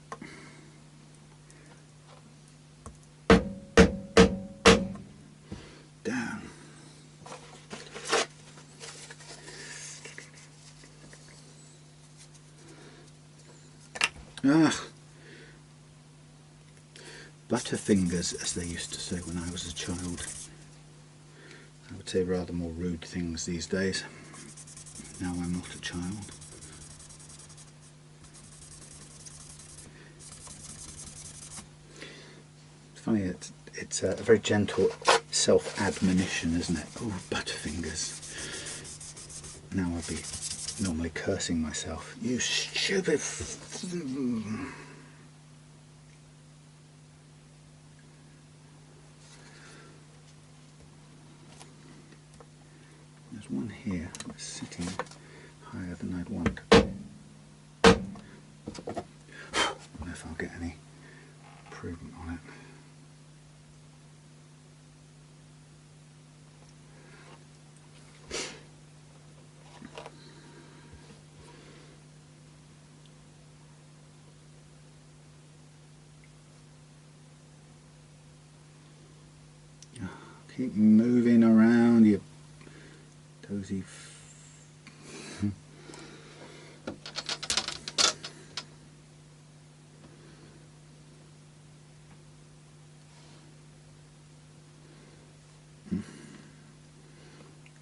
Down. Ah, butterfingers, as they used to say when I was a child. I would say rather more rude things these days. Now I'm not a child. It's funny, it's a very gentle self-admonition, isn't it? Oh, butterfingers. Now I'll be normally cursing myself. You stupid There's one here that's sitting higher than I'd want. I don't know if I'll get any improvement on it. Keep moving around, you dozy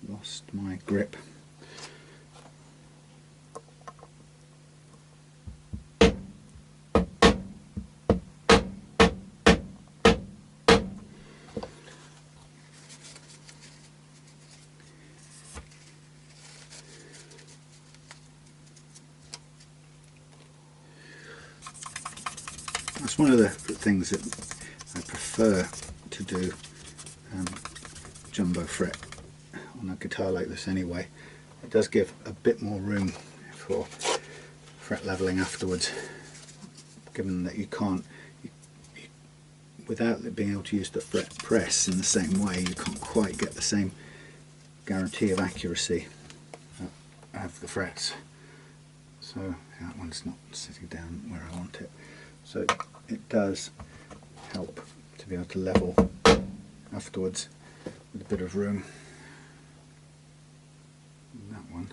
Lost my grip. That's one of the things that I prefer to do, jumbo fret on a guitar like this anyway. It does give a bit more room for fret leveling afterwards, given that you can't, without being able to use the fret press in the same way, you can't quite get the same guarantee of accuracy of the frets. So that one's not sitting down where I want it. So it does help to be able to level afterwards with a bit of room. And that one.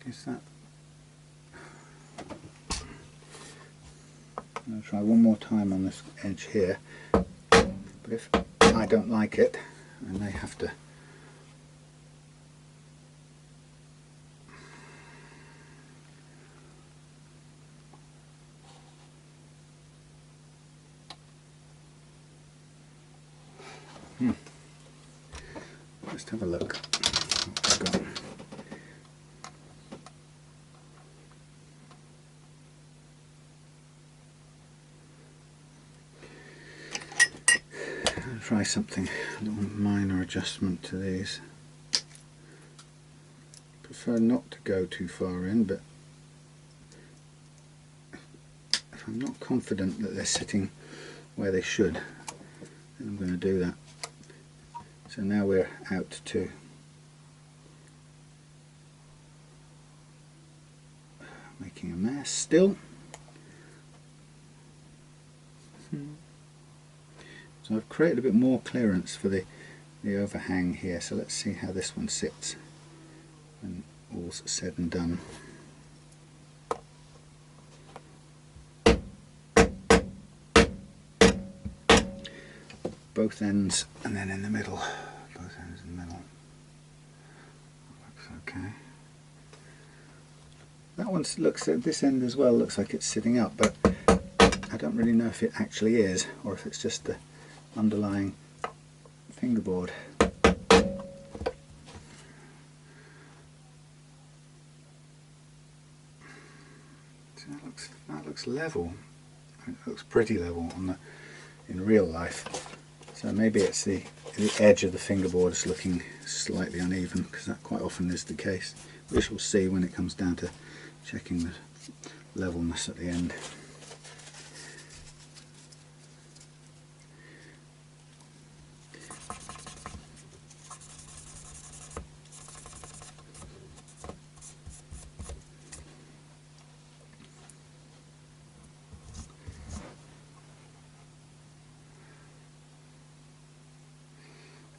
Is that? I'm going to try one more time on this edge here, but if I don't like it, I may have to Let's have a look what we've got. I'll try something, a little minor adjustment to these. Prefer not to go too far in, but if I'm not confident that they're sitting where they should, then I'm going to do that. So now we're out to making a mess still. So I've created a bit more clearance for the overhang here, so let's see how this one sits when all's said and done. Both ends and then in the middle. Both ends in the middle. Looks okay. That one looks at this end as well, looks like it's sitting up, but I don't really know if it actually is or if it's just the underlying fingerboard. So that looks level. It looks pretty level on in real life. So maybe it's the the edge of the fingerboard is looking slightly uneven, because that quite often is the case. We shall see when it comes down to checking the levelness at the end.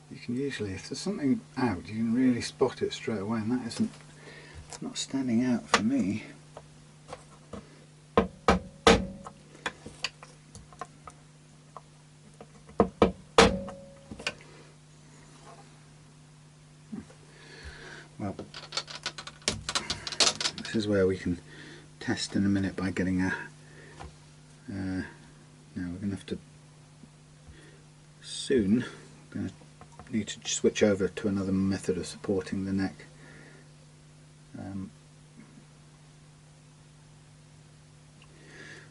You can usually, if there's something out, you can really spot it straight away, and that isn't, it's not standing out for me. Well, this is where we can test in a minute by getting a now we're going to have to soon need to switch over to another method of supporting the neck.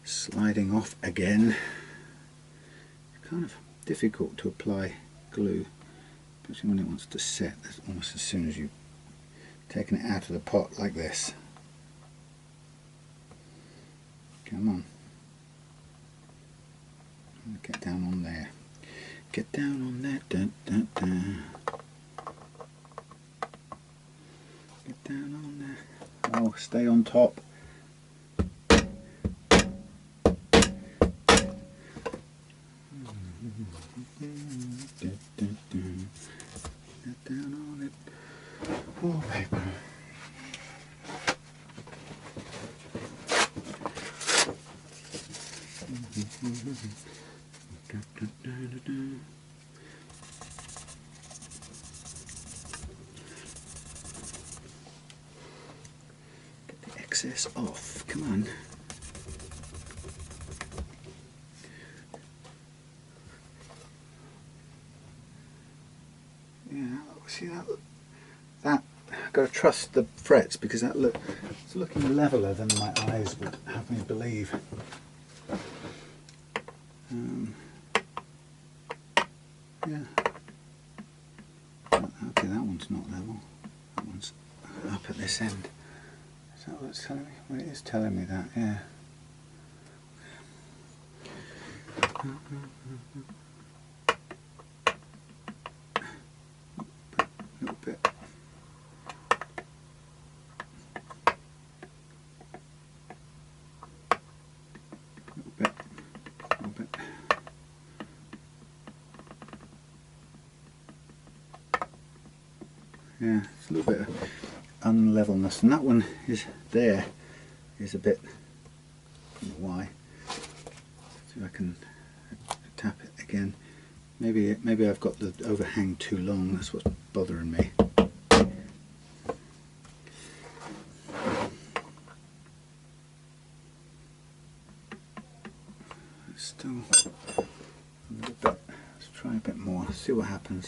Sliding off again. It's kind of difficult to apply glue, especially when it wants to set almost as soon as you've taken it out of the pot like this. Come on. Get down on there. Get down on there. Dun, dun, dun. Get down on there. Oh, stay on top. Get down on it. Wallpaper. Get the excess off, come on. Yeah, see that? That I've got to trust the frets, because that it's looking leveler than my eyes would have me believe. Yeah. Okay, that one's not level. That one's up at this end. Is that what it's telling me? Well, it is telling me that, yeah. A little bit. Yeah, it's a little bit of unlevelness, and that one is there, is a bit, I don't know why. See if I can tap it again. Maybe I've got the overhang too long, that's what's bothering me. It's still a little bit, let's try a bit more, see what happens.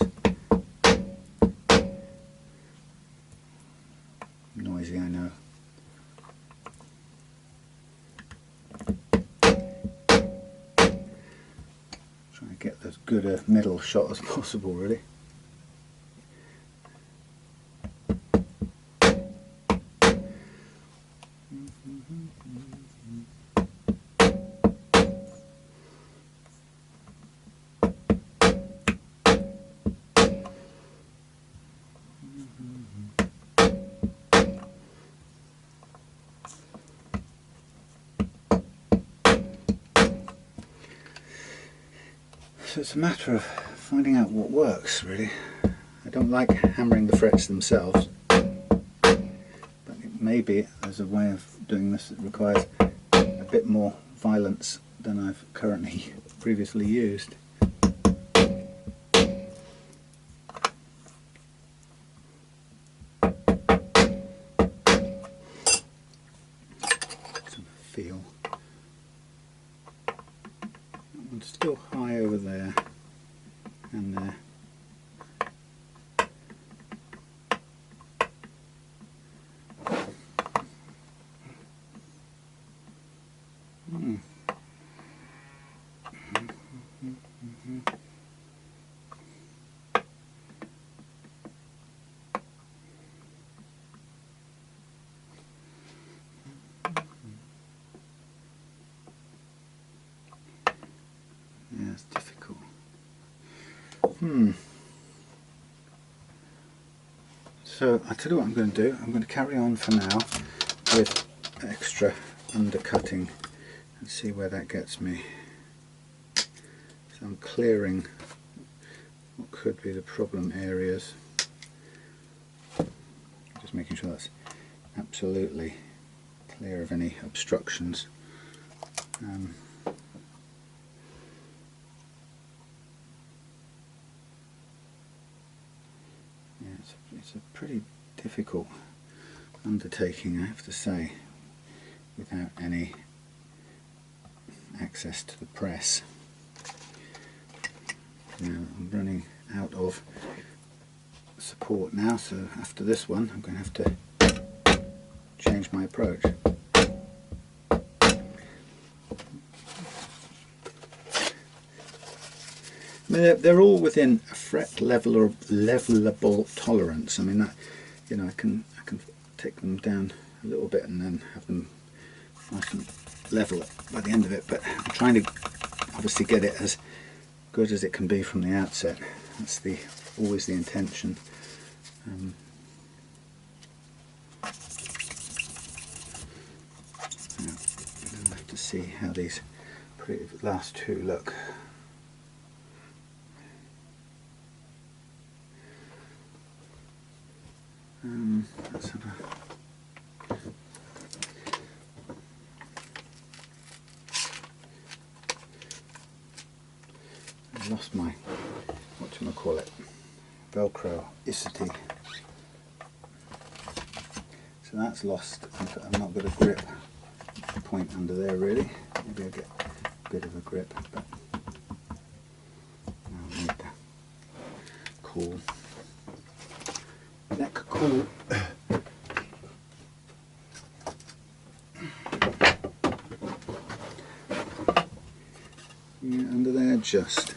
Noisy, I know. Try to get as good a middle shot as possible, really. So it's a matter of finding out what works, really. I don't like hammering the frets themselves, but maybe there's a way of doing this that requires a bit more violence than I've currently previously used. Some feel. That one's still high over there and there. So I tell you what I'm going to do. I'm going to carry on for now with extra undercutting and see where that gets me. So I'm clearing what could be the problem areas. Just making sure that's absolutely clear of any obstructions. Yeah, it's a pretty difficult undertaking, I have to say, without any access to the press. Now I'm running out of support now, so after this one I'm going to have to change my approach. I mean, they're all within a fret level or levelable tolerance. I mean, that, you know, I can take them down a little bit and then have them nice and level by the end of it. But I'm trying to obviously get it as good as it can be from the outset. That's always the intention. Now, we'll have to see how these last two look. Let's have I've lost my, whatchamacallit, Velcro-icity. So that's lost. I've not got a grip point under there really. Maybe I'll get a bit of a grip, but I'll need the cool neck cool. Yeah, under there just.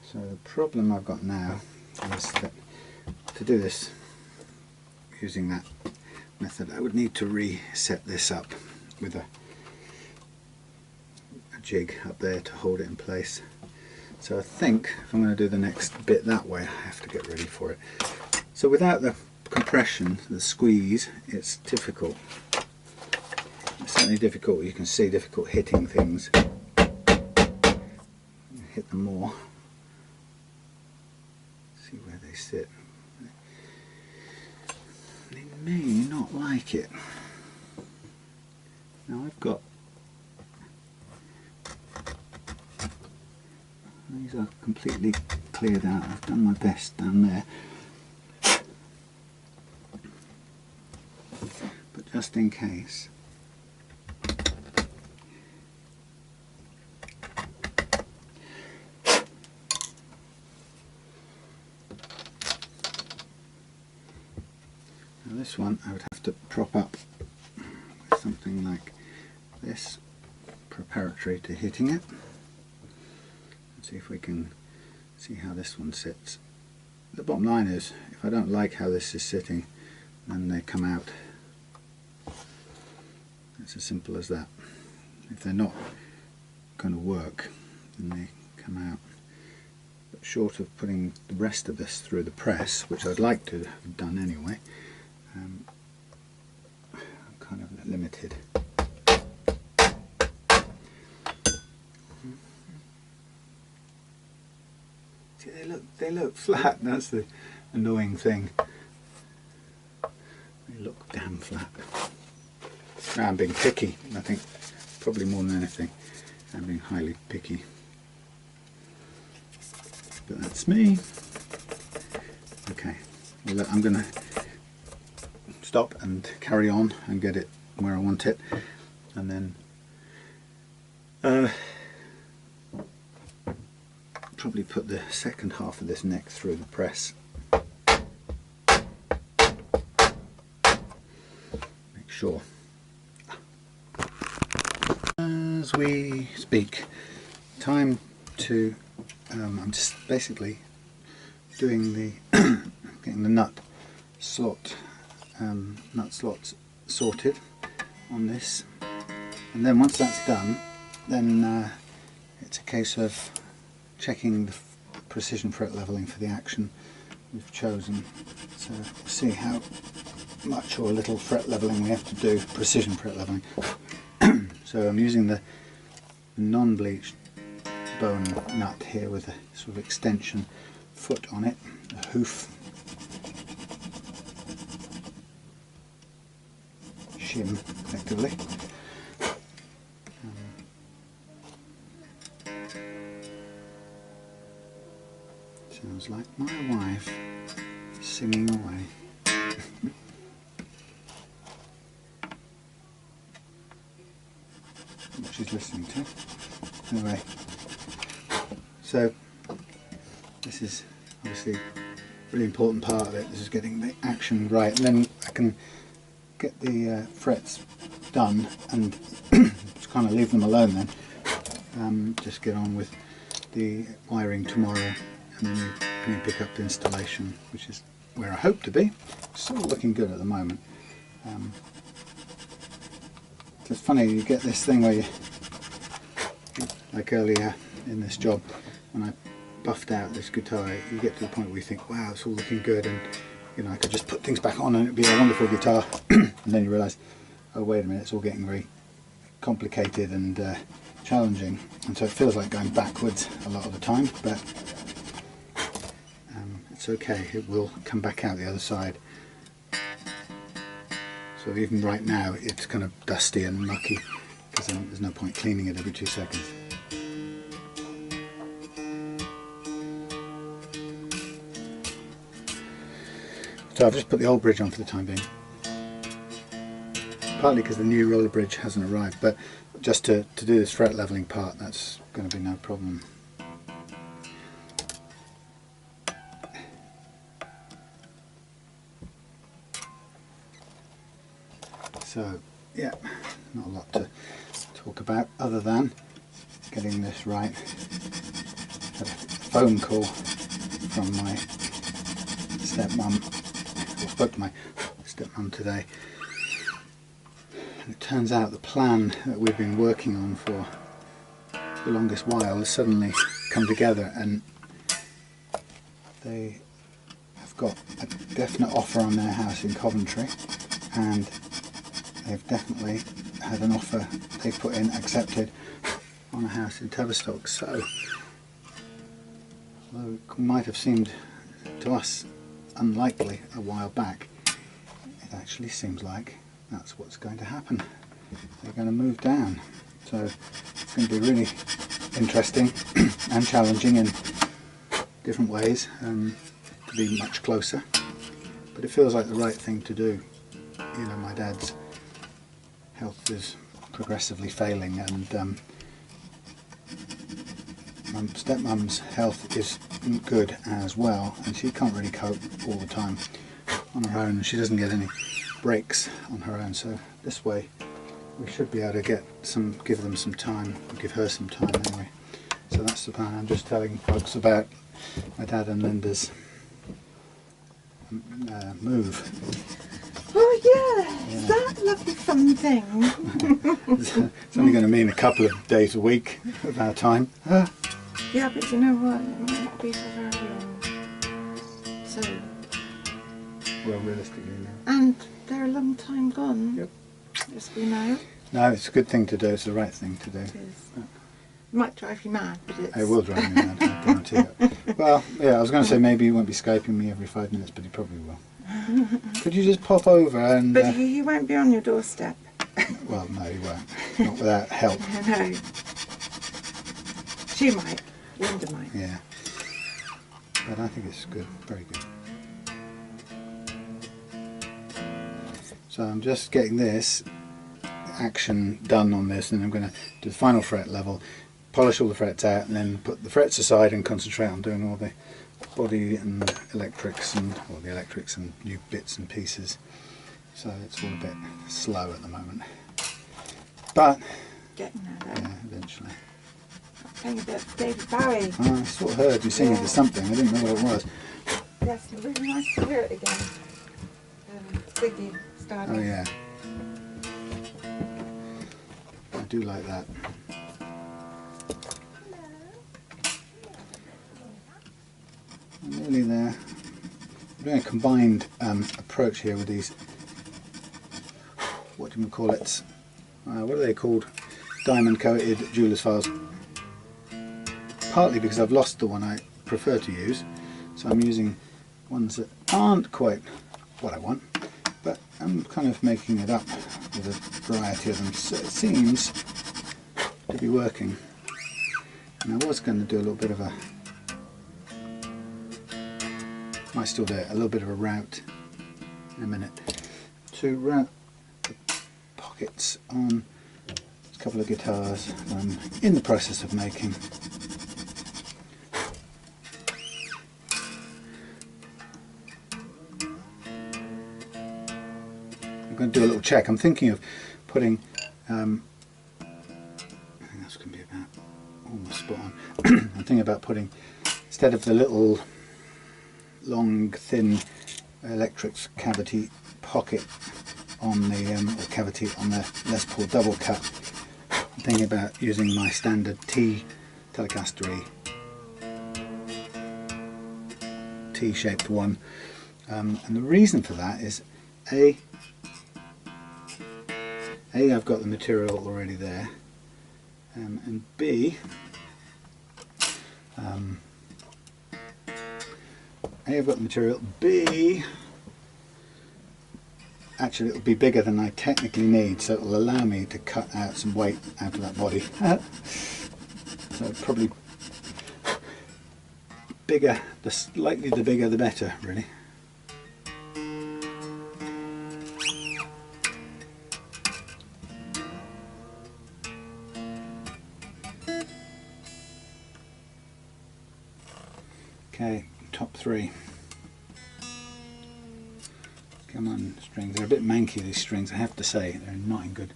So the problem I've got now is that to do this using that method I would need to reset this up with a jig up there to hold it in place. So I think if I'm going to do the next bit that way I have to get ready for it. So without the compression, the squeeze, it's difficult. It's certainly difficult, you can see, difficult hitting things. Hit them more. See where they sit. They may not like it. Now I've got, these are completely cleared out. I've done my best down there. But just in case. Now this one I would have to prop up with something like this, preparatory to hitting it. See if we can see how this one sits. The bottom line is, if I don't like how this is sitting, then they come out. It's as simple as that. If they're not going to work, then they come out. But short of putting the rest of this through the press, which I'd like to have done anyway, I'm kind of limited. See, they look flat. That's the annoying thing. They look damn flat. I'm being picky, I think, probably more than anything. I'm being highly picky. But that's me. Okay, well, look, I'm going to stop and carry on and get it where I want it, and then probably put the second half of this neck through the press. Make sure. As we speak, time to, I'm just basically doing the, getting the nut slots sorted on this, and then once that's done, then it's a case of checking the precision fret leveling for the action we've chosen. So see how much or little fret leveling we have to do, precision fret leveling. So I'm using the non-bleached bone nut here with a sort of extension foot on it, a hoof. Shim, effectively. Sounds like my wife singing away. What she's listening to. Anyway, so this is obviously a really important part of it. This is getting the action right, and then I can get the frets done and just kind of leave them alone then. Just get on with the wiring tomorrow and then pick up the installation, which is where I hope to be. It's all looking good at the moment. It's funny, you get this thing where you, like earlier in this job when I buffed out this guitar, you get to the point where you think, wow, it's all looking good, and you know, I could just put things back on and it'd be a wonderful guitar. And then you realise, oh wait a minute, it's all getting very complicated and challenging, and so it feels like going backwards a lot of the time, but it's okay, it will come back out the other side. So even right now it's kind of dusty and mucky because there's no point cleaning it every 2 seconds. So I've just put the old bridge on for the time being, partly because the new roller bridge hasn't arrived, but just to do this fret leveling part, that's going to be no problem. So yeah, not a lot to talk about other than getting this right. Had a phone call from my stepmom, or spoke to my stepmom today, and it turns out the plan that we've been working on for the longest while has suddenly come together, and they have got a definite offer on their house in Coventry, and they've definitely had an offer they put in accepted on a house in Tavistock. So although it might have seemed to us unlikely a while back, it actually seems like that's what's going to happen. They're going to move down, so it's going to be really interesting and challenging in different ways, to be much closer, but it feels like the right thing to do. You know, my dad's health is progressively failing, and my stepmom's health isn't good as well, and she can't really cope all the time on her own, and she doesn't get any breaks on her own, so this way we should be able to give them some time, give her some time anyway. So that's the plan. I'm just telling folks about my dad and Linda's move. Oh yeah, is that a lovely fun thing? It's only going to mean a couple of days a week of our time. Yeah, but you know what, it might not be for very long. So, Well, realistically, no. and they're a long time gone. Yep. As we know. No, it's a good thing to do. It's the right thing to do. It is. It might drive you mad, but it's... It will drive me mad, I guarantee it. Well, yeah, I was going to say maybe you won't be Skyping me every 5 minutes, but you probably will. Could you just pop over and... But he won't be on your doorstep. Well, no, he won't. Not without help. No. She might. Linda might. Yeah. But I think it's good. Very good. So I'm just getting this action done on this, and I'm going to do the final fret level, polish all the frets out, and then put the frets aside and concentrate on doing all the body and electrics and new bits and pieces. So it's all a bit slow at the moment, but Getting there though. yeah, eventually. Playing a bit of David Bowie. I sort of heard you singing to something. I didn't know what it was. Yes, really nice to hear it again. Ziggy starting. Oh yeah. do like that. I'm nearly there. I'm doing a combined approach here with these, what do you call it? What are they called? Diamond coated jeweller's files. Partly because I've lost the one I prefer to use, so I'm using ones that aren't quite what I want, but I'm kind of making it up with a variety of them, so it seems to be working. And I was going to do a little bit of a, might still do it, a little bit of a route in a minute, to route the pockets on a couple of guitars I'm in the process of making. I'm going to do a little check. I'm thinking of putting, I think that's going to be about almost spot on. I'm thinking about putting, instead of the little long thin electric cavity pocket on the, or cavity on the Les Paul double cut, I'm thinking about using my standard T Telecaster T-shaped one, and the reason for that is A, I've got the material already there, and B, I've got the material, B, actually it'll be bigger than I technically need, so it'll allow me to cut out some weight out of that body. So probably bigger, slightly the bigger the better, really. Okay, top three. Come on, strings. They're a bit manky, these strings, I have to say. They're not in good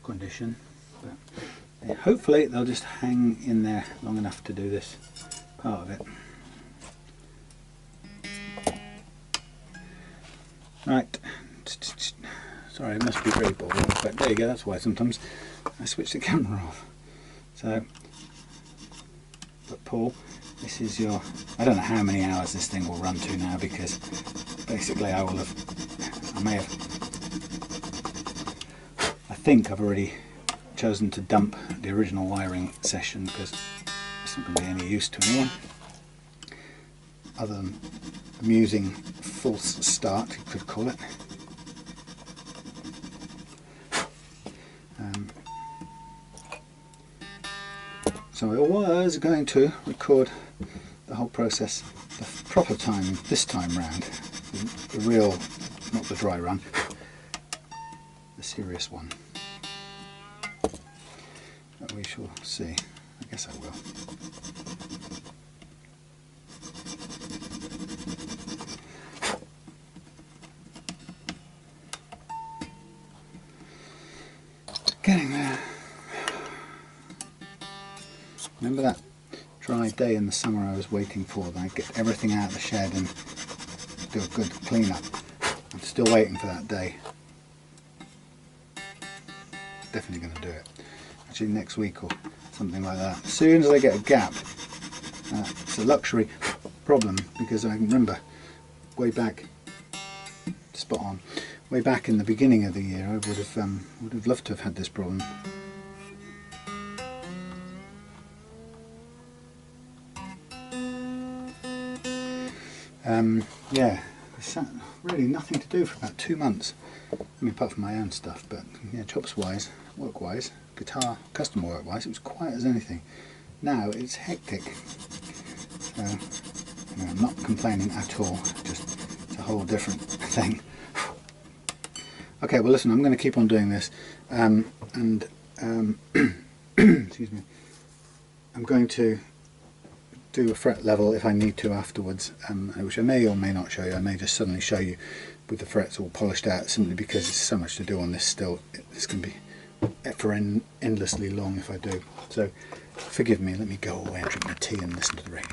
condition, but hopefully they'll just hang in there long enough to do this part of it. Right. Sorry, it must be very boring, but there you go. That's why sometimes I switch the camera off. So, but Paul, this is your, I don't know how many hours this thing will run to now, because basically I think I've already chosen to dump the original wiring session, because it's not going to be any use to anyone other than amusing false start, you could call it. So I was going to record the whole process the proper time this time round, the real, not the dry run, the serious one. But we shall see. I guess I will. Getting there. Remember that dry day in the summer I was waiting for? Then I'd get everything out of the shed and do a good clean up. I'm still waiting for that day. Definitely going to do it. Actually next week or something like that. As soon as I get a gap. It's a luxury problem, because I can remember way back, spot on, way back in the beginning of the year I would have loved to have had this problem. Yeah, there's really nothing to do for about 2 months. I mean, apart from my own stuff, but yeah, chops wise, work wise, guitar, custom work wise, it was quiet as anything. Now it's hectic. So, you know, I'm not complaining at all, just it's a whole different thing. Okay, well listen, I'm going to keep on doing this, excuse me, I'm going to do a fret level if I need to afterwards, which I may or may not show you. I may just suddenly show you with the frets all polished out, simply because there's so much to do on this still. This can be for endlessly long if I do. So forgive me, let me go away and drink my tea and listen to the radio.